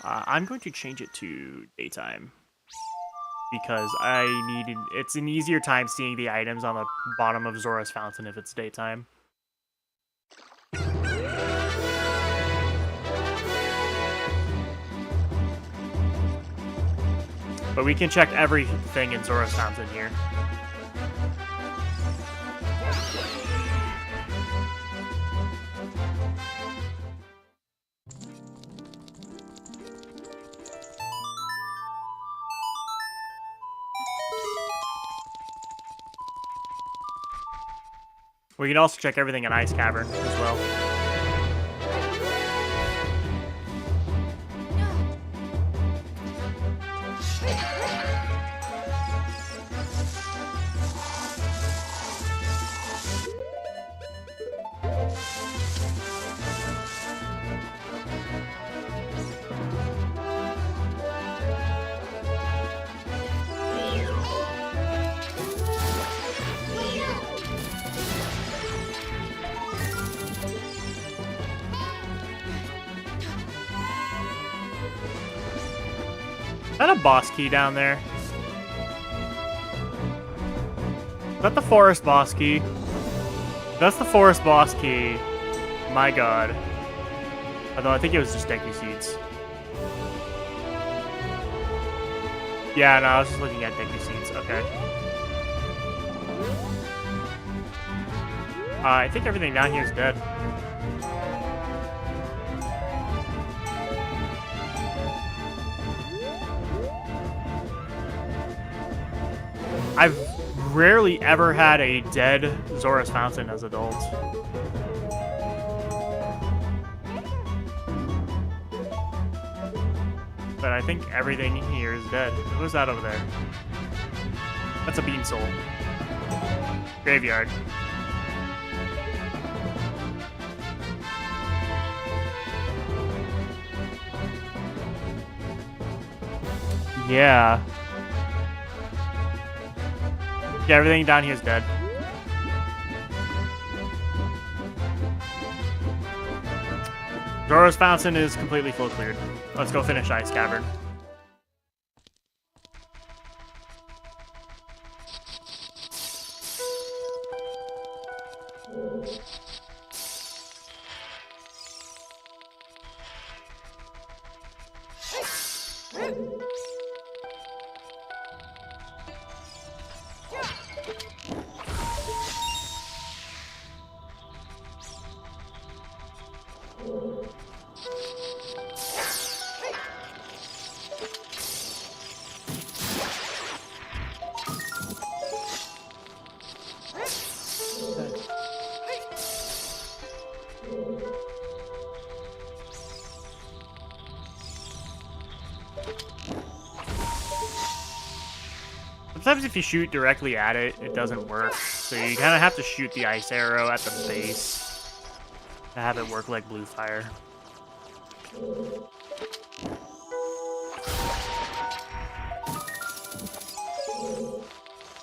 Speaker 1: I'm going to change it to daytime. Because it's an easier time seeing the items on the bottom of Zora's Fountain if it's daytime. But we can check everything in Zora's Fountain here. We can also check everything in Ice Cavern as well. Is that a boss key down there? Is that the forest boss key? That's the forest boss key. My god. Although I think it was just Deku Seeds. Yeah, no, I was just looking at Deku Seeds. Okay. I think everything down here is dead. I've rarely ever had a dead Zora's Fountain as adults. But I think everything here is dead. Who's that over there? That's a Bean Soul. Graveyard. Yeah. Yeah, everything down here is dead. Zora's Fountain is completely full cleared. Let's go finish Ice Cavern. Sometimes if you shoot directly at it, it doesn't work. So you kind of have to shoot the ice arrow at the base to have it work like blue fire.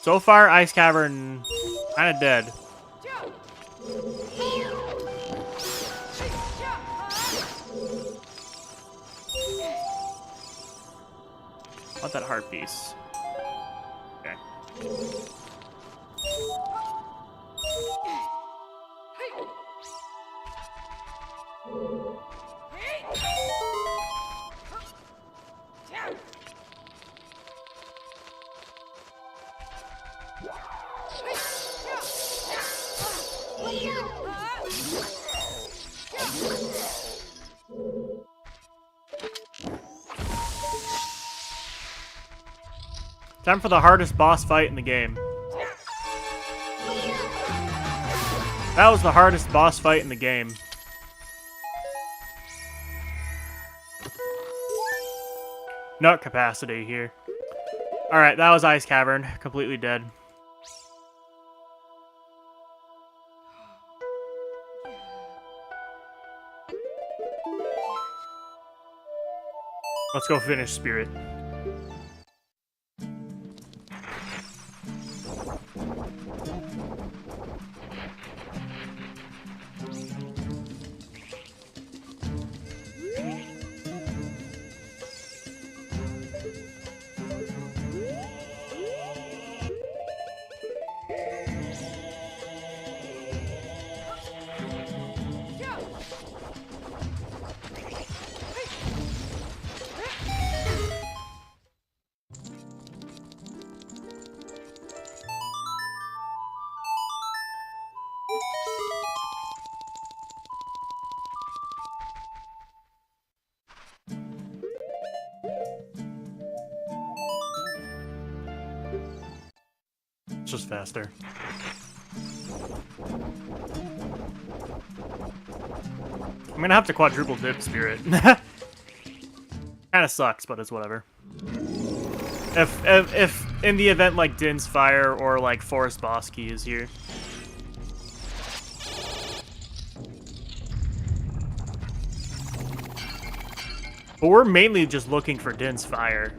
Speaker 1: So far, Ice Cavern kind of dead. I want that heart piece. Okay. Time for the hardest boss fight in the game. That was the hardest boss fight in the game. Nut capacity here. Alright, that was Ice Cavern. Completely dead. Let's go finish Spirit. It's just faster. I'm gonna have to quadruple dip Spirit. Kinda sucks, but it's whatever. If in the event like Din's Fire or like Forest Boss Key is here. But we're mainly just looking for Din's Fire.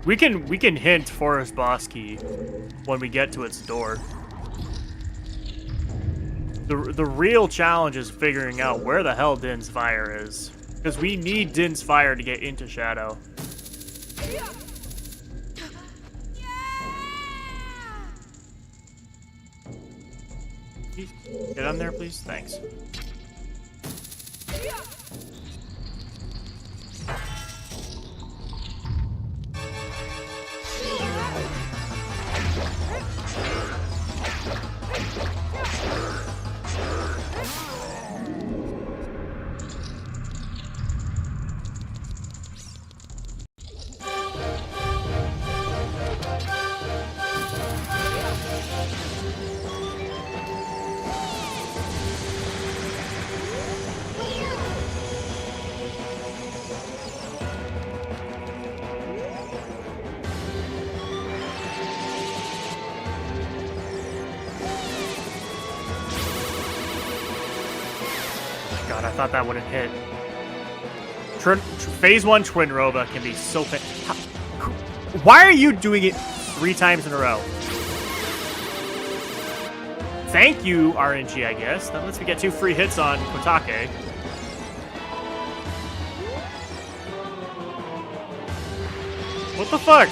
Speaker 1: We can hint Forest Boss Key when we get to its door. The real challenge is figuring out where the hell Din's Fire is. Because we need Din's Fire to get into Shadow. Get on there, please? Thanks. God, I thought that wouldn't hit. Phase 1 Twin Roba can be so Why are you doing it 3 times in a row? Thank you, RNG, I guess. That lets me get 2 free hits on Kotake. What the fuck?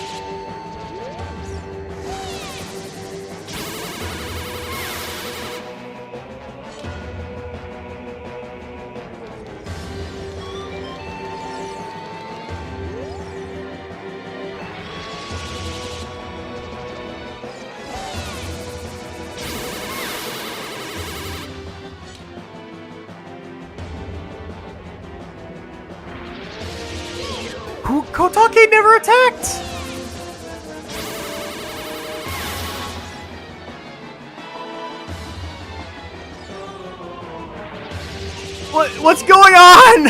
Speaker 1: Kotake never attacked! What's going on?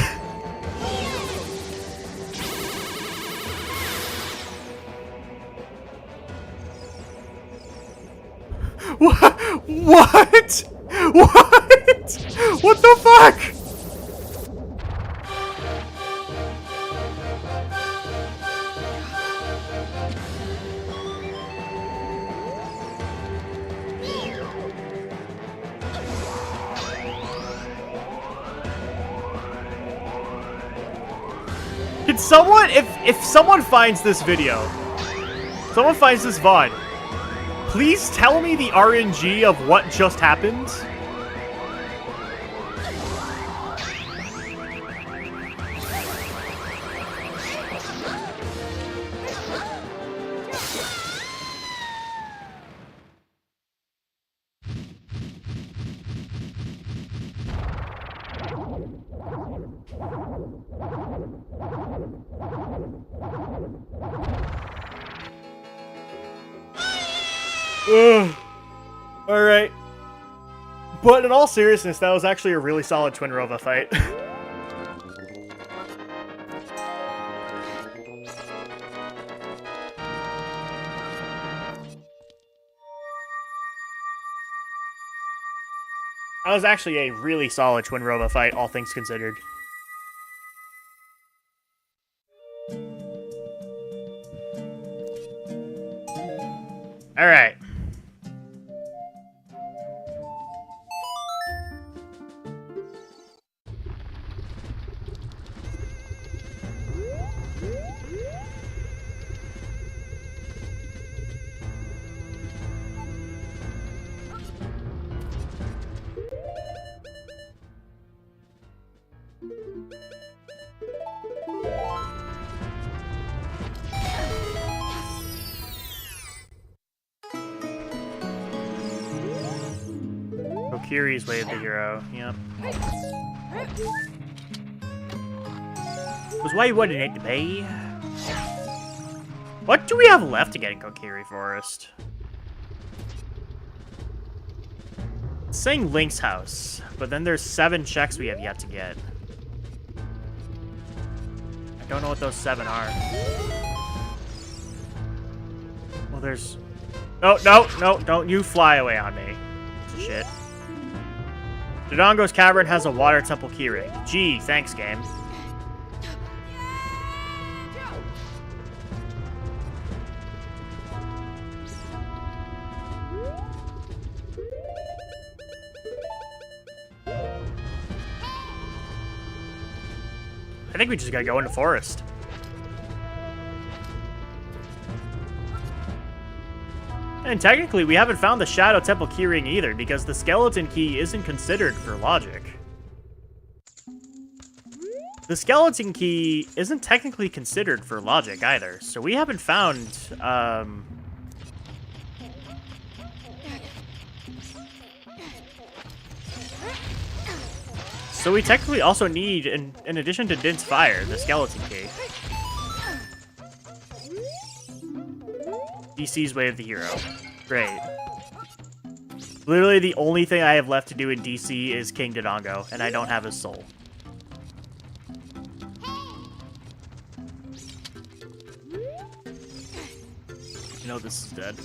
Speaker 1: What? What? What? What the fuck? Can someone, if someone finds this video, someone finds this VOD, please tell me the RNG of what just happened? Alright. But in all seriousness, that was actually a really solid Twin Rova fight. That was actually a really solid Twin Rova fight, all things considered. Alright. Kokiri's Way of the Hero, yep. Was why you wanted it to be. What do we have left to get in Kokiri Forest? It's saying Link's house, but then there's 7 checks we have yet to get. I don't know what those 7 are. Well, there's... Oh, no, no, don't you fly away on me. Piece of shit. Dodongo's Cavern has a water temple keyring. Gee, thanks, game. I think we just gotta go in the forest. And technically, we haven't found the Shadow Temple keyring either, because the skeleton key isn't considered for logic. The skeleton key isn't technically considered for logic either, so we haven't found, So we technically also need, in addition to Din's Fire, the skeleton key. DC's Way of the Hero. Great. Literally the only thing I have left to do in DC is King Dodongo, and I don't have his soul. You know this is dead.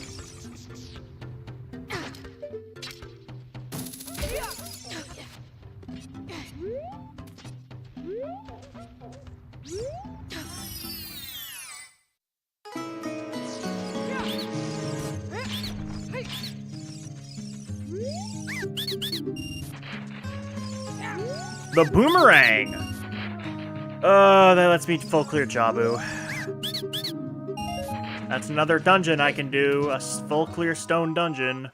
Speaker 1: The boomerang! That lets me full clear Jabu. That's another dungeon I can do. A full clear stone dungeon.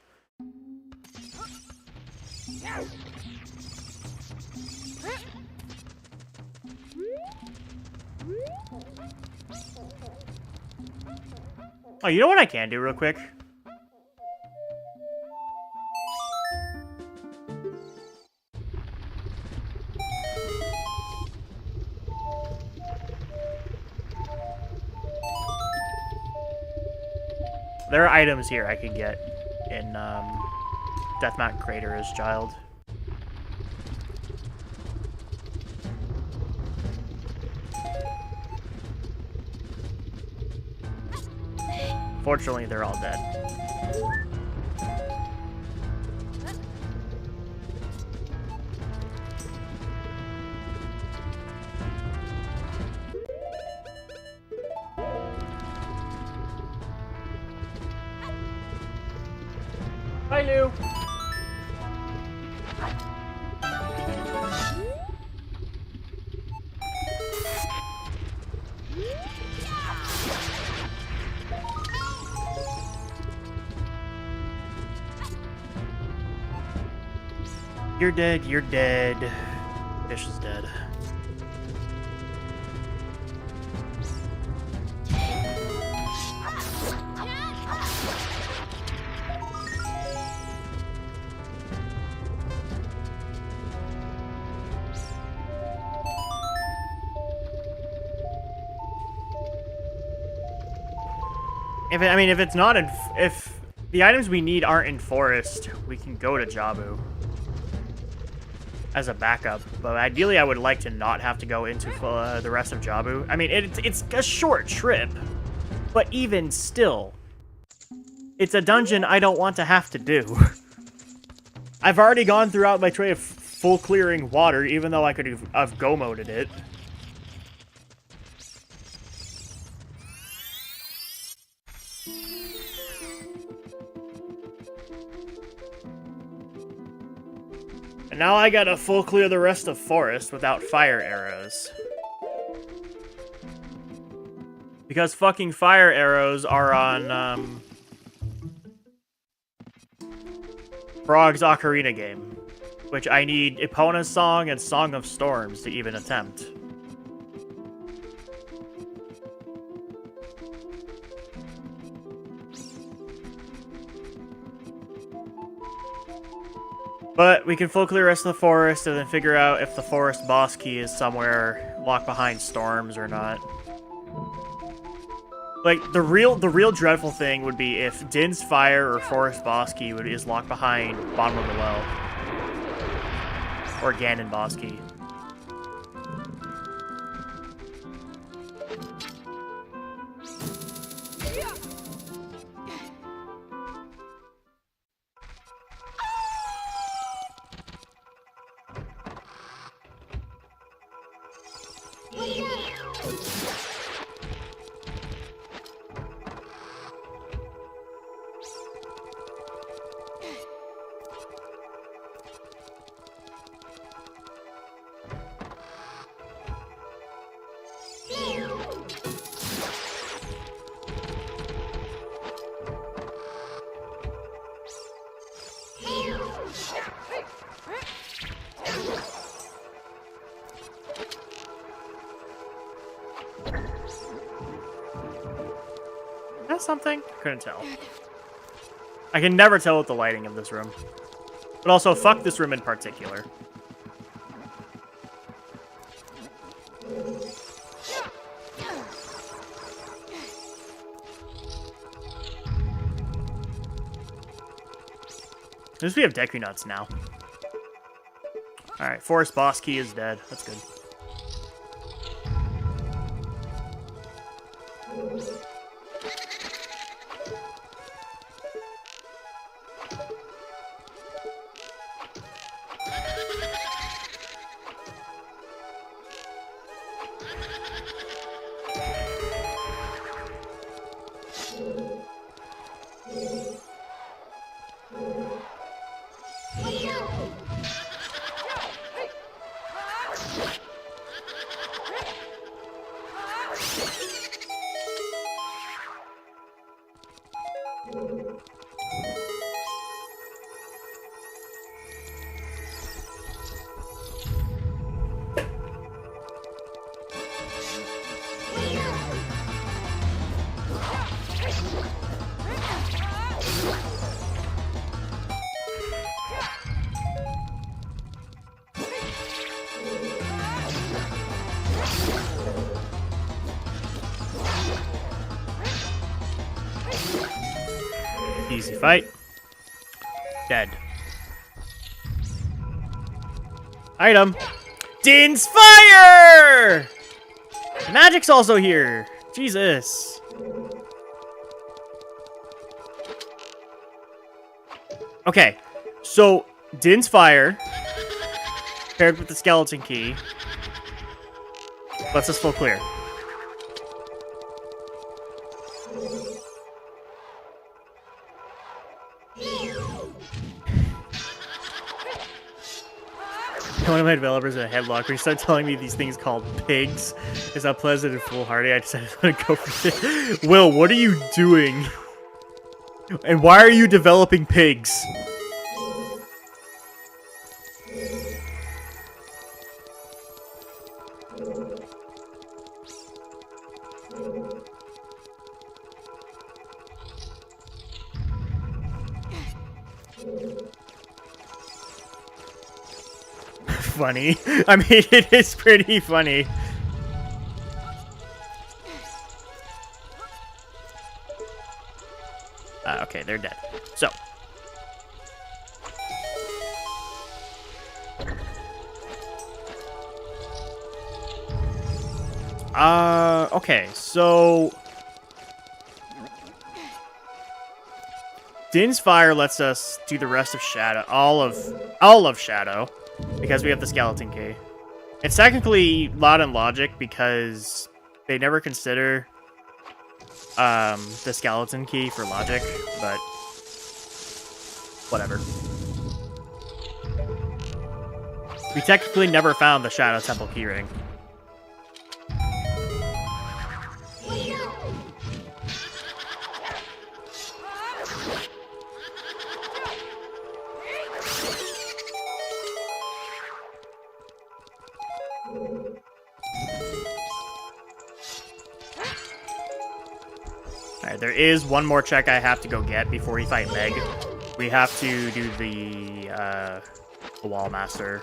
Speaker 1: Oh, you know what I can do real quick? There are items here I can get in Death Mountain Crater as child. Fortunately, they're all dead. Bye, Lou. You're dead, you're dead. Fish is dead. If it's not in, if the items we need aren't in forest, we can go to Jabu as a backup. But ideally, I would like to not have to go into the rest of Jabu. I mean, it's a short trip, but even still, it's a dungeon I don't want to have to do. I've already gone throughout my tray of full clearing water, even though I could have go-moded it. And now I gotta full clear the rest of forest without fire arrows. Because fucking fire arrows are on, Frog's Ocarina game, which I need Epona's Song and Song of Storms to even attempt. But we can full clear the rest of the forest and then figure out if the forest boss key is somewhere locked behind storms or not. Like, the real dreadful thing would be if Din's Fire or Forest Boss Key is locked behind Bottom of the Well. Or Ganon Boss Key. Something? Couldn't tell. I can never tell with the lighting of this room. But also, fuck this room in particular. At least we have Deku Nuts now. Alright, Forest Boss Key is dead. That's good. Easy fight. Dead. Item. Din's Fire! Magic's also here. Jesus. Okay. So, Din's Fire paired with the skeleton key lets us full clear. One of my developers in a headlock, when he started telling me these things called pigs, is how pleasant and foolhardy, I decided to go for it. Will, what are you doing? And why are you developing pigs? Funny. I mean, it is pretty funny. Okay, they're dead. So. Okay, so. Din's Fire lets us do the rest of Shadow, all of Shadow, because we have the skeleton key. It's technically not in logic because they never consider the skeleton key for logic, but whatever. We technically never found the Shadow Temple keyring. Alright, there is one more check I have to go get before we fight Meg. We have to do the Wall Master.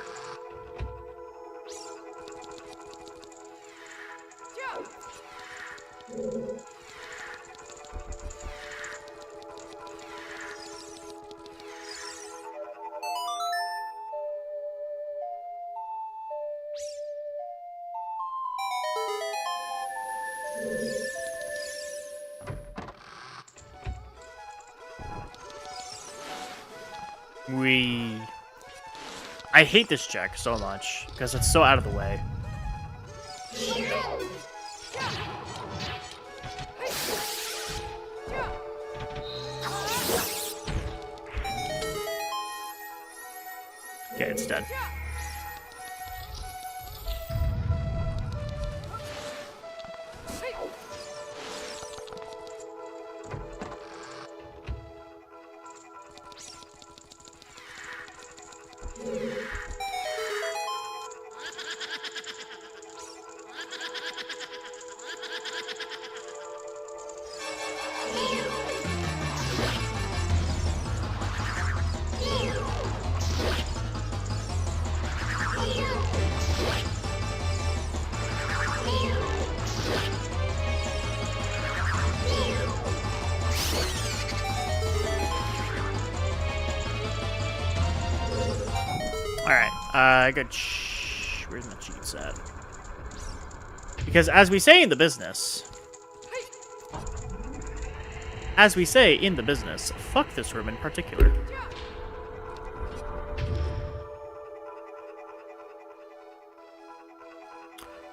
Speaker 1: I hate this check so much, because it's so out of the way. Okay, it's dead. Where's my cheats at? Because as we say in the business, fuck this room in particular.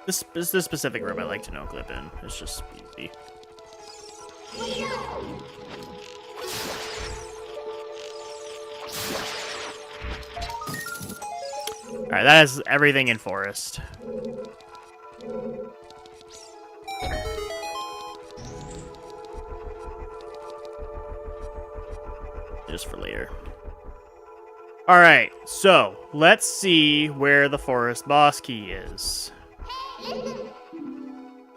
Speaker 1: This is the specific room I like to no-clip in. It's just easy. Alright, that is everything in Forest. Just for later. Alright, so let's see where the Forest boss key is.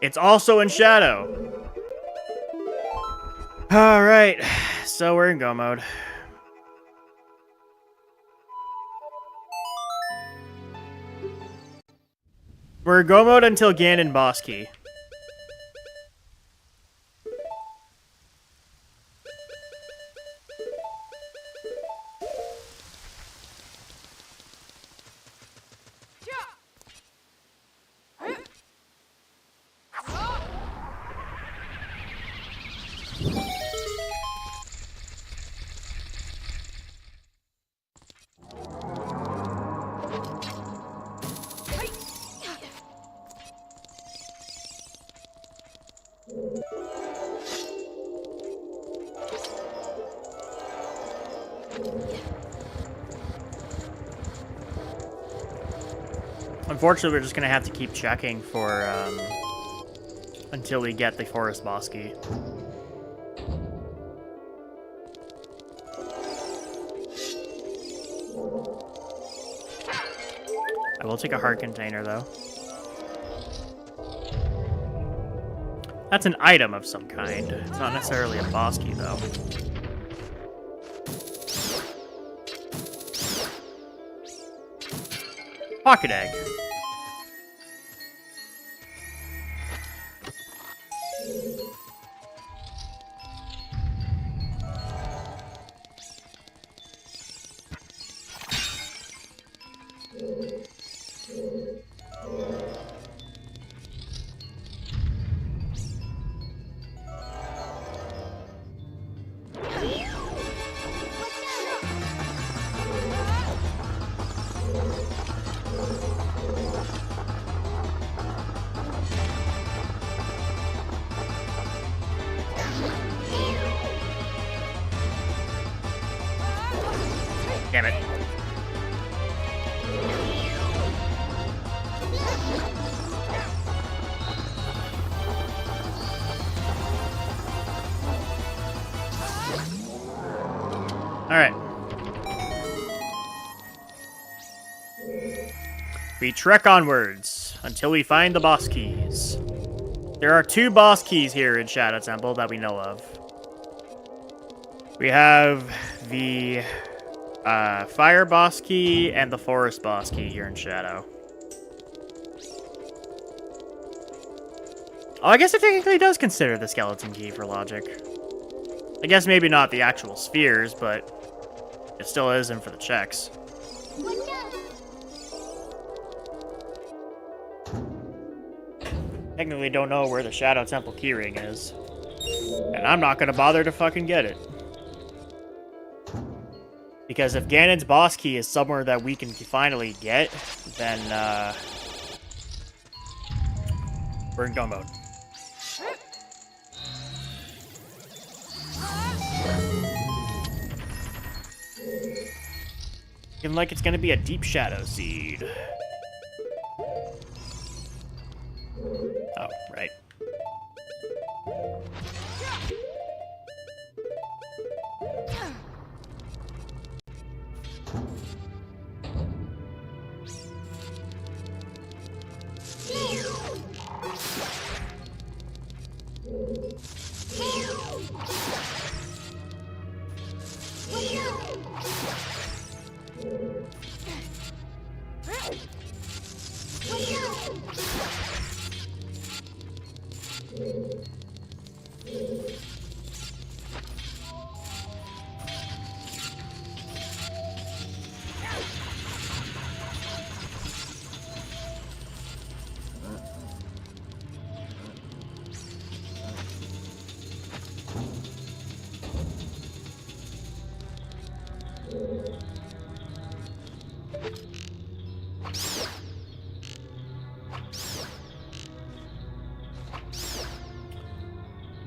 Speaker 1: It's also in Shadow. Alright, so we're in go mode. We're in go mode until Ganon boss key. Unfortunately, we're just gonna have to keep checking for, until we get the forest boss key. I will take a heart container, though. That's an item of some kind. It's not necessarily a boss key, though. Pocket egg. Damn it. Alright. We trek onwards until we find the boss keys. There are 2 boss keys here in Shadow Temple that we know of. We have the fire boss key and the forest boss key here in Shadow. Oh, I guess it technically does consider the skeleton key for logic. I guess maybe not the actual spheres, but it still is in for the checks. Technically don't know where the Shadow Temple keyring is. And I'm not gonna bother to fucking get it. Because if Ganon's boss key is somewhere that we can finally get, then, we're in gun mode. Looking like it's gonna be a deep shadow seed. Oh, right.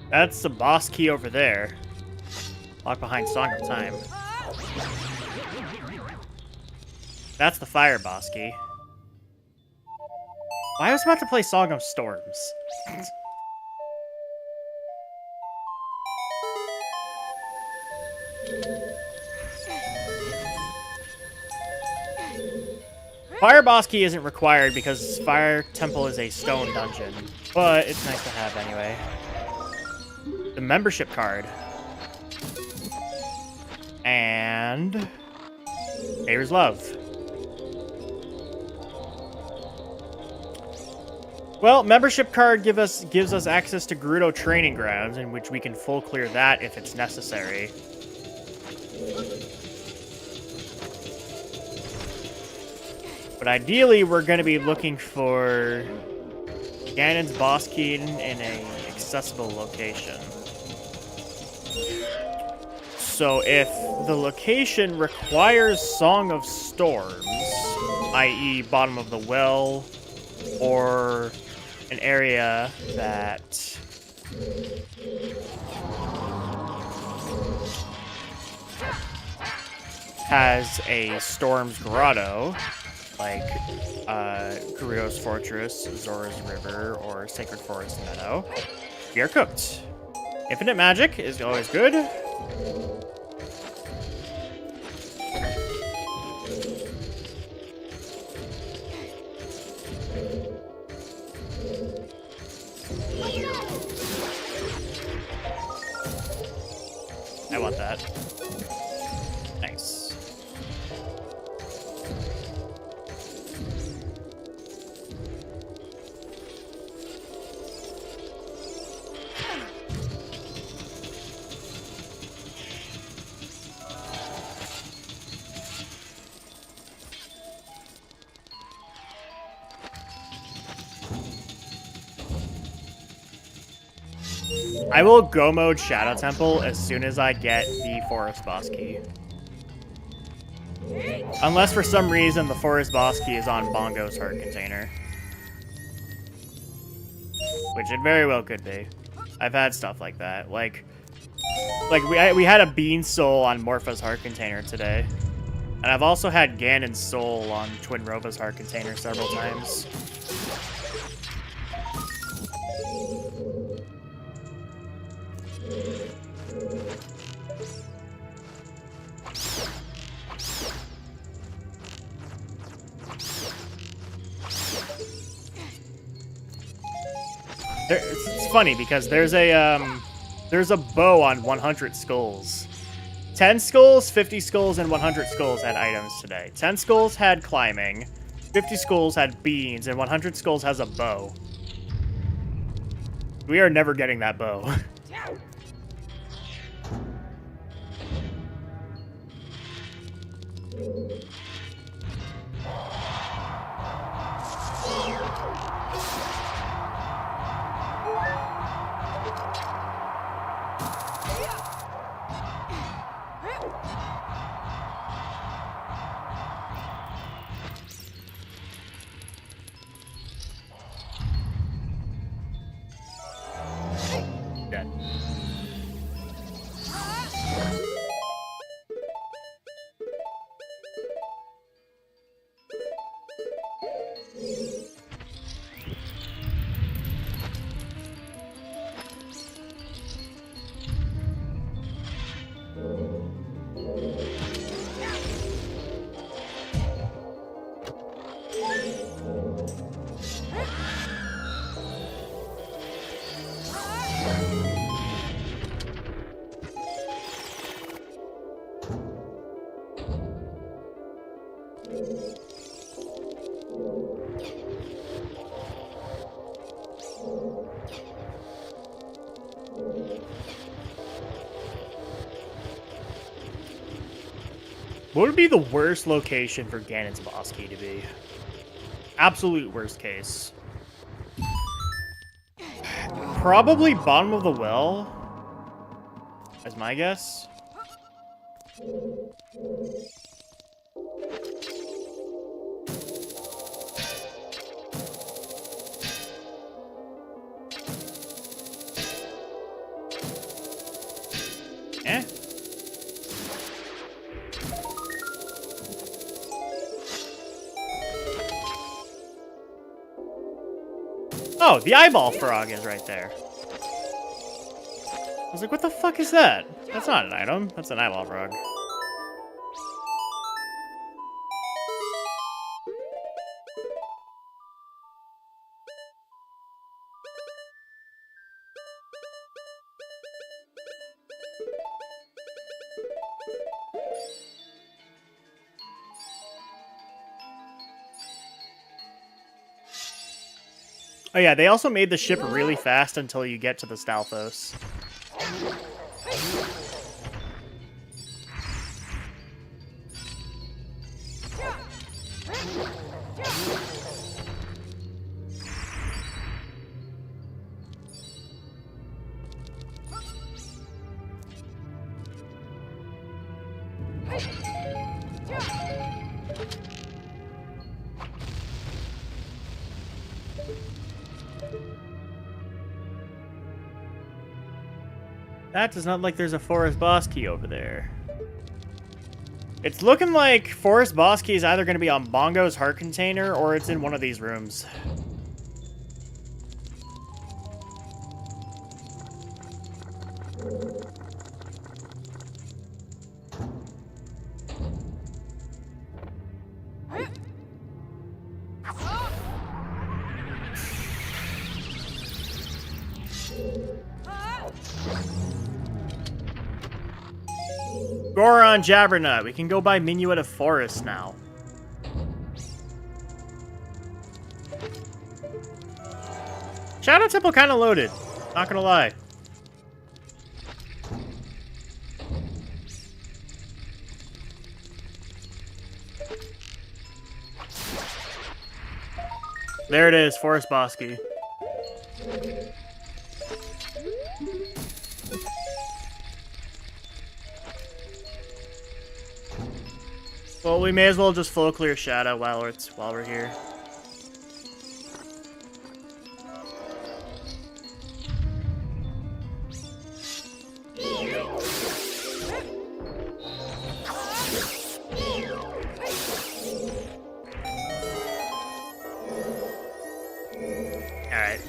Speaker 1: That's the boss key over there. Locked behind Song of Time. That's the fire boss key. I was about to play Song of Storms. Fire boss key isn't required because Fire Temple is a stone dungeon, but it's nice to have anyway. The membership card. And Neighbor's Love. Well, membership card gives us access to Gerudo Training Grounds, in which we can full clear that if it's necessary. But ideally, we're going to be looking for Ganon's boss key in an accessible location. So if the location requires Song of Storms, i.e. bottom of the well, or an area that has a Storm's Grotto, like Kuruo's Fortress, Zora's River, or Sacred Forest Meadow, we are cooked. Infinite magic is always good. I want that. Nice. I will go mode Shadow Temple as soon as I get the Forest Boss Key. Unless for some reason the Forest Boss Key is on Bongo's Heart Container. Which it very well could be. I've had stuff like that. Like we had a Bean Soul on Morpha's Heart Container today. And I've also had Ganon's Soul on Twin Rova's Heart Container several times. It's funny because there's a bow on 100 skulls. 10 skulls, 50 skulls, and 100 skulls had items today. 10 skulls had climbing, 50 skulls had beans, and 100 skulls has a bow. We are never getting that bow. Dead. What would be the worst location for Ganon's boss key to be? Absolute worst case. Probably bottom of the well, as my guess. Eh? Oh, the eyeball frog is right there. I was like, what the fuck is that? That's not an item. That's an eyeball frog. Oh yeah, they also made the ship really fast until you get to the Stalfos. That does not look like there's a forest boss key over there. It's looking like Forest Boss Key is either going to be on Bongo's heart container or it's in one of these rooms. Goron Jabbernut. We can go buy Minuet of Forest now. Shadow Temple kind of loaded. Not gonna lie. There it is, Forest Bosky. Well, we may as well just flow clear Shadow while we're here. Alright.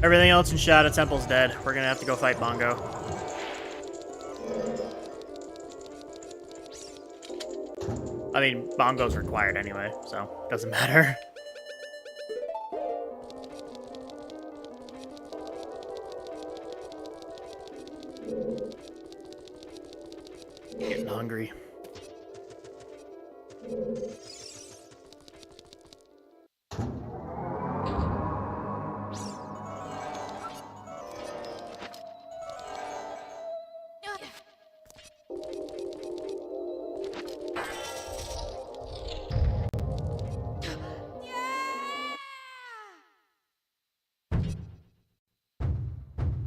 Speaker 1: Everything else in Shadow Temple's dead. We're gonna have to go fight Bongo. I mean, Bongo's required anyway, so doesn't matter. Getting hungry.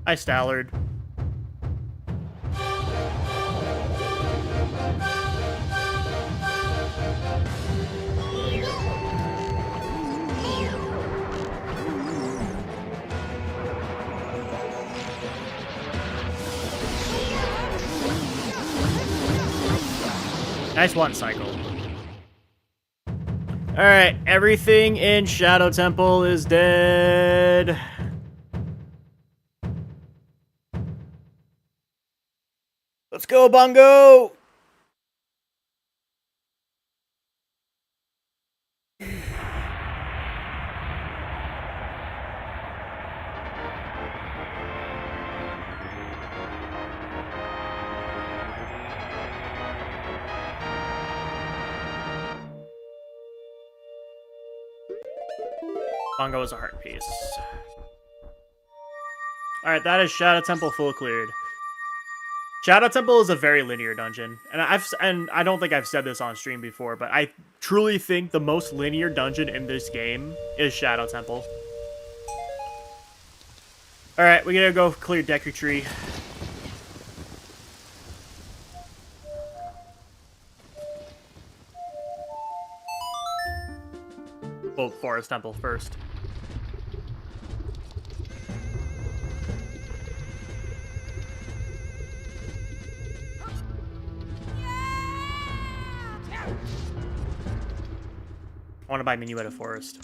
Speaker 1: Hi, Stallard. Nice one cycle. Alright, everything in Shadow Temple is dead. Let's go, Bongo! Bongo is a heart piece. Alright, that is Shadow Temple full cleared. Shadow Temple is a very linear dungeon, and I don't think I've said this on stream before, but I truly think the most linear dungeon in this game is Shadow Temple. Alright, we gotta go clear Deku Tree. Well, Forest Temple first. I want to buy Minuet of Forest.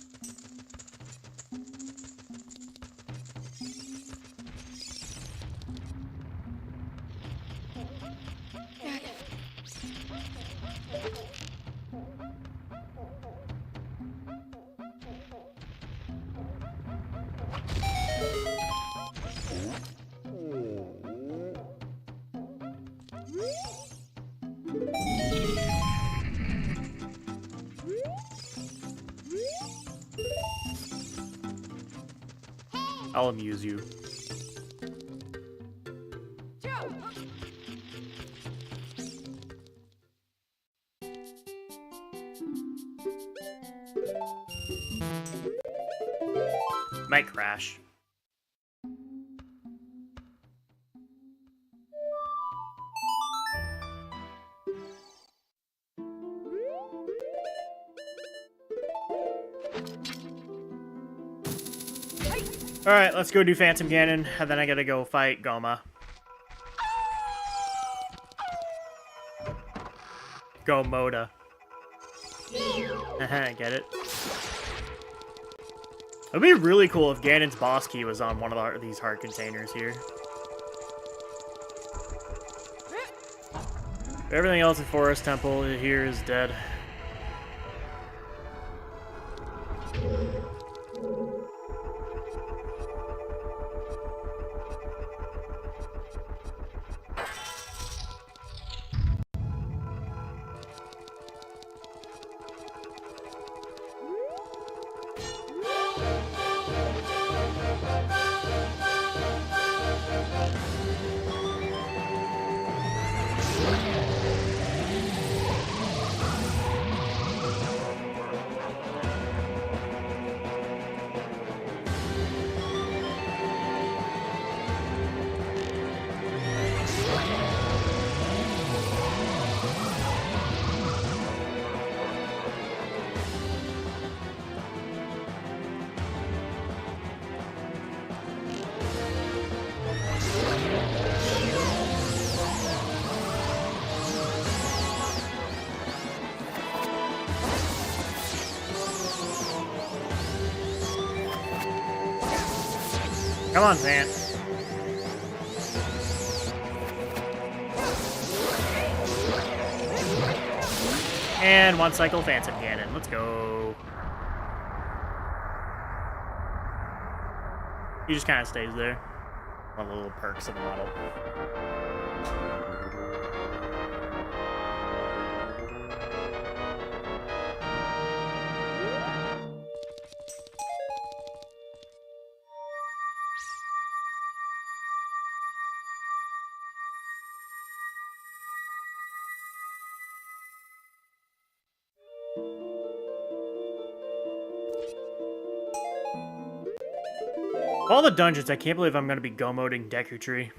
Speaker 1: I'll amuse you. Might crash. Alright, let's go do Phantom Cannon, and then I gotta go fight Goma. Go Moda. Get it? It'd be really cool if Ganon's boss key was on one of these heart containers here. Everything else in Forest Temple here is dead. Come on, Zant. And one cycle Phantom Ganon. Let's go. He just kind of stays there. One of the little perks of the model. All the dungeons, I can't believe I'm going to be go-moding Deku Tree.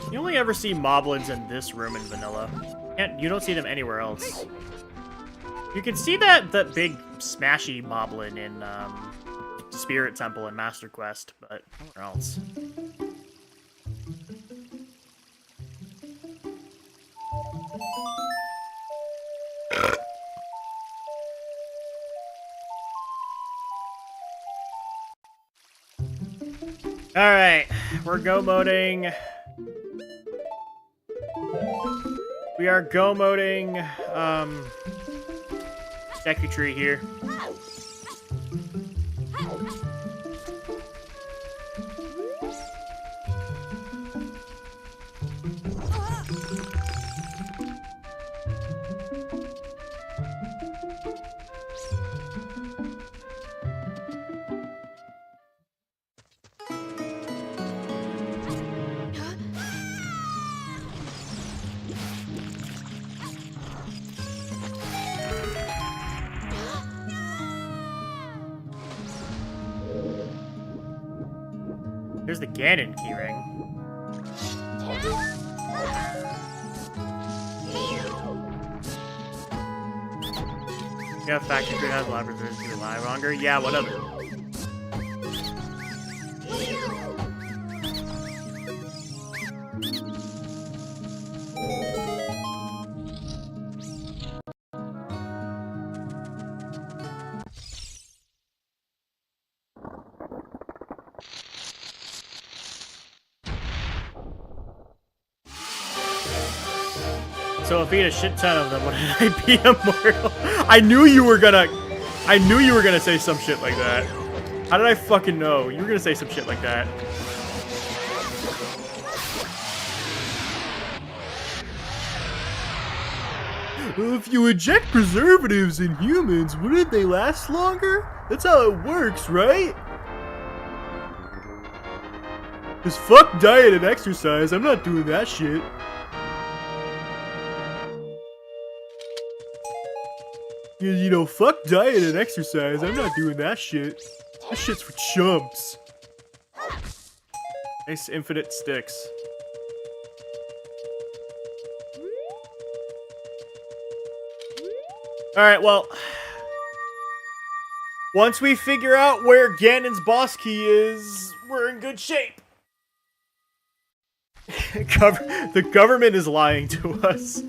Speaker 1: You only ever see moblins in this room in vanilla. You don't see them anywhere else. You can see that big smashy moblin in Spirit Temple and Master Quest, but nowhere else. Alright, we're go-moding. We are go-moding Deku Tree here. Here's the Ganon keyring. Yeah, Factory Grid has laboratories to lie longer. Yeah, whatever. So if he had a shit ton of them, would I be immortal? I knew you were gonna say some shit like that. How did I fucking know? You were gonna say some shit like that. Well, if you inject preservatives in humans, wouldn't they last longer? That's how it works, right? Cause fuck diet and exercise, I'm not doing that shit. You know, fuck diet and exercise. I'm not doing that shit. That shit's for chumps. Nice infinite sticks. Alright, well... Once we figure out where Ganon's boss key is, we're in good shape. The government is lying to us.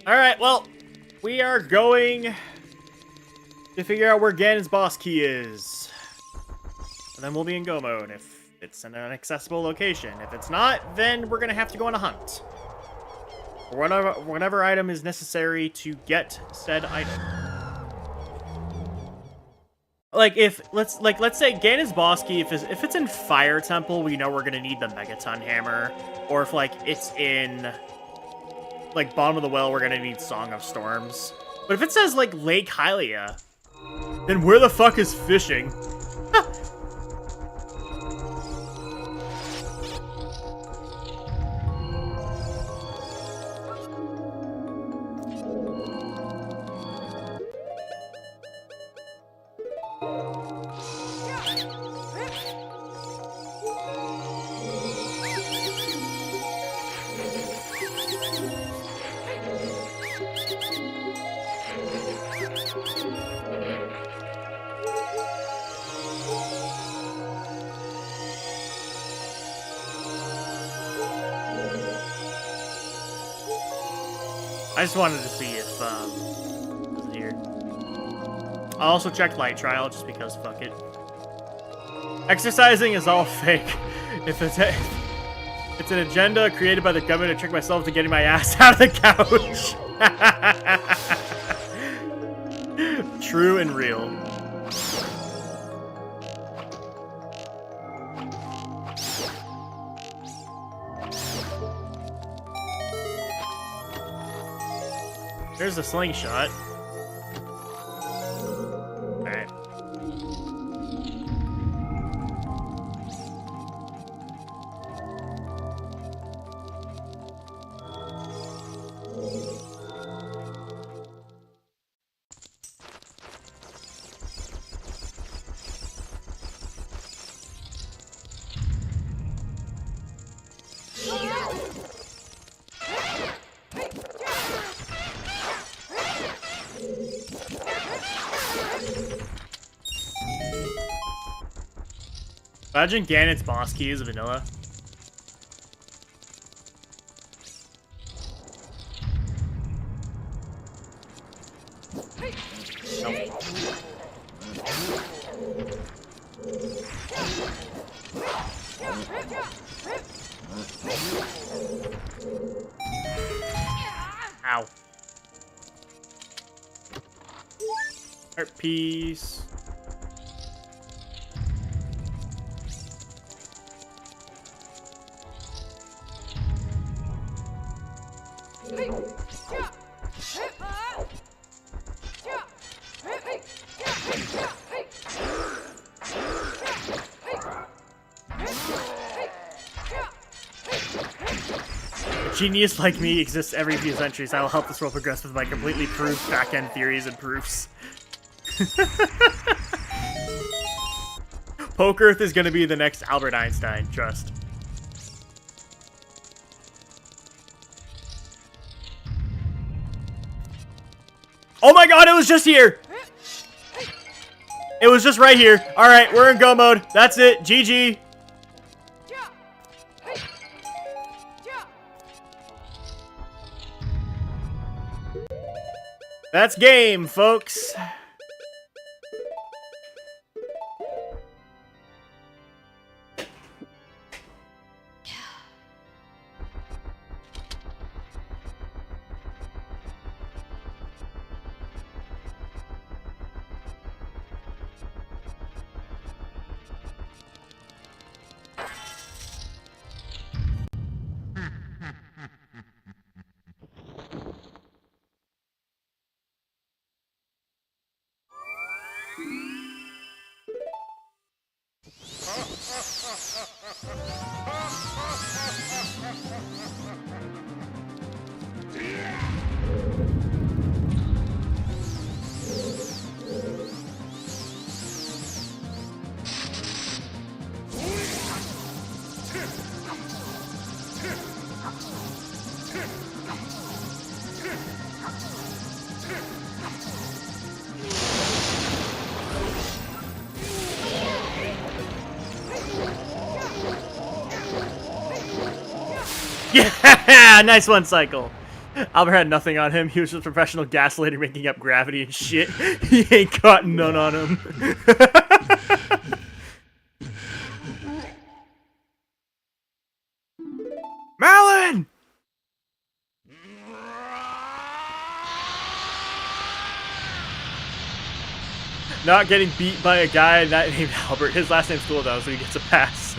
Speaker 1: Alright, well, we are going to figure out where Ganon's boss key is. And then we'll be in go mode if it's in an accessible location. If it's not, then we're going to have to go on a hunt. Or whatever item is necessary to get said item. Like, let's say Ganon's boss key, if it's in Fire Temple, we know we're going to need the Megaton Hammer. Or if, like, it's in... like, Bottom of the Well, we're gonna need Song of Storms. But if it says, like, Lake Hylia, then where the fuck is fishing? I just wanted to see if, it was here. I also checked Light Trial, just because, fuck it. Exercising is all fake. If it's an agenda created by the government to trick myself to getting my ass out of the couch. True and real. There's a slingshot. Alright. Imagine Ganon's boss key is vanilla. Ow. Heart piece. Genius like me exists every few centuries. I will help this world progress with my completely proved back-end theories and proofs. Poke Earth is going to be the next Albert Einstein, trust. Oh my god, it was just here! It was just right here. Alright, we're in go mode. That's it. GG. That's game, folks. Yeah, nice one, Cycle. Albert had nothing on him. He was just a professional gaslighter making up gravity and shit. He ain't got none on him. Malon! Not getting beat by a guy that named Albert. His last name's cool though, so he gets a pass.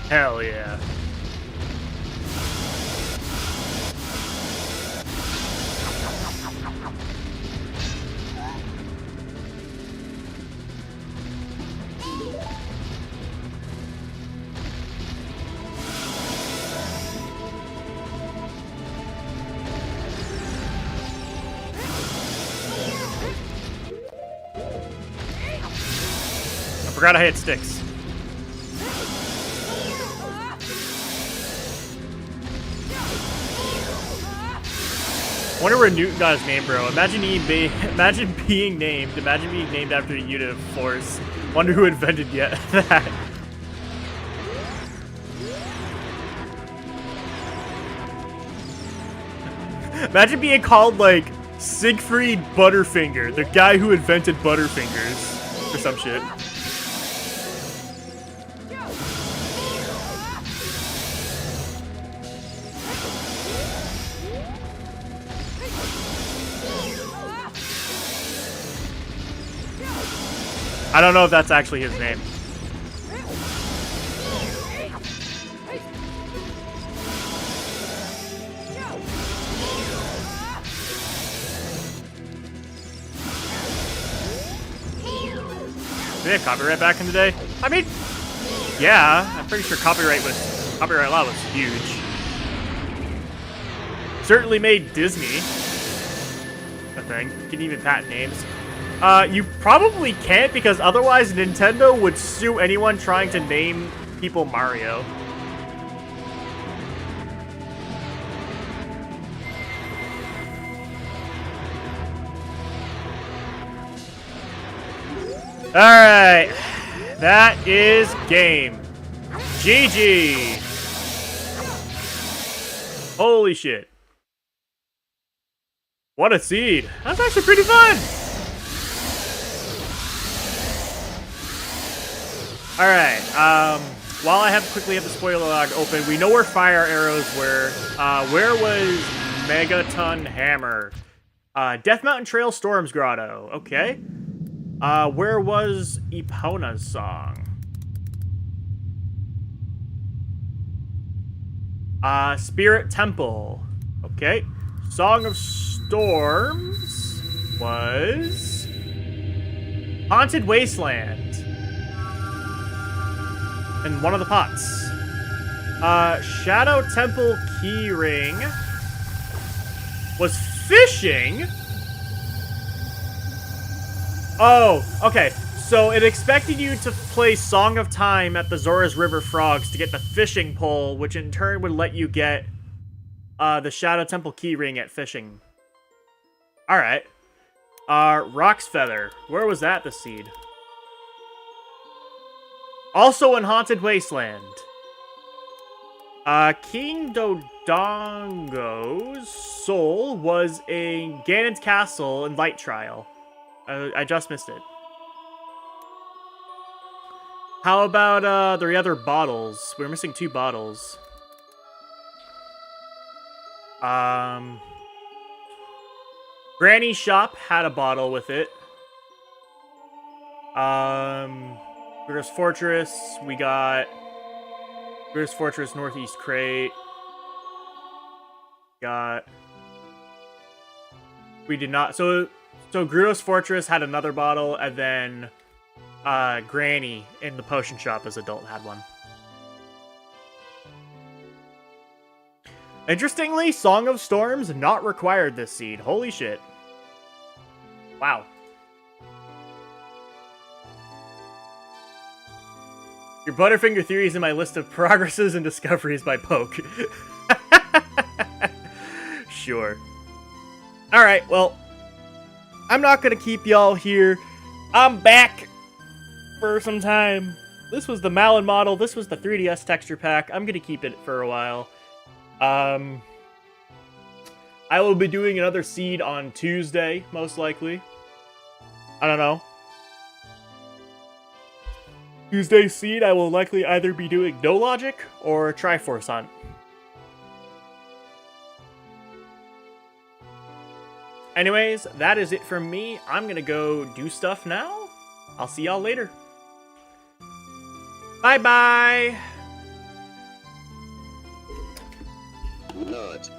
Speaker 1: Hell yeah. I forgot I hit sticks. I wonder where Newton got his name, bro. Imagine being named after the unit of force. Wonder who invented that. Imagine being called, like, Siegfried Butterfinger, the guy who invented Butterfingers, or some shit. I don't know if that's actually his name. Did they have copyright back in the day? I mean, yeah, I'm pretty sure copyright law was huge. Certainly made Disney a thing. You can even patent names. You probably can't because otherwise Nintendo would sue anyone trying to name people Mario. Alright. That is game. GG. Holy shit. What a seed. That's actually pretty fun. Alright, while I quickly have the spoiler log open, we know where fire arrows were. Where was Megaton Hammer? Death Mountain Trail Storms Grotto. Okay. Where was Epona's song? Spirit Temple. Okay. Song of Storms was Haunted Wasteland. In one of the pots. Shadow Temple Keyring was fishing. Oh, okay. So it expected you to play Song of Time at the Zora's River Frogs to get the fishing pole, which in turn would let you get the Shadow Temple Keyring at fishing. Alright. Rock's Feather. Where was that, the seed? Also in Haunted Wasteland. King Dodongo's soul was in Ganon's castle in Light Trial. I just missed it. How about the other bottles? We're missing 2 bottles. Granny's shop had a bottle with it. There's Fortress. We got Gru's Fortress Northeast Crate. We did not. So Gru's Fortress had another bottle, and then Granny in the potion shop as adult had one. Interestingly, Song of Storms not required this seed. Holy shit. Wow. Your Butterfinger theory is in my list of progresses and discoveries by Poke. Sure. Alright, well, I'm not gonna keep y'all here. I'm back for some time. This was the Malon model. This was the 3DS texture pack. I'm gonna keep it for a while. I will be doing another seed on Tuesday, most likely. I don't know. Tuesday's seed, I will likely either be doing No Logic or Triforce Hunt. Anyways, that is it from me. I'm gonna go do stuff now. I'll see y'all later. Bye-bye!
Speaker 2: Not.